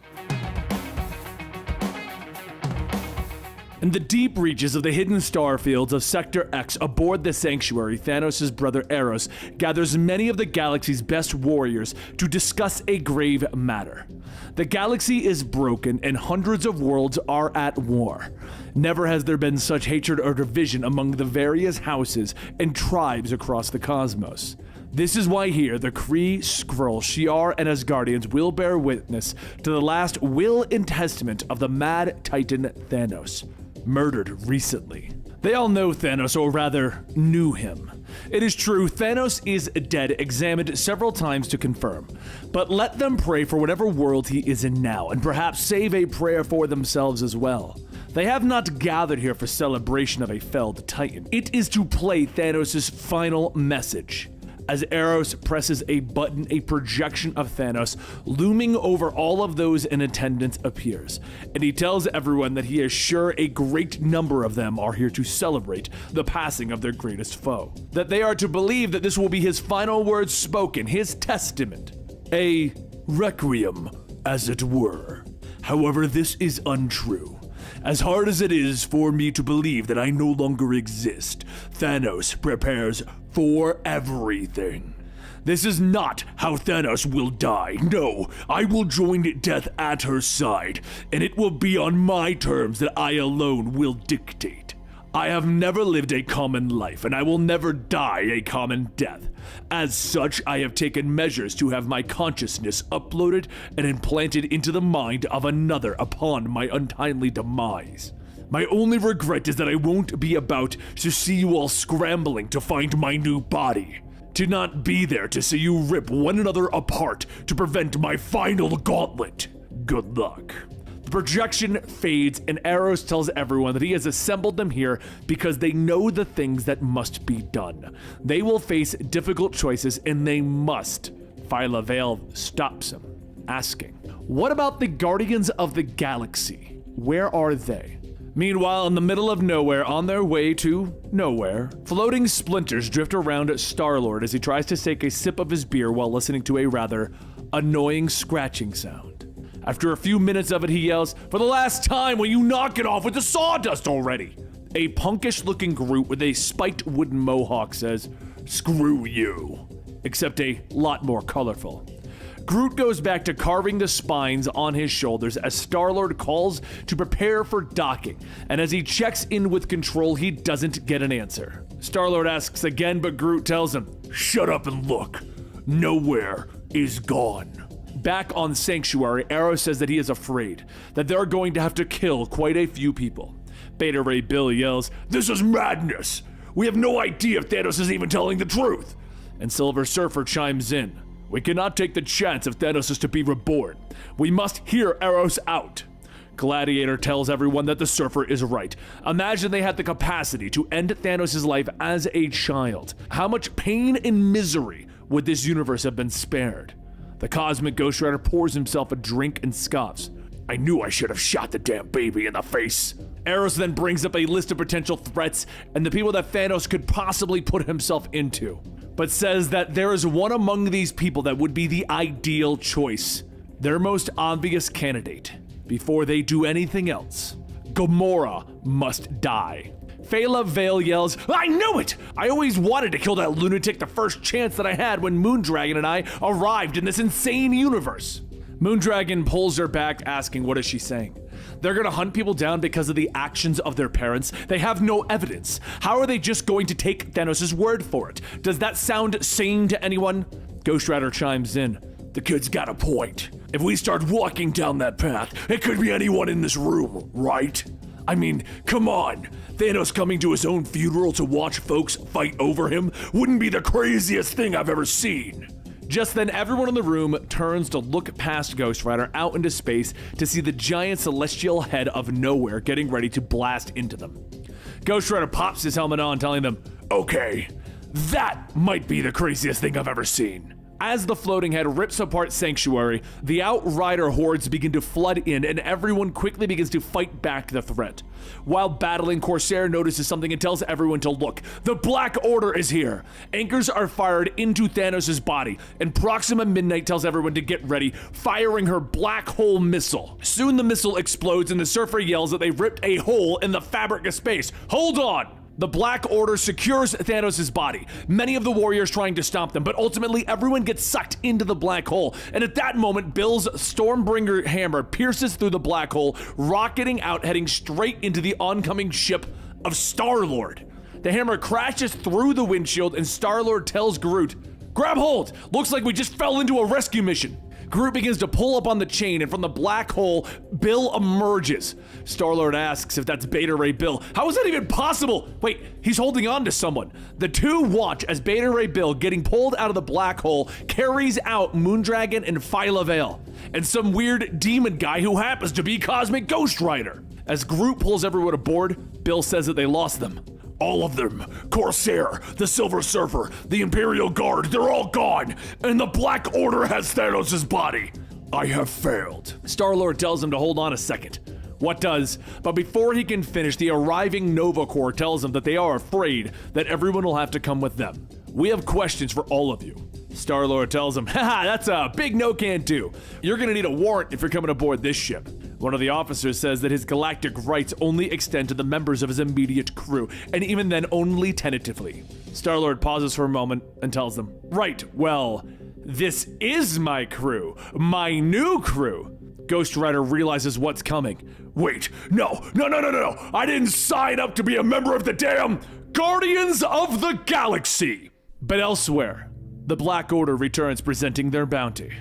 In the deep reaches of the hidden star fields of Sector X aboard the Sanctuary, Thanos' brother Eros gathers many of the galaxy's best warriors to discuss a grave matter. The galaxy is broken and hundreds of worlds are at war. Never has there been such hatred or division among the various houses and tribes across the cosmos. This is why here, the Kree, Skrull, Shi'ar, and Asgardians will bear witness to the last will and testament of the mad titan Thanos, murdered recently. They all know Thanos, or rather, knew him. It is true, Thanos is dead, examined several times to confirm. But let them pray for whatever world he is in now, and perhaps save a prayer for themselves as well. They have not gathered here for celebration of a felled titan. It is to play Thanos' final message. As Eros presses a button, a projection of Thanos looming over all of those in attendance appears, and he tells everyone that he is sure a great number of them are here to celebrate the passing of their greatest foe. That they are to believe that this will be his final words spoken, his testament. A requiem, as it were. However, this is untrue. As hard as it is for me to believe that I no longer exist, Thanos prepares for everything. This is not how Thanos will die. No, I will join death at her side, and it will be on my terms that I alone will dictate. I have never lived a common life, and I will never die a common death. As such, I have taken measures to have my consciousness uploaded and implanted into the mind of another upon my untimely demise. My only regret is that I won't be about to see you all scrambling to find my new body. To not be there to see you rip one another apart to prevent my final gauntlet. Good luck. The projection fades and Eros tells everyone that he has assembled them here because they know the things that must be done. They will face difficult choices and they must. Phyla Vale stops him, asking, "What about the Guardians of the Galaxy? Where are they?" Meanwhile, in the middle of nowhere, on their way to nowhere, floating splinters drift around Star-Lord as he tries to take a sip of his beer while listening to a rather annoying scratching sound. After a few minutes of it, he yells, "For the last time, will you knock it off with the sawdust already?" A punkish-looking Groot with a spiked wooden mohawk says, "Screw you," except a lot more colorful. Groot goes back to carving the spines on his shoulders as Star-Lord calls to prepare for docking, and as he checks in with Control, he doesn't get an answer. Star-Lord asks again, but Groot tells him, "Shut up and look. Nowhere is gone." Back on Sanctuary, Arrow says that he is afraid, that they're going to have to kill quite a few people. Beta Ray Bill yells, "This is madness! We have no idea if Thanos is even telling the truth!" And Silver Surfer chimes in, "We cannot take the chance if Thanos is to be reborn. We must hear Eros out." Gladiator tells everyone that the Surfer is right. Imagine they had the capacity to end Thanos' life as a child. How much pain and misery would this universe have been spared? The Cosmic Ghost Rider pours himself a drink and scoffs. "I knew I should have shot the damn baby in the face." Eros then brings up a list of potential threats and the people that Thanos could possibly put himself into, but says that there is one among these people that would be the ideal choice, their most obvious candidate. Before they do anything else, Gamora must die. Phyla Vale yells, "I knew it! I always wanted to kill that lunatic the first chance that I had when Moondragon and I arrived in this insane universe." Moondragon pulls her back, asking what is she saying. They're gonna hunt people down because of the actions of their parents. They have no evidence. How are they just going to take Thanos' word for it? Does that sound sane to anyone? Ghost Rider chimes in. "The kid's got a point. If we start walking down that path, it could be anyone in this room, right?" I mean, come on. Thanos coming to his own funeral to watch folks fight over him wouldn't be the craziest thing I've ever seen. Just then, everyone in the room turns to look past Ghost Rider out into space to see the giant celestial head of nowhere getting ready to blast into them. Ghost Rider pops his helmet on, telling them, Okay, that might be the craziest thing I've ever seen. As the floating head rips apart Sanctuary, the Outrider hordes begin to flood in and everyone quickly begins to fight back the threat. While battling, Corsair notices something and tells everyone to look. The Black Order is here! Anchors are fired into Thanos' body, and Proxima Midnight tells everyone to get ready, firing her black hole missile. Soon the missile explodes and the Surfer yells that they ripped a hole in the fabric of space. Hold on! The Black Order secures Thanos' body, many of the warriors trying to stop them, but ultimately everyone gets sucked into the black hole, and at that moment, Bill's Stormbringer hammer pierces through the black hole, rocketing out, heading straight into the oncoming ship of Star-Lord. The hammer crashes through the windshield, and Star-Lord tells Groot, "Grab hold! Looks like we just fell into a rescue mission." Groot begins to pull up on the chain, and from the black hole, Bill emerges. Star-Lord asks if that's Beta Ray Bill. How is that even possible? Wait, he's holding on to someone. The two watch as Beta Ray Bill, getting pulled out of the black hole, carries out Moondragon and Phyla Vale, and some weird demon guy who happens to be Cosmic Ghost Rider. As Groot pulls everyone aboard, Bill says that they lost them. All of them. Corsair, the Silver Surfer, the Imperial Guard, they're all gone. And the Black Order has Thanos' body. I have failed. Star-Lord tells him to hold on a second. What does? But before he can finish, the arriving Nova Corps tells him that they are afraid that everyone will have to come with them. We have questions for all of you. Star-Lord tells him, haha, that's a big no can do. You're gonna need a warrant if you're coming aboard this ship. One of the officers says that his galactic rights only extend to the members of his immediate crew, and even then only tentatively. Star-Lord pauses for a moment and tells them, right, well, this is my crew, my new crew. Ghost Rider realizes what's coming. Wait, no, I didn't sign up to be a member of the damn Guardians of the Galaxy. But elsewhere, the Black Order returns presenting their bounty.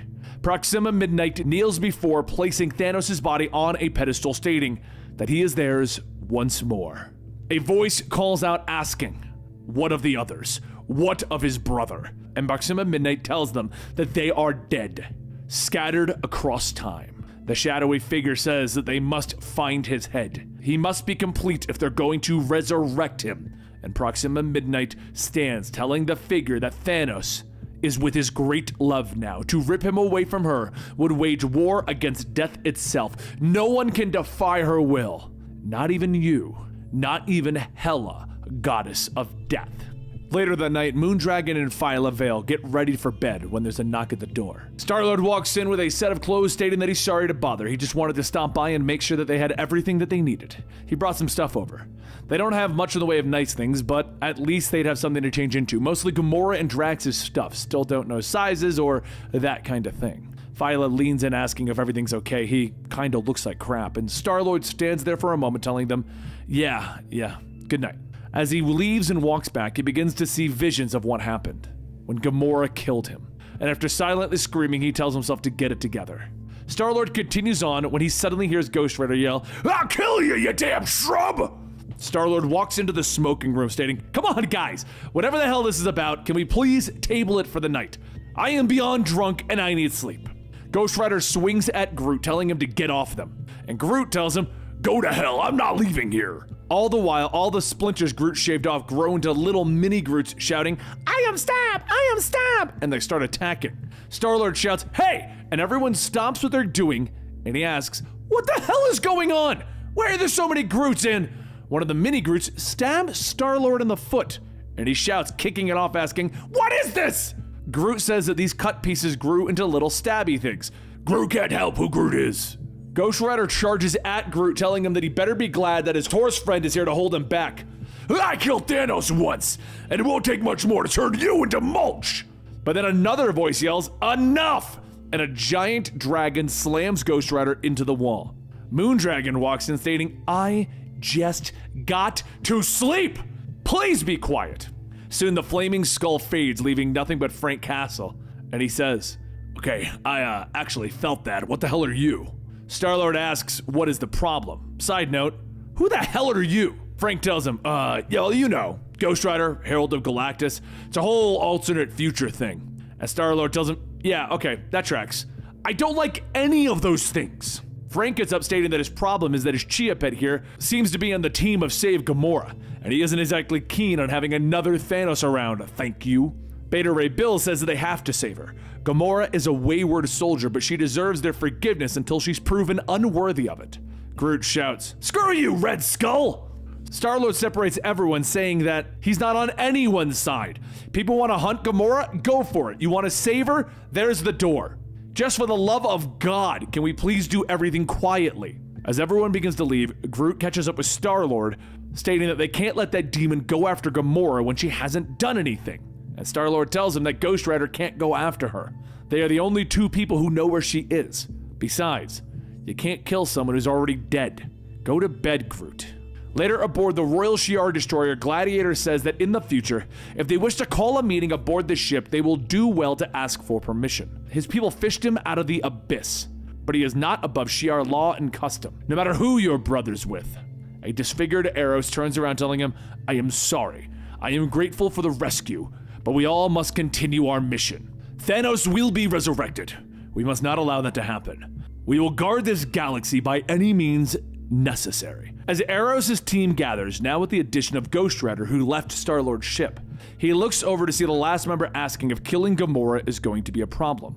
Proxima Midnight kneels before, placing Thanos' body on a pedestal, stating that he is theirs once more. A voice calls out asking, what of the others? What of his brother? And Proxima Midnight tells them that they are dead, scattered across time. The shadowy figure says that they must find his head. He must be complete if they're going to resurrect him. And Proxima Midnight stands, telling the figure that Thanos is with his great love now. To rip him away from her would wage war against death itself. No one can defy her will. Not even you. Not even Hala, goddess of death. Later that night, Moondragon and Phyla Vale get ready for bed when there's a knock at the door. Star-Lord walks in with a set of clothes stating that he's sorry to bother. He just wanted to stop by and make sure that they had everything that they needed. He brought some stuff over. They don't have much in the way of nice things, but at least they'd have something to change into. Mostly Gamora and Drax's stuff. Still don't know sizes or that kind of thing. Phyla leans in asking if everything's okay. He kinda looks like crap, and Star-Lord stands there for a moment telling them, yeah, good night. As he leaves and walks back, he begins to see visions of what happened when Gamora killed him. And after silently screaming, he tells himself to get it together. Star-Lord continues on when he suddenly hears Ghost Rider yell, I'll kill you, you damn shrub! Star-Lord walks into the smoking room stating, come on guys, whatever the hell this is about, can we please table it for the night? I am beyond drunk and I need sleep. Ghost Rider swings at Groot, telling him to get off them. And Groot tells him, go to hell, I'm not leaving here. All the while, all the splinters Groot shaved off grow into little mini Groots shouting, I am Stab! I am Stab! And they start attacking. Star-Lord shouts, hey! And everyone stops what they're doing, and he asks, what the hell is going on? Why are there so many Groots in? One of the mini Groots stabs Star-Lord in the foot, and he shouts, kicking it off, asking, what is this? Groot says that these cut pieces grew into little stabby things. Groot can't help who Groot is. Ghost Rider charges at Groot, telling him that he better be glad that his horse friend is here to hold him back. I killed Thanos once, and it won't take much more to turn you into mulch. But then another voice yells, enough! And a giant dragon slams Ghost Rider into the wall. Moondragon walks in stating, I just got to sleep! Please be quiet. Soon the flaming skull fades, leaving nothing but Frank Castle. And he says, okay, I actually felt that. What the hell are you? Star-Lord asks, what is the problem? Side note, Who the hell are you? Frank tells him, yeah, well, you know, Ghost Rider, Herald of Galactus. It's a whole alternate future thing. And Star-Lord tells him, yeah, okay, that tracks. I don't like any of those things. Frank gets up stating that his problem is that his Chia Pet here seems to be on the team of Save Gamora, and he isn't exactly keen on having another Thanos around, thank you. Beta Ray Bill says that they have to save her. Gamora is a wayward soldier, but she deserves their forgiveness until she's proven unworthy of it. Groot shouts, "Screw you, Red Skull!" Star-Lord separates everyone, saying that he's not on anyone's side. People want to hunt Gamora? Go for it. You want to save her? There's the door. Just for the love of God, can we please do everything quietly? As everyone begins to leave, Groot catches up with Star-Lord, stating that they can't let that demon go after Gamora when she hasn't done anything. And Star-Lord tells him that Ghost Rider can't go after her. They are the only two people who know where she is. Besides, you can't kill someone who's already dead. Go to bed, Groot. Later aboard the Royal Shi'ar destroyer, Gladiator says that in the future, if they wish to call a meeting aboard the ship, they will do well to ask for permission. His people fished him out of the abyss, but he is not above Shi'ar law and custom, no matter who you're brothers with. A disfigured Eros turns around telling him, I am sorry. I am grateful for the rescue, but we all must continue our mission. Thanos will be resurrected. We must not allow that to happen. We will guard this galaxy by any means necessary. As Eros' team gathers, now with the addition of Ghost Rider, who left Star-Lord's ship, he looks over to see the last member asking if killing Gamora is going to be a problem.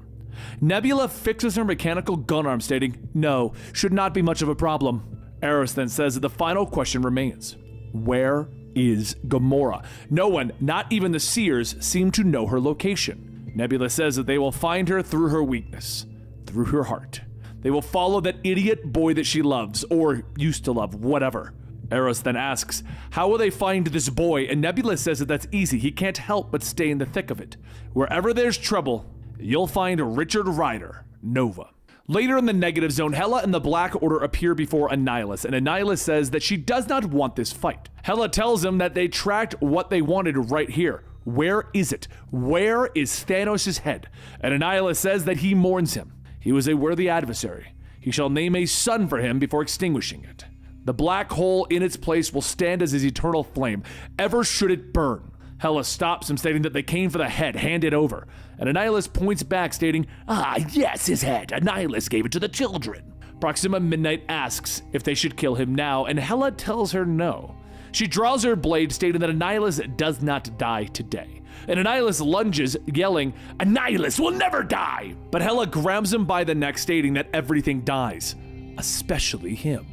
Nebula fixes her mechanical gun arm, stating, no, should not be much of a problem. Eros then says that the final question remains. Where is Gamora? No one, not even the Seers, seem to know her location. Nebula says that they will find her through her weakness, through her heart. They will follow that idiot boy that she loves, or used to love, whatever. Eros then asks, how will they find this boy? And Nebula says that that's easy. He can't help but stay in the thick of it. Wherever there's trouble, you'll find Richard Rider, Nova. Later in the negative zone, Hala and the Black Order appear before Annihilus, and Annihilus says that she does not want this fight. Hala tells him that they tracked what they wanted right here. Where is it? Where is Thanos' head? And Annihilus says that he mourns him. He was a worthy adversary. He shall name a son for him before extinguishing it. The black hole in its place will stand as his eternal flame, ever should it burn. Hala stops him, stating that they came for the head, hand it over. And Annihilus points back, stating, ah, yes, his head. Annihilus gave it to the children. Proxima Midnight asks if they should kill him now, and Hala tells her no. She draws her blade, stating that Annihilus does not die today. And Annihilus lunges, yelling, Annihilus will never die! But Hala grabs him by the neck, stating that everything dies, especially him.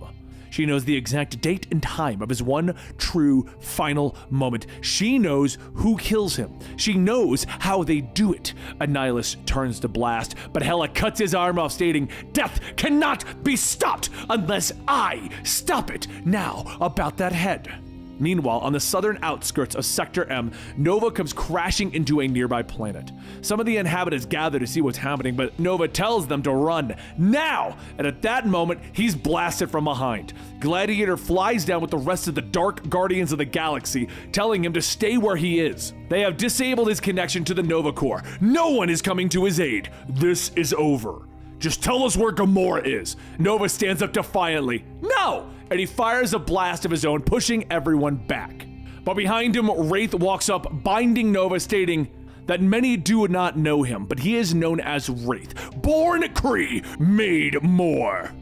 She knows the exact date and time of his one true final moment. She knows who kills him. She knows how they do it. Annihilus turns to blast, but Hala cuts his arm off, stating, death cannot be stopped unless I stop it. Now, about that head. Meanwhile, on the southern outskirts of Sector M, Nova comes crashing into a nearby planet. Some of the inhabitants gather to see what's happening, but Nova tells them to run, now! And at that moment, he's blasted from behind. Gladiator flies down with the rest of the Dark Guardians of the Galaxy, telling him to stay where he is. They have disabled his connection to the Nova Corps. No one is coming to his aid. This is over. Just tell us where Gamora is. Nova stands up defiantly. No! And he fires a blast of his own, pushing everyone back. But behind him, Wraith walks up, binding Nova, stating that many do not know him, but he is known as Wraith. Born Kree, made more.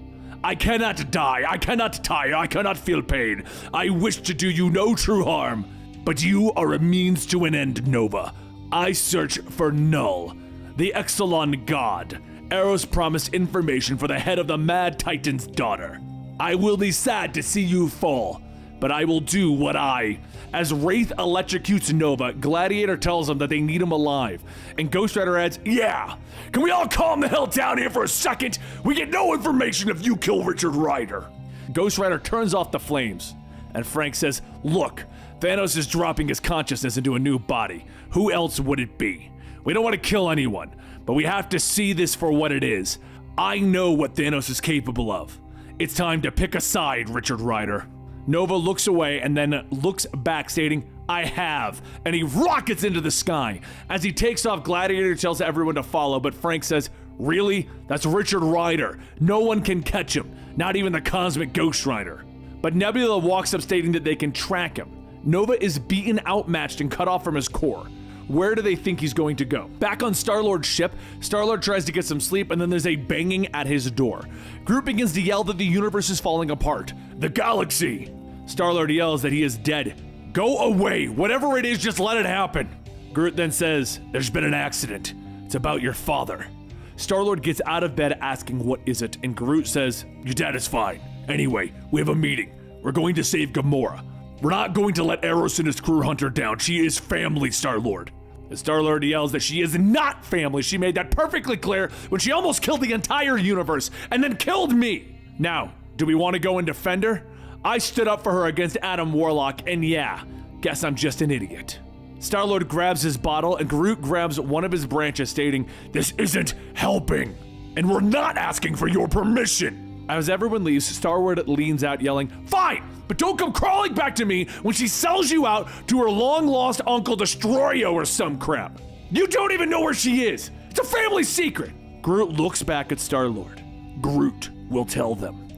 I cannot die, I cannot tire, I cannot feel pain. I wish to do you no true harm, but you are a means to an end, Nova. I search for Null, the Exelon god. Eros promised information for the head of the Mad Titan's daughter. I will be sad to see you fall, but I will do what As Wraith electrocutes Nova, Gladiator tells him that they need him alive, and Ghost Rider adds, yeah, can we all calm the hell down here for a second? We get no information if you kill Richard Rider. Ghost Rider turns off the flames, and Frank says, look, Thanos is dropping his consciousness into a new body. Who else would it be? We don't want to kill anyone, but we have to see this for what it is. I know what Thanos is capable of. It's time to pick a side, Richard Rider. Nova looks away and then looks back, stating, I have, and he rockets into the sky. As he takes off, Gladiator tells everyone to follow, but Frank says, really? That's Richard Rider. No one can catch him, not even the Cosmic Ghost Rider. but Nebula walks up stating that they can track him. Nova is beaten, outmatched, and cut off from his core. Where do they think he's going to go? Back on Star-Lord's ship, Star-Lord tries to get some sleep, and then there's a banging at his door. Groot begins to yell that the universe is falling apart. The galaxy! Star-Lord yells that he is dead. Go away! Whatever it is, just let it happen! Groot then says, there's been an accident. It's about your father. Star-Lord gets out of bed asking what is it, and Groot says, your dad is fine. Anyway, we have a meeting. We're going to save Gamora. We're not going to let Eros and his crew hunt her down. She is family, Star-Lord. And Star-Lord yells that she is not family. She made that perfectly clear when she almost killed the entire universe and then killed me. Now, do we want to go and defend her? I stood up for her against Adam Warlock, and yeah, guess I'm just an idiot. Star-Lord grabs his bottle, and Groot grabs one of his branches, stating, this isn't helping, and we're not asking for your permission. As everyone leaves, Star-Lord leans out yelling, fine, but don't come crawling back to me when she sells you out to her long-lost uncle Destroyo or some crap. You don't even know where she is. It's a family secret. Groot looks back at Star-Lord. Groot will tell them.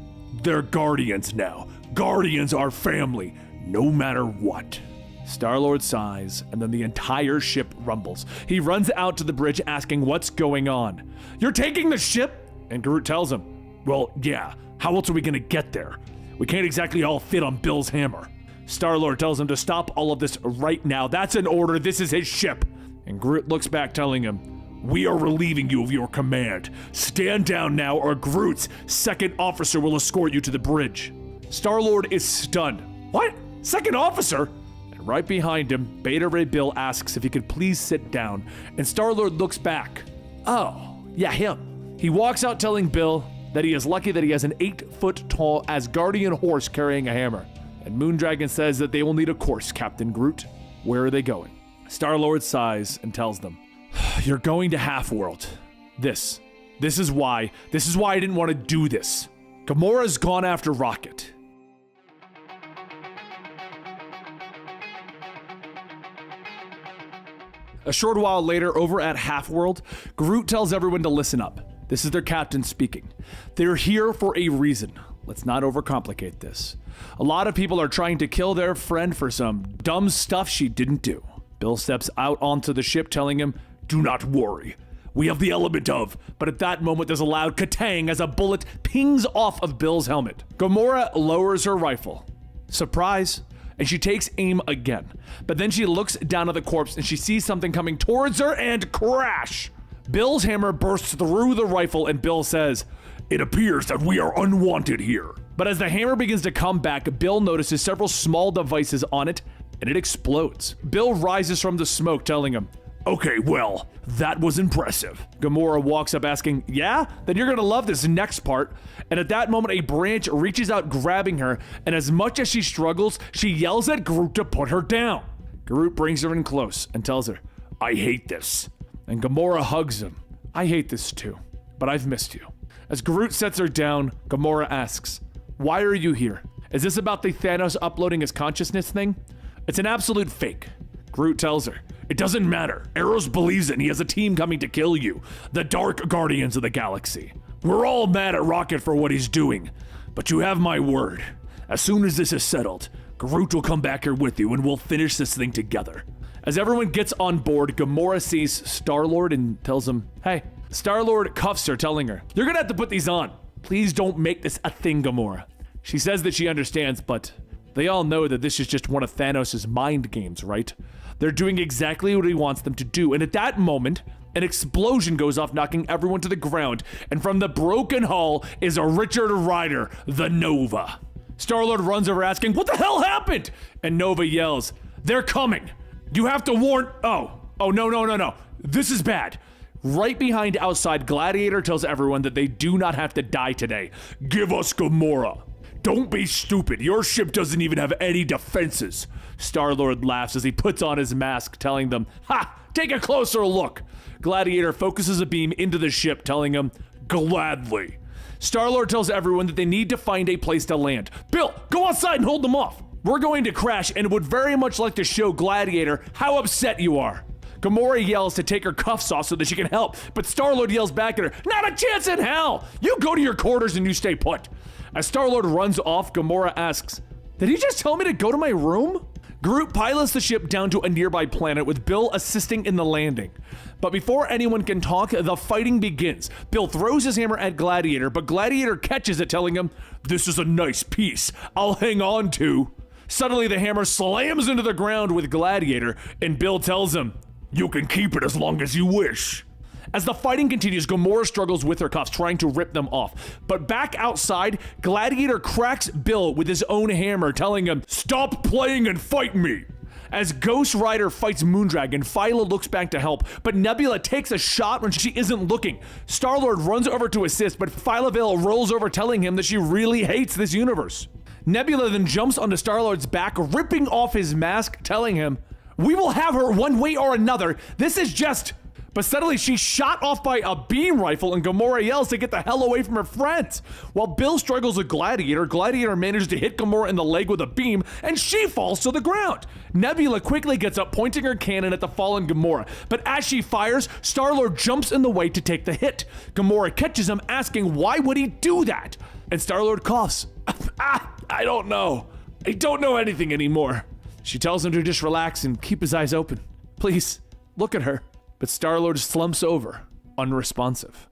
They're Guardians now. Guardians are family, no matter what. Star-Lord sighs, and then the entire ship rumbles. He runs out to the bridge asking what's going on. You're taking the ship? And Groot tells him, well, yeah, how else are we gonna get there? We can't exactly all fit on Bill's hammer. Star-Lord tells him to stop all of this right now. That's an order, this is his ship. And Groot looks back telling him, we are relieving you of your command. Stand down now or Groot's second officer will escort you to the bridge. Star-Lord is stunned. What? Second officer? And right behind him, Beta Ray Bill asks if he could please sit down, and Star-Lord looks back. Oh, yeah, him. He walks out telling Bill that he is lucky that he has an 8-foot-tall Asgardian horse carrying a hammer. And Moondragon says that they will need a course, Captain Groot. Where are they going? Star-Lord sighs and tells them, you're going to Half-World. This is why I didn't want to do this. Gamora's gone after Rocket. A short while later, over at Half-World, Groot tells everyone to listen up. This is their captain speaking. They're here for a reason. Let's not overcomplicate this. A lot of people are trying to kill their friend for some dumb stuff she didn't do. Bill steps out onto the ship telling him, do not worry. We have the element of, but at that moment there's a loud katang as a bullet pings off of Bill's helmet. Gamora lowers her rifle. Surprise. And she takes aim again. But then she looks down at the corpse and she sees something coming towards her and crash! Bill's hammer bursts through the rifle and Bill says, it appears that we are unwanted here. But as the hammer begins to come back, Bill notices several small devices on it and it explodes. Bill rises from the smoke telling him, okay, well, that was impressive. Gamora walks up asking, yeah? Then you're gonna love this next part. And at that moment, a branch reaches out grabbing her, and as much as she struggles, she yells at Groot to put her down. Groot brings her in close and tells her, I hate this. And Gamora hugs him. I hate this too, but I've missed you. As Groot sets her down, Gamora asks, why are you here? Is this about the Thanos uploading his consciousness thing? It's an absolute fake. Groot tells her, it doesn't matter. Eros believes it and he has a team coming to kill you. The Dark Guardians of the Galaxy. We're all mad at Rocket for what he's doing. But you have my word. As soon as this is settled, Groot will come back here with you and we'll finish this thing together. As everyone gets on board, Gamora sees Star-Lord and tells him, hey. Star-Lord cuffs her, telling her, you're gonna have to put these on. Please don't make this a thing, Gamora. She says that she understands, but they all know that this is just one of Thanos' mind games, right? They're doing exactly what he wants them to do, and at that moment, an explosion goes off, knocking everyone to the ground, and from the broken hull is a Richard Rider, the Nova. Star-Lord runs over asking, what the hell happened? And Nova yells, they're coming. You have to warn, oh, no. This is bad. Right behind outside, Gladiator tells everyone that they do not have to die today. Give us Gamora. Don't be stupid. Your ship doesn't even have any defenses. Star-Lord laughs as he puts on his mask, telling them, ha! Take a closer look. Gladiator focuses a beam into the ship, telling him, gladly. Star-Lord tells everyone that they need to find a place to land. Bill, go outside and hold them off. We're going to crash and would very much like to show Gladiator how upset you are. Gamora yells to take her cuffs off so that she can help, but Star-Lord yells back at her, "Not a chance in hell! You go to your quarters and you stay put." As Star-Lord runs off, Gamora asks, "Did he just tell me to go to my room?" Groot pilots the ship down to a nearby planet with Bill assisting in the landing. But before anyone can talk, the fighting begins. Bill throws his hammer at Gladiator, but Gladiator catches it, telling him, "This is a nice piece I'll hang on to." Suddenly, the hammer slams into the ground with Gladiator, and Bill tells him, "You can keep it as long as you wish." As the fighting continues, Gamora struggles with her cuffs, trying to rip them off. But back outside, Gladiator cracks Bill with his own hammer, telling him, "Stop playing and fight me." As Ghost Rider fights Moondragon, Phyla looks back to help, but Nebula takes a shot when she isn't looking. Star-Lord runs over to assist, but Phyla rolls over, telling him that she really hates this universe. Nebula then jumps onto Star-Lord's back, ripping off his mask, telling him, "We will have her one way or another. This is just..." But suddenly she's shot off by a beam rifle and Gamora yells to get the hell away from her friends. While Bill struggles with Gladiator, Gladiator manages to hit Gamora in the leg with a beam and she falls to the ground. Nebula quickly gets up, pointing her cannon at the fallen Gamora, but as she fires, Star-Lord jumps in the way to take the hit. Gamora catches him, asking why would he do that? And Star-Lord coughs. I don't know. I don't know anything anymore. She tells him to just relax and keep his eyes open. Please, look at her. But Star-Lord slumps over, unresponsive.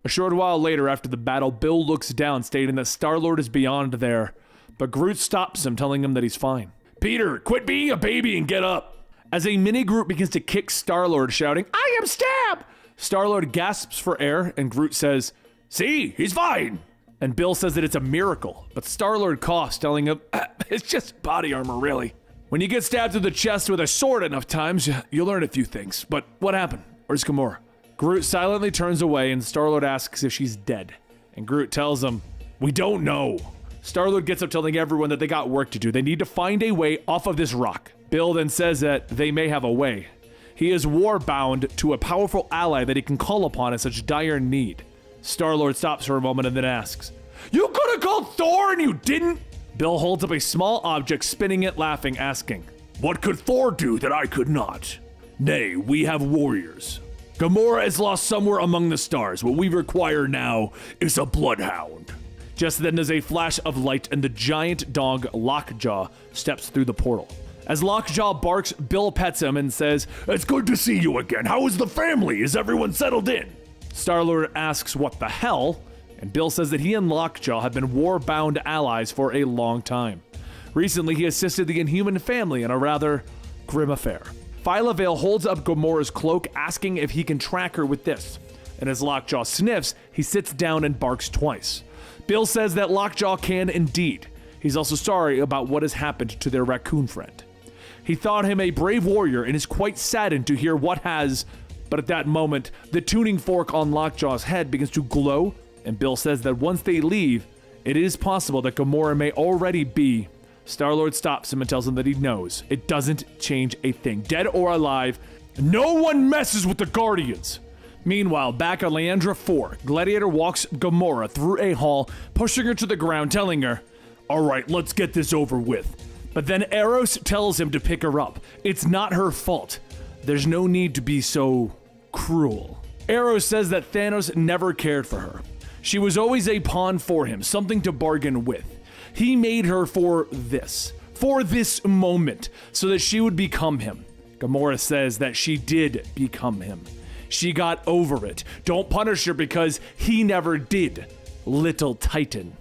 A short while later after the battle, Bill looks down, stating that Star-Lord is beyond there, but Groot stops him, telling him that he's fine. "Peter, quit being a baby and get up." As a mini-Groot begins to kick Star-Lord, shouting, "I am Stab!" Star-Lord gasps for air, and Groot says, "See, he's fine." And Bill says that it's a miracle, but Star-Lord coughs, telling him, "It's just body armor, really. When you get stabbed through the chest with a sword enough times, you'll learn a few things. But what happened? Where's Gamora?" Groot silently turns away and Star-Lord asks if she's dead. And Groot tells him, "We don't know." Star-Lord gets up, telling everyone that they got work to do. They need to find a way off of this rock. Bill then says that they may have a way. He is war-bound to a powerful ally that he can call upon in such dire need. Star-Lord stops for a moment and then asks, "You could have called Thor and you didn't?" Bill holds up a small object, spinning it, laughing, asking, "What could Thor do that I could not? Nay, we have warriors. Gamora is lost somewhere among the stars. What we require now is a bloodhound." Just then there's a flash of light and the giant dog Lockjaw steps through the portal. As Lockjaw barks, Bill pets him and says, "It's good to see you again. How is the family? Is everyone settled in?" Star-Lord asks what the hell, and Bill says that he and Lockjaw have been war-bound allies for a long time. Recently, he assisted the Inhuman family in a rather grim affair. Phyla holds up Gamora's cloak, asking if he can track her with this. And as Lockjaw sniffs, he sits down and barks twice. Bill says that Lockjaw can indeed. He's also sorry about what has happened to their raccoon friend. He thought him a brave warrior and is quite saddened to hear what has... But at that moment, the tuning fork on Lockjaw's head begins to glow, and Bill says that once they leave, it is possible that Gamora may already be... Star-Lord stops him and tells him that he knows. It doesn't change a thing. Dead or alive, no one messes with the Guardians. Meanwhile, back at Leandra 4, Gladiator walks Gamora through a hall, pushing her to the ground, telling her, "Alright, let's get this over with." But then Eros tells him to pick her up. It's not her fault. There's no need to be so cruel. Eros says that Thanos never cared for her. She was always a pawn for him, something to bargain with. He made her for this moment, so that she would become him. Gamora says that she did become him. She got over it. Don't punish her because he never did, little Titan.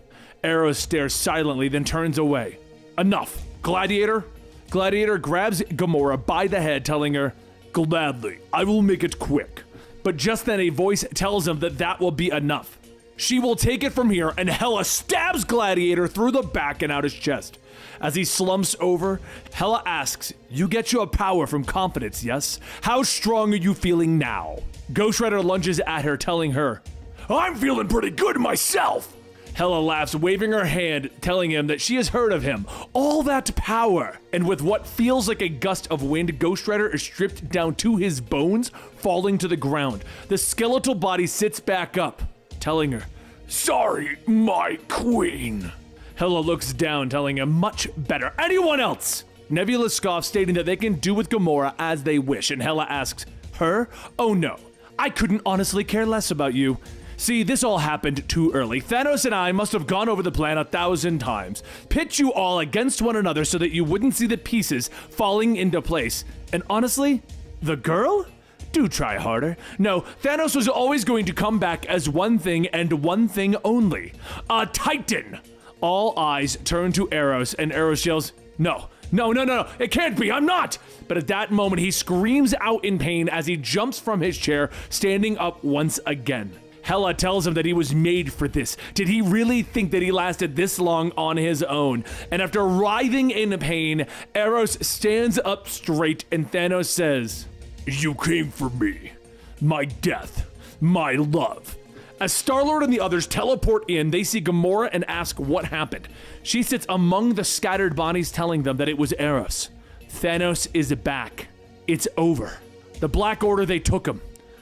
Eros stares silently, then turns away. Enough. Gladiator? Gladiator grabs Gamora by the head, telling her, "Gladly, I will make it quick." But just then a voice tells him that that will be enough. She will take it from here, and Hala stabs Gladiator through the back and out his chest. As he slumps over, Hala asks, "You get your power from confidence, yes? How strong are you feeling now?" Ghost Rider lunges at her, telling her, "I'm feeling pretty good myself." Hala laughs, waving her hand, telling him that she has heard of him. All that power! And with what feels like a gust of wind, Ghost Rider is stripped down to his bones, falling to the ground. The skeletal body sits back up, telling her, "Sorry, my queen." Hala looks down, telling him, "Much better. Anyone else?" Nebula scoffs, stating that they can do with Gamora as they wish, and Hala asks, her? Oh no, I couldn't honestly care less about you. See, this all happened too early. Thanos and I must have gone over the plan 1,000 times, pit you all against one another so that you wouldn't see the pieces falling into place. And honestly, the girl? Do try harder. No, Thanos was always going to come back as one thing and one thing only. A Titan! All eyes turn to Eros, and Eros yells, no, it can't be, I'm not! But at that moment, he screams out in pain as he jumps from his chair, standing up once again. Hala tells him that he was made for this. Did he really think that he lasted this long on his own? And after writhing in pain, Eros stands up straight, and Thanos says, you came for me. My death. My love. As Star-Lord and the others teleport in, they see Gamora and ask what happened. She sits among the scattered bodies, telling them that it was Eros. Thanos is back. It's over. The Black Order, they took him.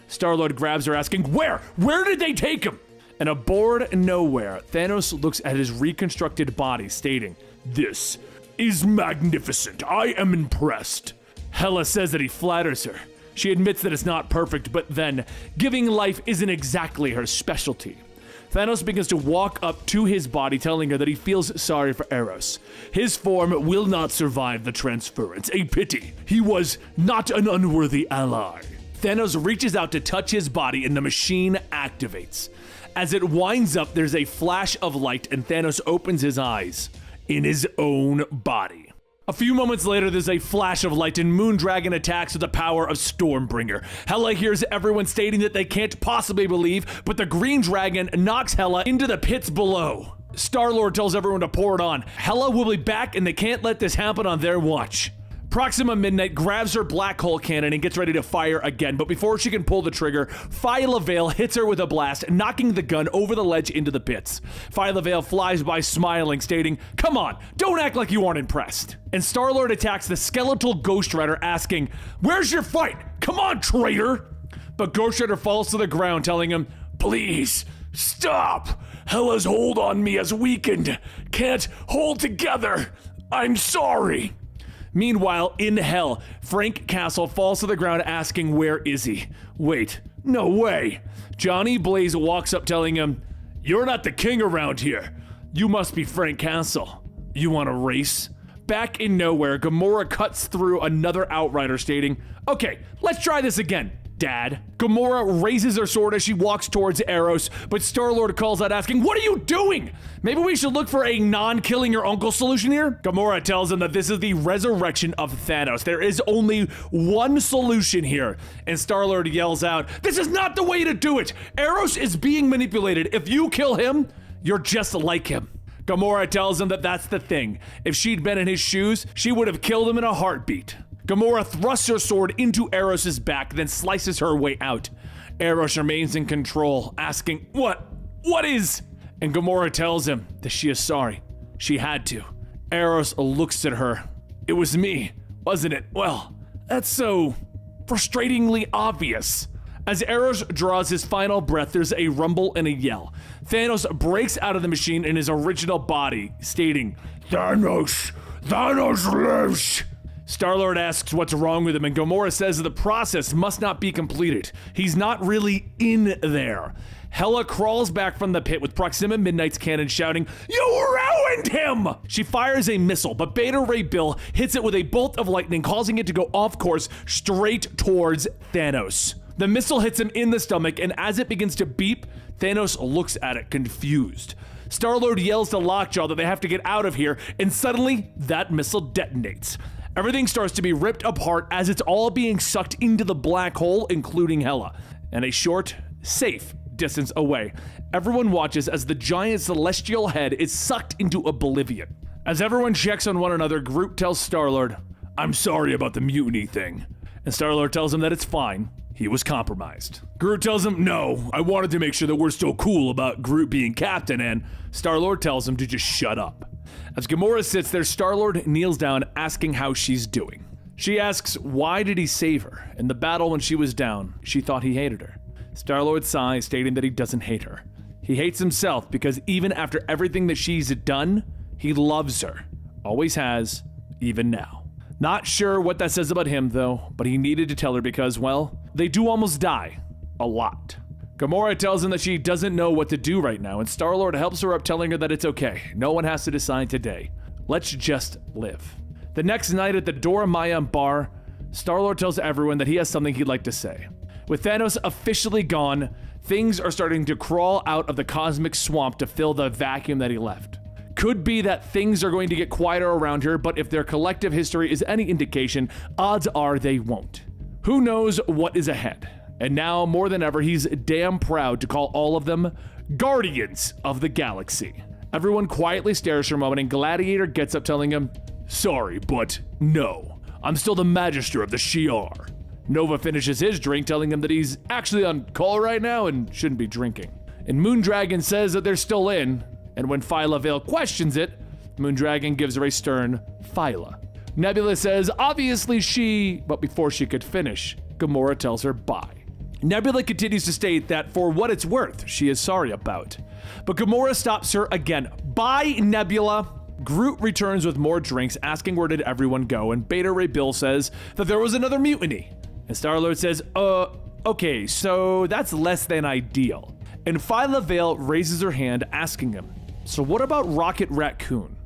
Star-Lord grabs her, asking, where? Where did they take him? And aboard nowhere, Thanos looks at his reconstructed body, stating, this is magnificent. I am impressed. Hala says that he flatters her. She admits that it's not perfect, but then, giving life isn't exactly her specialty. Thanos begins to walk up to his body, telling her that he feels sorry for Eros. His form will not survive the transference. A pity. He was not an unworthy ally. Thanos reaches out to touch his body, and the machine activates. As it winds up, there's a flash of light, and Thanos opens his eyes in his own body. A few moments later, there's a flash of light, and Moondragon attacks with the power of Stormbringer. Hala hears everyone stating that they can't possibly believe, but the Green Dragon knocks Hala into the pits below. Star-Lord tells everyone to pour it on. Hala will be back, and they can't let this happen on their watch. Proxima Midnight grabs her black hole cannon and gets ready to fire again, but before she can pull the trigger, Phyla Vale hits her with a blast, knocking the gun over the ledge into the pits. Phyla Vale flies by smiling, stating, come on, don't act like you aren't impressed. And Star-Lord attacks the skeletal Ghost Rider, asking, where's your fight? Come on, traitor! But Ghost Rider falls to the ground, telling him, please, stop! Hela's hold on me has weakened. Can't hold together. I'm sorry. Meanwhile, in hell, Frank Castle falls to the ground, asking, where is he? Wait, no way. Johnny Blaze walks up, telling him, you're not the king around here. You must be Frank Castle. You want a race? Back in nowhere, Gamora cuts through another Outrider, stating, okay, let's try this again, Dad. Gamora raises her sword as she walks towards Eros, but Star-Lord calls out, asking, what are you doing? Maybe we should look for a non-killing your uncle solution here? Gamora tells him that this is the resurrection of Thanos. There is only one solution here. And Star-Lord yells out, this is not the way to do it. Eros is being manipulated. If you kill him, you're just like him. Gamora tells him that that's the thing. If she'd been in his shoes, she would have killed him in a heartbeat. Gamora thrusts her sword into Eros' back, then slices her way out. Eros remains in control, asking, what is? And Gamora tells him that she is sorry. She had to. Eros looks at her. It was me, wasn't it? Well, that's so frustratingly obvious. As Eros draws his final breath, there's a rumble and a yell. Thanos breaks out of the machine in his original body, stating, Thanos lives! Star-Lord asks what's wrong with him, and Gamora says that the process must not be completed. He's not really in there. Hala crawls back from the pit with Proxima Midnight's cannon, shouting, you ruined him! She fires a missile, but Beta Ray Bill hits it with a bolt of lightning, causing it to go off course straight towards Thanos. The missile hits him in the stomach, and as it begins to beep, Thanos looks at it, confused. Star-Lord yells to Lockjaw that they have to get out of here, and suddenly, that missile detonates. Everything starts to be ripped apart as it's all being sucked into the black hole, including Hala. And a short, safe distance away, everyone watches as the giant celestial head is sucked into oblivion. As everyone checks on one another, Groot tells Star-Lord, I'm sorry about the mutiny thing. And Star-Lord tells him that it's fine. He was compromised. Groot tells him, no, I wanted to make sure that we're still cool about Groot being captain, and Star-Lord tells him to just shut up. As Gamora sits there, Star-Lord kneels down, asking how she's doing. She asks, why did he save her? In the battle when she was down, she thought he hated her. Star-Lord sighs, stating that he doesn't hate her. He hates himself because even after everything that she's done, he loves her. Always has, even now. Not sure what that says about him, though, but he needed to tell her because, well, they do almost die. A lot. Gamora tells him that she doesn't know what to do right now, and Star-Lord helps her up, telling her that it's okay. No one has to decide today. Let's just live. The next night at the Dora Maya bar, Star-Lord tells everyone that he has something he'd like to say. With Thanos officially gone, things are starting to crawl out of the cosmic swamp to fill the vacuum that he left. Could be that things are going to get quieter around here, but if their collective history is any indication, odds are they won't. Who knows what is ahead? And now, more than ever, he's damn proud to call all of them Guardians of the Galaxy. Everyone quietly stares for a moment, and Gladiator gets up telling him, "Sorry, but no. I'm still the Magister of the Shi'ar." Nova finishes his drink, telling him that he's actually on call right now and shouldn't be drinking. And Moondragon says that they're still in, and when Phyla Vale questions it, Moondragon gives her a stern Phyla. Nebula says obviously she, but before she could finish, Gamora tells her bye. Nebula continues to state that for what it's worth, she is sorry about. But Gamora stops her again. Bye, Nebula. Groot returns with more drinks, asking where did everyone go, and Beta Ray Bill says that there was another mutiny. And Star-Lord says, okay, so that's less than ideal. And Phyla Vale raises her hand, asking him, so what about Rocket Raccoon?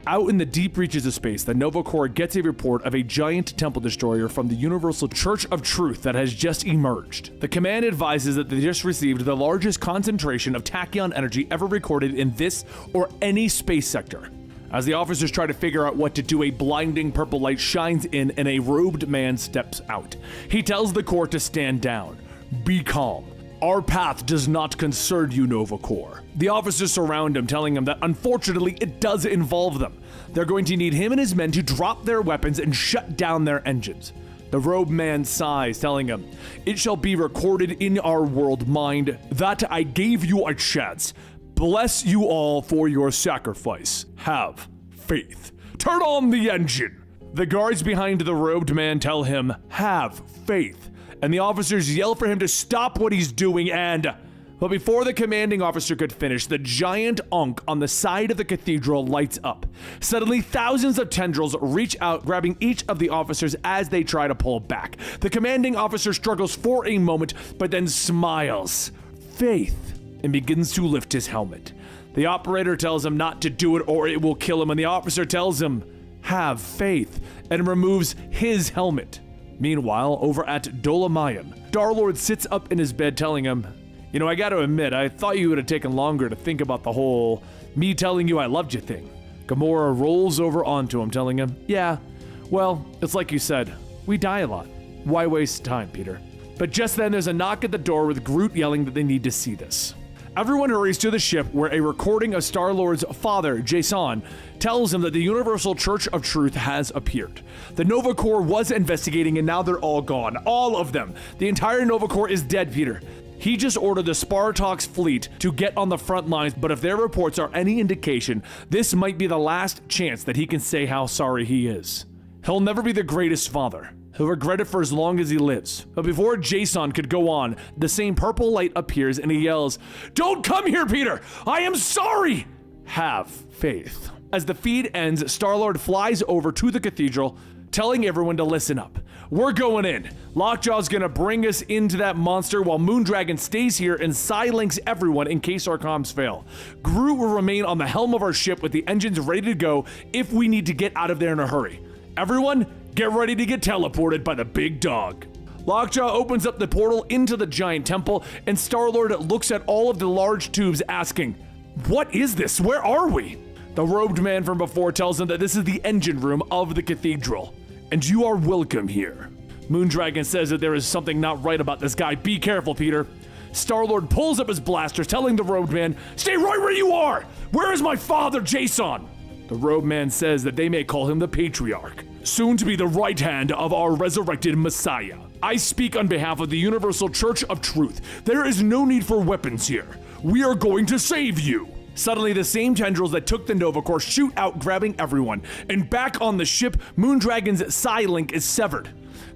Out in the deep reaches of space, the Nova Corps gets a report of a giant temple destroyer from the Universal Church of Truth that has just emerged. The command advises that they just received the largest concentration of tachyon energy ever recorded in this or any space sector. As the officers try to figure out what to do, a blinding purple light shines in and a robed man steps out. He tells the Corps to stand down. Be calm. Our path does not concern you, Nova Corps. The officers surround him, telling him that unfortunately it does involve them. They're going to need him and his men to drop their weapons and shut down their engines. The robed man sighs, telling him, it shall be recorded in our world mind that I gave you a chance. Bless you all for your sacrifice. Have faith. Turn on the engine. The guards behind the robed man tell him, have faith. And the officers yell for him to stop what he's doing but before the commanding officer could finish, the giant Ankh on the side of the cathedral lights up. Suddenly, thousands of tendrils reach out, grabbing each of the officers as they try to pull back. The commanding officer struggles for a moment, but then smiles. Faith. And begins to lift his helmet. The operator tells him not to do it or it will kill him, and the officer tells him, have faith, and removes his helmet. Meanwhile, over at Dolomayim, Star-Lord sits up in his bed telling him, I gotta admit, I thought you would have taken longer to think about the whole me telling you I loved you thing. Gamora rolls over onto him, telling him, yeah, well, it's like you said, we die a lot. Why waste time, Peter? But just then there's a knock at the door with Groot yelling that they need to see this. Everyone hurries to the ship where a recording of Star-Lord's father, Jason, tells him that the Universal Church of Truth has appeared. The Nova Corps was investigating and now they're all gone. All of them. The entire Nova Corps is dead, Peter. He just ordered the Spartax fleet to get on the front lines, but if their reports are any indication, this might be the last chance that he can say how sorry he is. He'll never be the greatest father. He'll regret it for as long as he lives. But before Jason could go on, the same purple light appears and he yells, don't come here, Peter! I am sorry! Have faith. As the feed ends, Star-Lord flies over to the cathedral, telling everyone to listen up. We're going in. Lockjaw's gonna bring us into that monster while Moondragon stays here and silences everyone in case our comms fail. Groot will remain on the helm of our ship with the engines ready to go if we need to get out of there in a hurry. Everyone, get ready to get teleported by the big dog. Lockjaw opens up the portal into the giant temple, and Star-Lord looks at all of the large tubes asking, what is this? Where are we? The robed man from before tells him that this is the engine room of the cathedral, and you are welcome here. Moondragon says that there is something not right about this guy. Be careful, Peter. Star-Lord pulls up his blaster, telling the robed man, stay right where you are! Where is my father, Jason? The robed man says that they may call him the Patriarch, soon to be the right hand of our resurrected Messiah. I speak on behalf of the Universal Church of Truth. There is no need for weapons here. We are going to save you. Suddenly, the same tendrils that took the Nova Corps shoot out, grabbing everyone. And back on the ship, Moondragon's Psi Link is severed.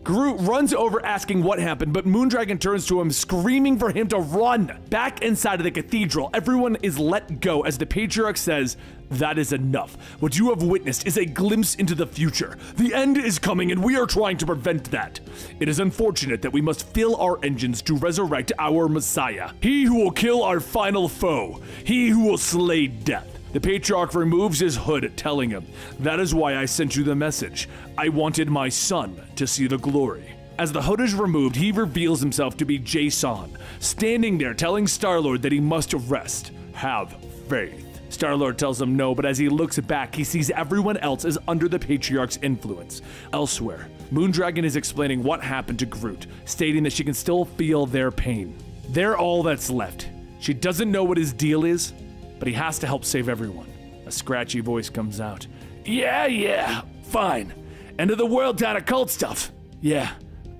Groot runs over asking what happened, but Moondragon turns to him, screaming for him to run. Back inside of the cathedral, everyone is let go as the Patriarch says, "That is enough. What you have witnessed is a glimpse into the future. The end is coming and we are trying to prevent that. It is unfortunate that we must fill our engines to resurrect our Messiah. He who will kill our final foe. He who will slay death." The Patriarch removes his hood, telling him, "That is why I sent you the message. I wanted my son to see the glory." As the hood is removed, he reveals himself to be Jason, standing there telling Star-Lord that he must rest. Have faith. Star-Lord tells him no, but as he looks back, he sees everyone else is under the Patriarch's influence. Elsewhere, Moondragon is explaining what happened to Groot, stating that she can still feel their pain. They're all that's left. She doesn't know what his deal is, but he has to help save everyone. A scratchy voice comes out. Yeah, fine. End of the world kind of cult stuff. Yeah,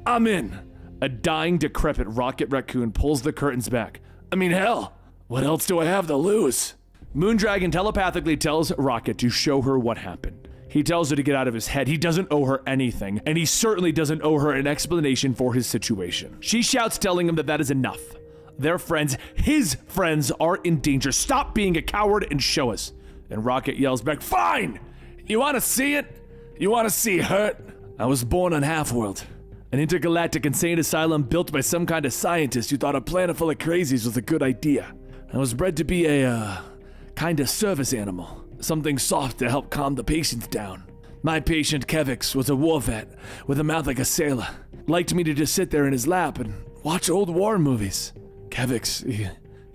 I'm in." A dying, decrepit Rocket Raccoon pulls the curtains back. "I mean, hell, what else do I have to lose?" Moondragon telepathically tells Rocket to show her what happened. He tells her to get out of his head. He doesn't owe her anything, and he certainly doesn't owe her an explanation for his situation. She shouts, telling him that that is enough. Their friends, his friends, are in danger. Stop being a coward and show us. And Rocket yells back, "Fine! You want to see it? You want to see hurt? I was born on Half-World, an intergalactic insane asylum built by some kind of scientist who thought a planet full of crazies was a good idea. I was bred to be a, kind of service animal, something soft to help calm the patients down. My patient, Kevix, was a war vet with a mouth like a sailor. Liked me to just sit there in his lap and watch old war movies. Kevix,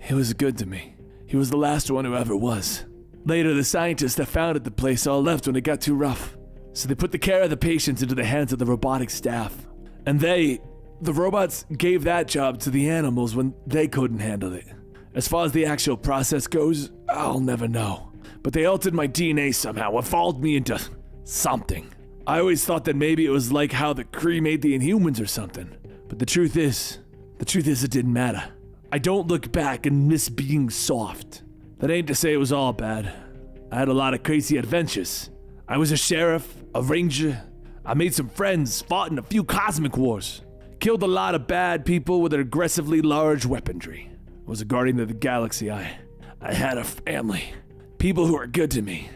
he was good to me. He was the last one who ever was. Later, the scientists that founded the place all left when it got too rough. So they put the care of the patients into the hands of the robotic staff. And the robots gave that job to the animals when they couldn't handle it. As far as the actual process goes, I'll never know. But they altered my DNA somehow, evolved me into something. I always thought that maybe it was like how the Kree made the Inhumans or something. But the truth is it didn't matter. I don't look back and miss being soft. That ain't to say it was all bad. I had a lot of crazy adventures. I was a sheriff, a ranger. I made some friends, fought in a few cosmic wars. Killed a lot of bad people with aggressively large weaponry. I was a guardian of the galaxy. I had a family. People who are good to me.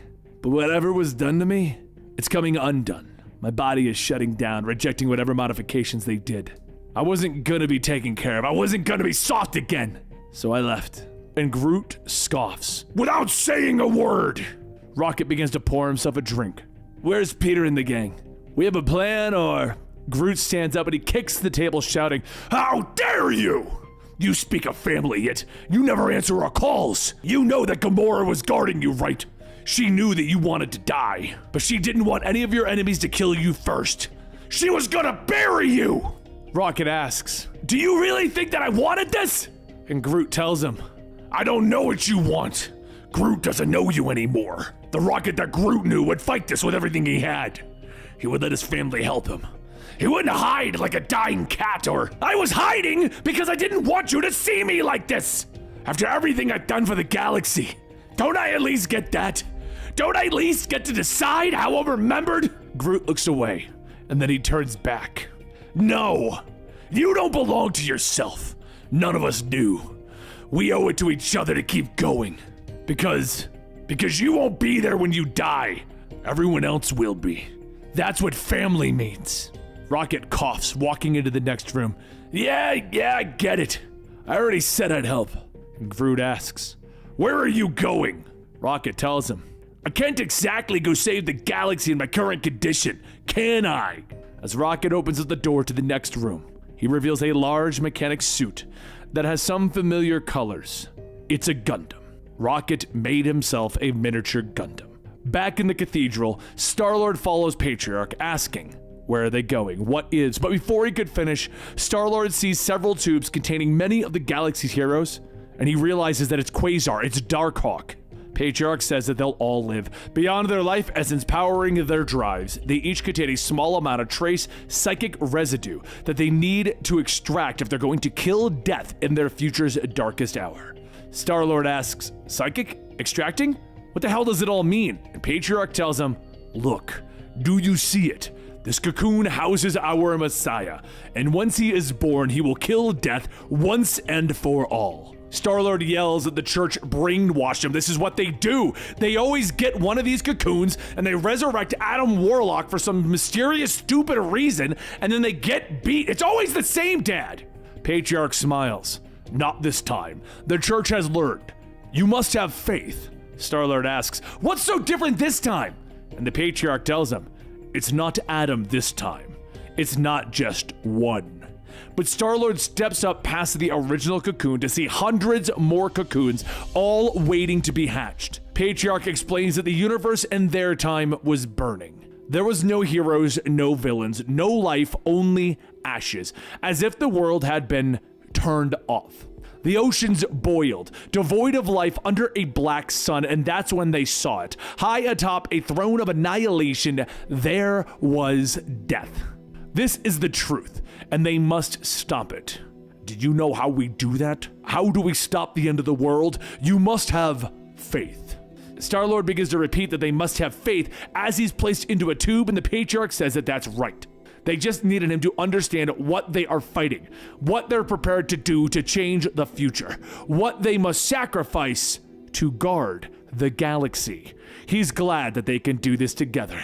But whatever was done to me, it's coming undone. My body is shutting down, rejecting whatever modifications they did. I wasn't gonna be taken care of. I wasn't gonna be soft again. So I left. And Groot scoffs. Without saying a word! Rocket begins to pour himself a drink. Where's Peter and the gang? We have a plan, or... Groot stands up and he kicks the table, shouting, "How dare you! You speak of family, yet you never answer our calls. You know that Gamora was guarding you, right? She knew that you wanted to die, but she didn't want any of your enemies to kill you first. She was gonna bury you!" Rocket asks, "Do you really think that I wanted this?" And Groot tells him, "I don't know what you want. Groot doesn't know you anymore. The Rocket that Groot knew would fight this with everything he had. He would let his family help him. He wouldn't hide like a dying cat or... I was hiding because I didn't want you to see me like this. After everything I've done for the galaxy. Don't I at least get that? Don't I at least get to decide how I'm remembered?" Groot looks away, and then he turns back. "No, you don't belong to yourself. None of us do. We owe it to each other to keep going. Because you won't be there when you die. Everyone else will be. That's what family means." Rocket coughs, walking into the next room. Yeah, I get it. I already said I'd help." And Groot asks, "Where are you going?" Rocket tells him, "I can't exactly go save the galaxy in my current condition, can I?" As Rocket opens up the door to the next room, he reveals a large mechanic suit that has some familiar colors. It's a Gundam. Rocket made himself a miniature Gundam. Back in the cathedral, Star-Lord follows Patriarch, asking, where are they going? What is? But before he could finish, Star-Lord sees several tubes containing many of the galaxy's heroes, and he realizes that it's Quasar, it's Darkhawk. Patriarch says that they'll all live. Beyond their life essence powering their drives, they each contain a small amount of trace psychic residue that they need to extract if they're going to kill death in their future's darkest hour. Star-Lord asks, "Psychic? Extracting? What the hell does it all mean?" And Patriarch tells him, "Look, do you see it? This cocoon houses our Messiah, and once he is born, he will kill death once and for all. Star-Lord yells that the church brainwashed him. This is what they do. They always get one of these cocoons and they resurrect Adam Warlock for some mysterious, stupid reason, and then they get beat. It's always the same, Dad. Patriarch smiles. Not this time. The church has learned. You must have faith. Star-Lord asks, what's so different this time? And the Patriarch tells him, it's not Adam this time. It's not just one. But Star-Lord steps up past the original cocoon to see hundreds more cocoons, all waiting to be hatched. Patriarch explains that the universe in their time was burning. There was no heroes, no villains, no life, only ashes, as if the world had been turned off. The oceans boiled, devoid of life under a black sun, and that's when they saw it. High atop a throne of annihilation, there was death. This is the truth, and they must stop it. Did you know how we do that? How do we stop the end of the world? You must have faith. Star-Lord begins to repeat that they must have faith as he's placed into a tube, and the Patriarch says that that's right. They just needed him to understand what they are fighting, what they're prepared to do to change the future, what they must sacrifice to guard the galaxy. He's glad that they can do this together.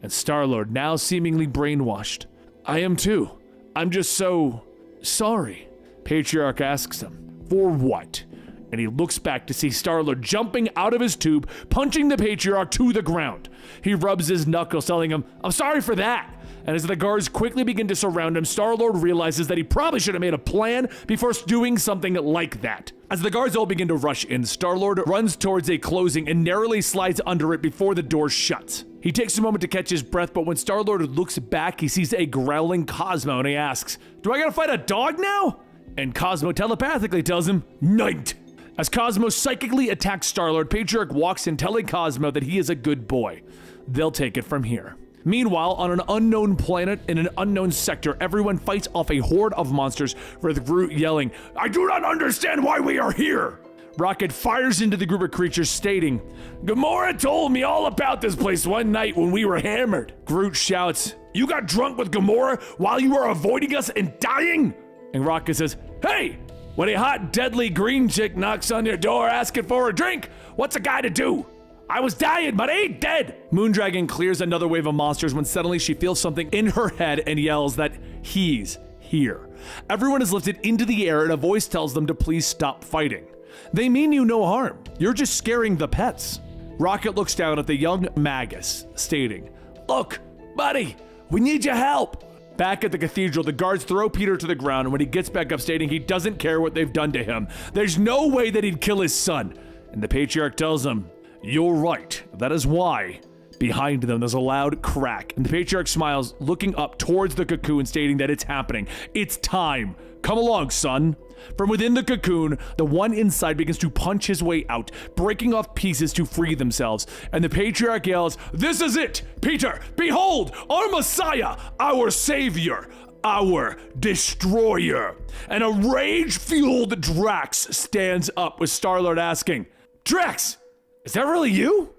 And Star-Lord, now seemingly brainwashed, I am too. I'm just so sorry. Patriarch asks him, for what? And he looks back to see Star-Lord jumping out of his tube, punching the Patriarch to the ground. He rubs his knuckles, telling him, I'm sorry for that. And as the guards quickly begin to surround him, Star-Lord realizes that he probably should have made a plan before doing something like that. As the guards all begin to rush in, Star-Lord runs towards a closing and narrowly slides under it before the door shuts. He takes a moment to catch his breath, but when Star-Lord looks back, he sees a growling Cosmo and he asks, do I gotta fight a dog now? And Cosmo telepathically tells him, night. As Cosmo psychically attacks Star-Lord, Patriarch walks in telling Cosmo that he is a good boy. They'll take it from here. Meanwhile, on an unknown planet in an unknown sector, everyone fights off a horde of monsters with Groot yelling, I do not understand why we are here! Rocket fires into the group of creatures stating, Gamora told me all about this place one night when we were hammered. Groot shouts, you got drunk with Gamora while you were avoiding us and dying? And Rocket says, hey, when a hot, deadly green chick knocks on your door asking for a drink, what's a guy to do? I was dying, but I ain't dead. Moondragon clears another wave of monsters when suddenly she feels something in her head and yells that he's here. Everyone is lifted into the air and a voice tells them to please stop fighting. They mean you no harm. You're just scaring the pets. Rocket looks down at the young Magus, stating, look, buddy, we need your help. Back at the cathedral, the guards throw Peter to the ground, and when he gets back up stating he doesn't care what they've done to him, there's no way that he'd kill his son. And the Patriarch tells him, you're right, that is why. Behind them, there's a loud crack, and the Patriarch smiles, looking up towards the cocoon, stating that it's happening. It's time. Come along, son. From within the cocoon, the one inside begins to punch his way out, breaking off pieces to free themselves. And the Patriarch yells, this is it! Peter, behold, our Messiah, our Savior, our Destroyer. And a rage-fueled Drax stands up with Star-Lord asking, Drax, is that really you?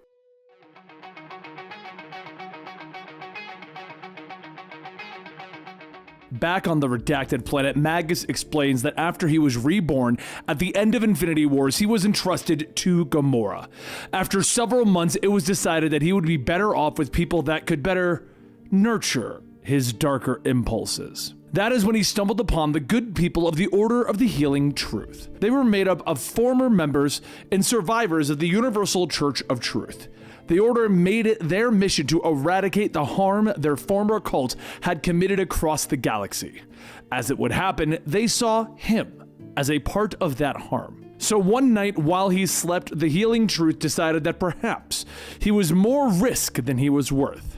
Back on the redacted planet, Magus explains that after he was reborn, at the end of Infinity Wars, he was entrusted to Gamora. After several months, it was decided that he would be better off with people that could better nurture his darker impulses. That is when he stumbled upon the good people of the Order of the Healing Truth. They were made up of former members and survivors of the Universal Church of Truth. The Order made it their mission to eradicate the harm their former cult had committed across the galaxy. As it would happen, they saw him as a part of that harm. So one night while he slept, the Healing Truth decided that perhaps he was more risk than he was worth.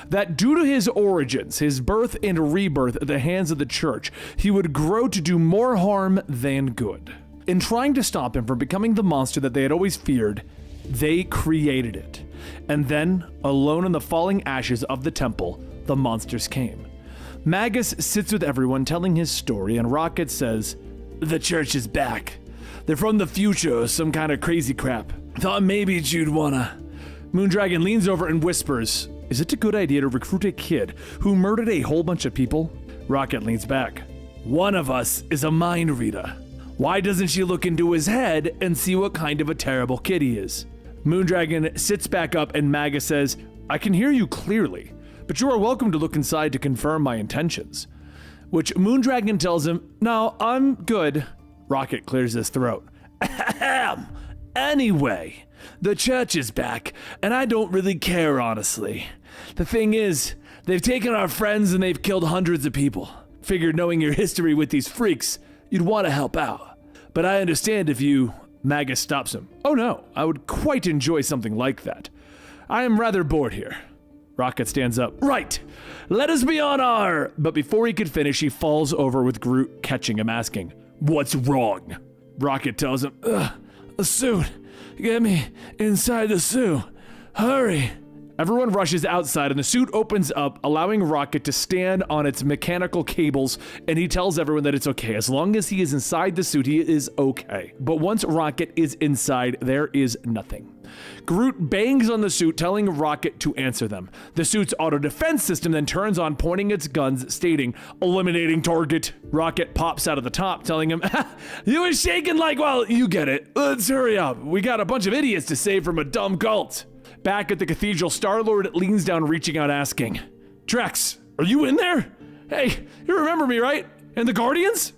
That due to his origins, his birth and rebirth at the hands of the church, he would grow to do more harm than good. In trying to stop him from becoming the monster that they had always feared, they created it. And then, alone in the falling ashes of the temple, the monsters came. Magus sits with everyone telling his story, and Rocket says, the church is back. They're from the future or some kind of crazy crap. Thought maybe you'd wanna. Moondragon leans over and whispers, Is it a good idea to recruit a kid who murdered a whole bunch of people? Rocket leans back. One of us is a mind reader. Why doesn't she look into his head and see what kind of a terrible kid he is? Moondragon sits back up and Magus says, I can hear you clearly, but you are welcome to look inside to confirm my intentions. Which Moondragon tells him, no, I'm good. Rocket clears his throat. Ahem. Anyway, the church is back, and I don't really care, honestly. The thing is, they've taken our friends and they've killed hundreds of people. Figured knowing your history with these freaks, you'd want to help out. But I understand if you... Magus stops him. Oh no, I would quite enjoy something like that. I am rather bored here. Rocket stands up. Right, let us be on our... But before he could finish, he falls over with Groot catching him, asking, what's wrong? Rocket tells him, a suit. Get me inside the suit. Hurry. Everyone rushes outside and the suit opens up, allowing Rocket to stand on its mechanical cables, and he tells everyone that it's okay. As long as he is inside the suit, he is okay. But once Rocket is inside, there is nothing. Groot bangs on the suit, telling Rocket to answer them. The suit's auto-defense system then turns on, pointing its guns, stating, eliminating target. Rocket pops out of the top, telling him, you were shaking like, well, you get it. Let's hurry up. We got a bunch of idiots to save from a dumb cult. Back at the cathedral, Star-Lord leans down, reaching out, asking, Drax, are you in there? Hey, you remember me, right? And the Guardians?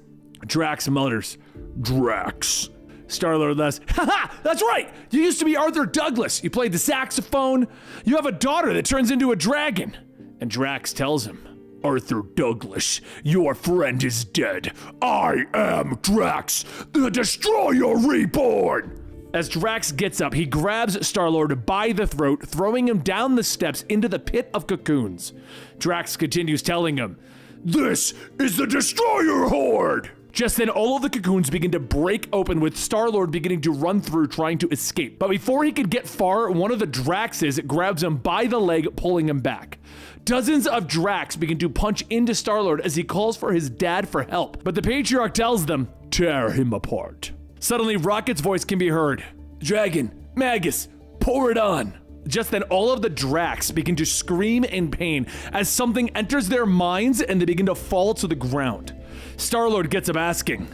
Drax mutters, Drax. Star-Lord laughs, haha, that's right! You used to be Arthur Douglas. You played the saxophone. You have a daughter that turns into a dragon. And Drax tells him, Arthur Douglas, your friend is dead. I am Drax, the Destroyer Reborn! As Drax gets up, he grabs Star-Lord by the throat, throwing him down the steps into the pit of cocoons. Drax continues telling him, this is the Destroyer Horde! Just then, all of the cocoons begin to break open, with Star-Lord beginning to run through, trying to escape. But before he could get far, one of the Draxes grabs him by the leg, pulling him back. Dozens of Drax begin to punch into Star-Lord as he calls for his dad for help, but the Patriarch tells them, tear him apart. Suddenly, Rocket's voice can be heard. Dragon, Magus, pour it on. Just then, all of the Drax begin to scream in pain as something enters their minds and they begin to fall to the ground. Star-Lord gets up asking,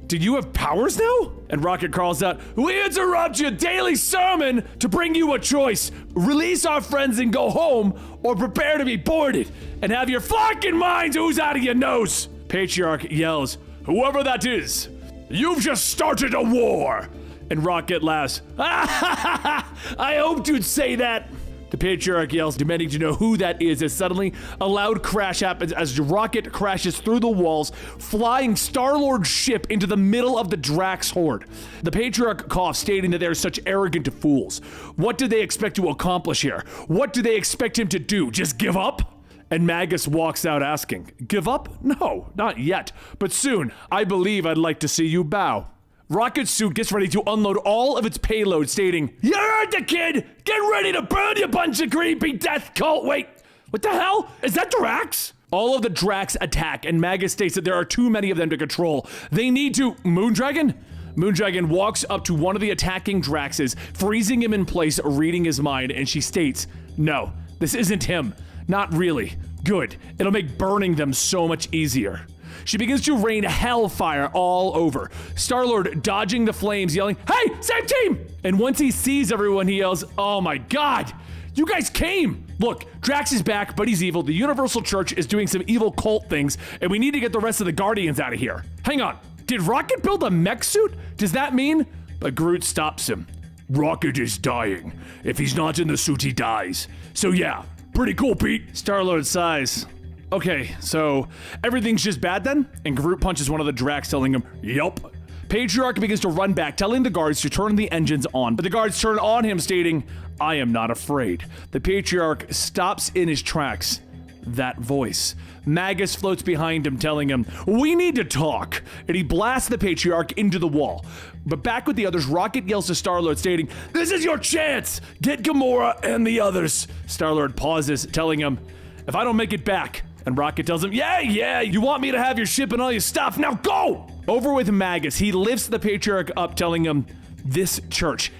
do you have powers now? And Rocket calls out, we interrupt your daily sermon to bring you a choice. Release our friends and go home, or prepare to be boarded and have your fucking minds ooze out of your nose. Patriarch yells, whoever that is, you've just started a war! And Rocket laughs. I hoped you'd say that. The Patriarch yells, demanding to know who that is, as suddenly a loud crash happens as Rocket crashes through the walls, flying Star-Lord's ship into the middle of the Drax horde. The Patriarch coughs, stating that they're such arrogant fools. What do they expect to accomplish here? What do they expect him to do? Just give up? And Magus walks out asking, give up? No, not yet, but soon. I believe I'd like to see you bow. Rocket's suit gets ready to unload all of its payload, stating, you heard the kid! Get ready to burn, you bunch of creepy death cult! Wait, what the hell? Is that Drax? All of the Drax attack, and Magus states that there are too many of them to control. They need to... Moondragon? Moondragon walks up to one of the attacking Draxes, freezing him in place, reading his mind, and she states, no, this isn't him. Not really. Good. It'll make burning them so much easier. She begins to rain hellfire all over. Star-Lord dodging the flames, yelling, hey, same team! And once he sees everyone, he yells, oh my god, you guys came! Look, Drax is back, but he's evil. The Universal Church is doing some evil cult things, and we need to get the rest of the Guardians out of here. Hang on, did Rocket build a mech suit? Does that mean? But Groot stops him. Rocket is dying. If he's not in the suit, he dies. So yeah, pretty cool, Pete. Star-Lord sighs. Okay, so everything's just bad then? And Groot punches one of the Drax, telling him, yup. Patriarch begins to run back, telling the guards to turn the engines on, but the guards turn on him, stating, I am not afraid. The Patriarch stops in his tracks. That voice. Magus floats behind him, telling him, we need to talk. And he blasts the Patriarch into the wall. But back with the others, Rocket yells to Star-Lord, stating, this is your chance! Get Gamora and the others. Star-Lord pauses, telling him, if I don't make it back. And Rocket tells him, yeah, you want me to have your ship and all your stuff, now go! Over with Magus, he lifts the Patriarch up, telling him, This church,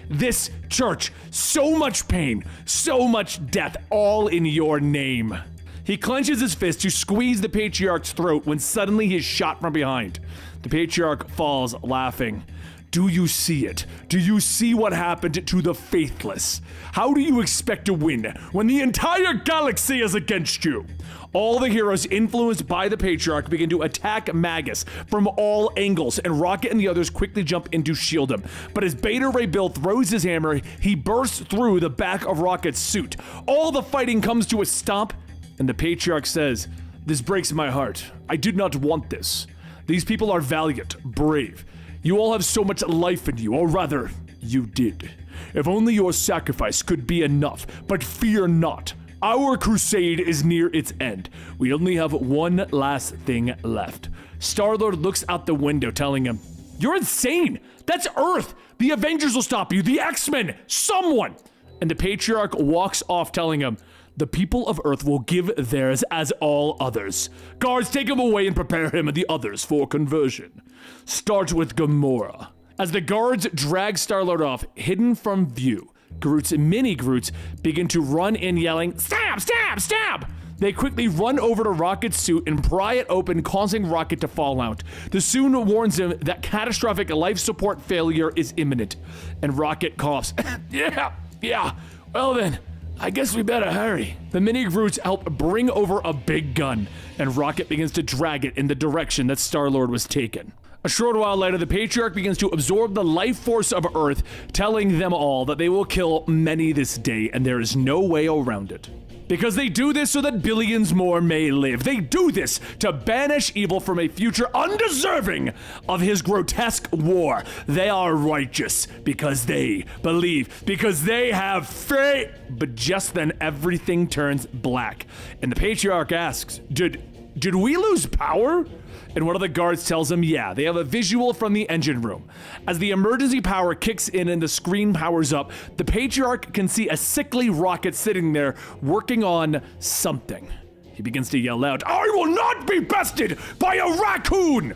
so much pain, so much death, all in your name. He clenches his fist to squeeze the Patriarch's throat when suddenly he is shot from behind. The Patriarch falls, laughing. Do you see it? Do you see what happened to the faithless? How do you expect to win when the entire galaxy is against you? All the heroes influenced by the Patriarch begin to attack Magus from all angles, and Rocket and the others quickly jump in to shield him. But as Beta Ray Bill throws his hammer, he bursts through the back of Rocket's suit. All the fighting comes to a stop, and the Patriarch says, "This breaks my heart. I did not want this. These people are valiant, brave. You all have so much life in you, or rather, you did. If only your sacrifice could be enough, but fear not. Our crusade is near its end. We only have one last thing left." Star-Lord looks out the window, telling him, "You're insane! That's Earth! The Avengers will stop you! The X-Men! Someone!" And the Patriarch walks off, telling him, "The people of Earth will give theirs as all others. Guards, take him away and prepare him and the others for conversion. Start with Gamora." As the guards drag Star-Lord off, hidden from view, Groot's mini Groots begin to run in yelling, "Stab! Stab! Stab!" They quickly run over to Rocket's suit and pry it open, causing Rocket to fall out. The suit warns him that catastrophic life support failure is imminent, and Rocket coughs. Yeah, well then, I guess we better hurry. The mini Groots help bring over a big gun, and Rocket begins to drag it in the direction that Star-Lord was taken. A short while later, the Patriarch begins to absorb the life force of Earth, telling them all that they will kill many this day, and there is no way around it. Because they do this so that billions more may live. They do this to banish evil from a future undeserving of his grotesque war. They are righteous because they believe, because they have faith. But just then, everything turns black, and the Patriarch asks, Did we lose power? And one of the guards tells him, yeah, they have a visual from the engine room. As the emergency power kicks in and the screen powers up, the Patriarch can see a sickly Rocket sitting there working on something. He begins to yell out, "I will not be bested by a raccoon!"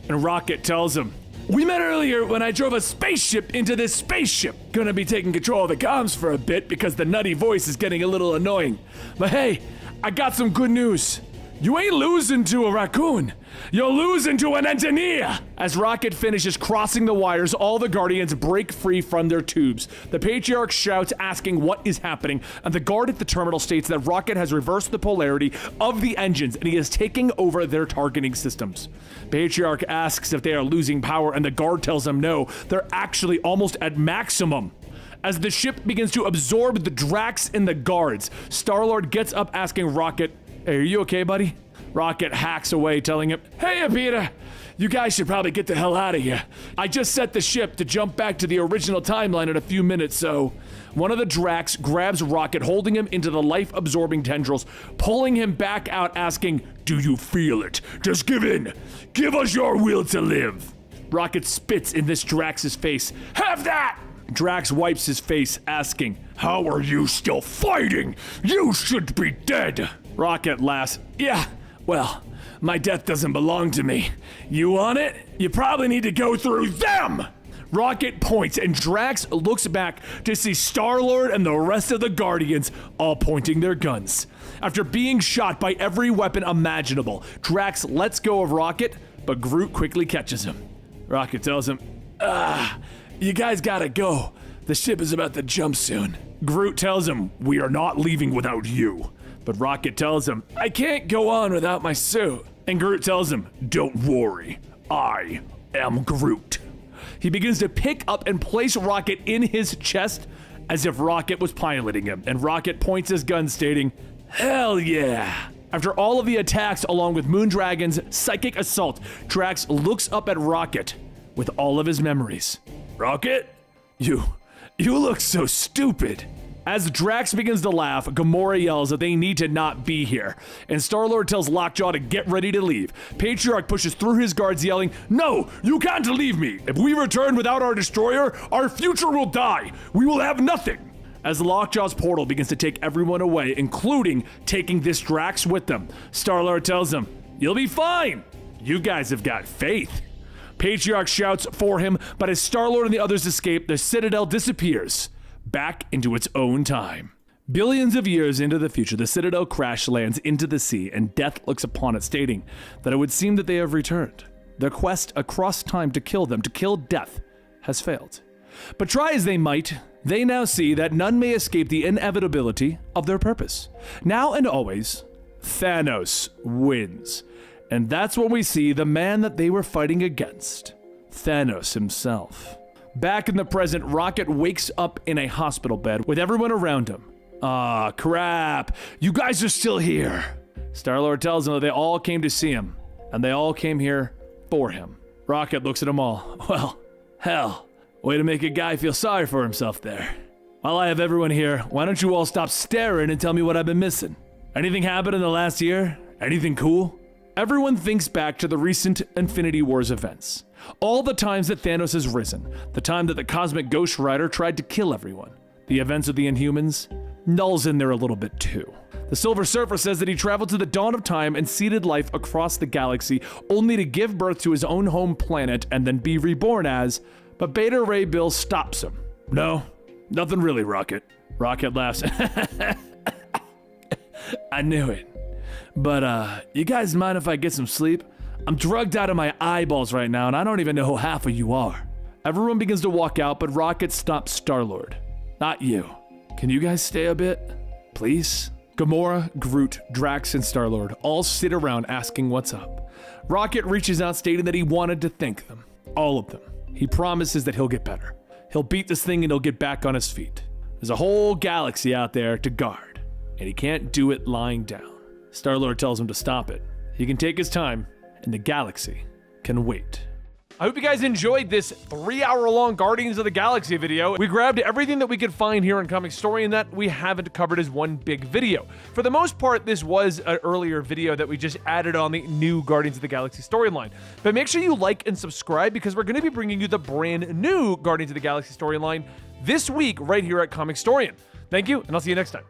And Rocket tells him, "We met earlier when I drove a spaceship into this spaceship. Gonna be taking control of the comms for a bit because the nutty voice is getting a little annoying. But hey, I got some good news. You ain't losing to a raccoon. You're losing to an engineer!" As Rocket finishes crossing the wires, all the Guardians break free from their tubes. The Patriarch shouts, asking what is happening, and the guard at the terminal states that Rocket has reversed the polarity of the engines and he is taking over their targeting systems. Patriarch asks if they are losing power, and the guard tells him no, they're actually almost at maximum. As the ship begins to absorb the Drax and the guards, Star-Lord gets up asking Rocket, "Hey, are you okay, buddy?" Rocket hacks away, telling him, "Hey, Peter, you guys should probably get the hell out of here. I just set the ship to jump back to the original timeline in a few minutes, so..." One of the Drax grabs Rocket, holding him into the life-absorbing tendrils, pulling him back out, asking, "Do you feel it? Just give in. Give us your will to live." Rocket spits in this Drax's face. "Have that!" Drax wipes his face, asking, "How are you still fighting? You should be dead." Rocket laughs. "Yeah, well, my death doesn't belong to me. You want it? You probably need to go through them!" Rocket points, and Drax looks back to see Star-Lord and the rest of the Guardians all pointing their guns. After being shot by every weapon imaginable, Drax lets go of Rocket, but Groot quickly catches him. Rocket tells him, "You guys gotta go. The ship is about to jump soon." Groot tells him, "We are not leaving without you." But Rocket tells him, "I can't go on without my suit." And Groot tells him, "Don't worry, I am Groot." He begins to pick up and place Rocket in his chest as if Rocket was piloting him, and Rocket points his gun, stating, "Hell yeah." After all of the attacks along with Moondragon's psychic assault, Drax looks up at Rocket with all of his memories. "Rocket, you look so stupid." As Drax begins to laugh, Gamora yells that they need to not be here, and Star-Lord tells Lockjaw to get ready to leave. Patriarch pushes through his guards, yelling, "No, you can't leave me! If we return without our destroyer, our future will die! We will have nothing!" As Lockjaw's portal begins to take everyone away, including taking this Drax with them, Star-Lord tells them, "You'll be fine! You guys have got faith." Patriarch shouts for him, but as Star-Lord and the others escape, the Citadel disappears, back into its own time. Billions of years into the future, the Citadel crash lands into the sea, and death looks upon it, stating that it would seem that they have returned. Their quest across time to kill them, to kill death, has failed. But try as they might, they now see that none may escape the inevitability of their purpose. Now and always, Thanos wins. And that's when we see the man that they were fighting against, Thanos himself. Back in the present, Rocket wakes up in a hospital bed with everyone around him. Ah, crap, you guys are still here. Star-Lord tells them that they all came to see him, and they all came here for him. Rocket looks at them all. Well, hell, way to make a guy feel sorry for himself there. While I have everyone here, why don't you all stop staring and tell me what I've been missing? Anything happened in the last year? Anything cool? Everyone thinks back to the recent Infinity Wars events. All the times that Thanos has risen, the time that the Cosmic Ghost Rider tried to kill everyone, the events of the Inhumans. Null's in there a little bit too. The Silver Surfer says that he traveled to the dawn of time and seeded life across the galaxy, only to give birth to his own home planet and then be reborn as, but Beta Ray Bill stops him. No, nothing really, Rocket. Rocket laughs. I knew it. But, you guys mind if I get some sleep? I'm drugged out of my eyeballs right now, and I don't even know who half of you are. Everyone begins to walk out, but Rocket stops Star-Lord. Not you. Can you guys stay a bit? Please? Gamora, Groot, Drax, and Star-Lord all sit around asking what's up. Rocket reaches out stating that he wanted to thank them. All of them. He promises that he'll get better. He'll beat this thing and he'll get back on his feet. There's a whole galaxy out there to guard, and he can't do it lying down. Star-Lord tells him to stop it. He can take his time, and the galaxy can wait. I hope you guys enjoyed this 3-hour-long Guardians of the Galaxy video. We grabbed everything that we could find here in Comicstorian that we haven't covered as one big video. For the most part, this was an earlier video that we just added on the new Guardians of the Galaxy storyline. But make sure you like and subscribe because we're going to be bringing you the brand new Guardians of the Galaxy storyline this week right here at Comicstorian. Thank you, and I'll see you next time.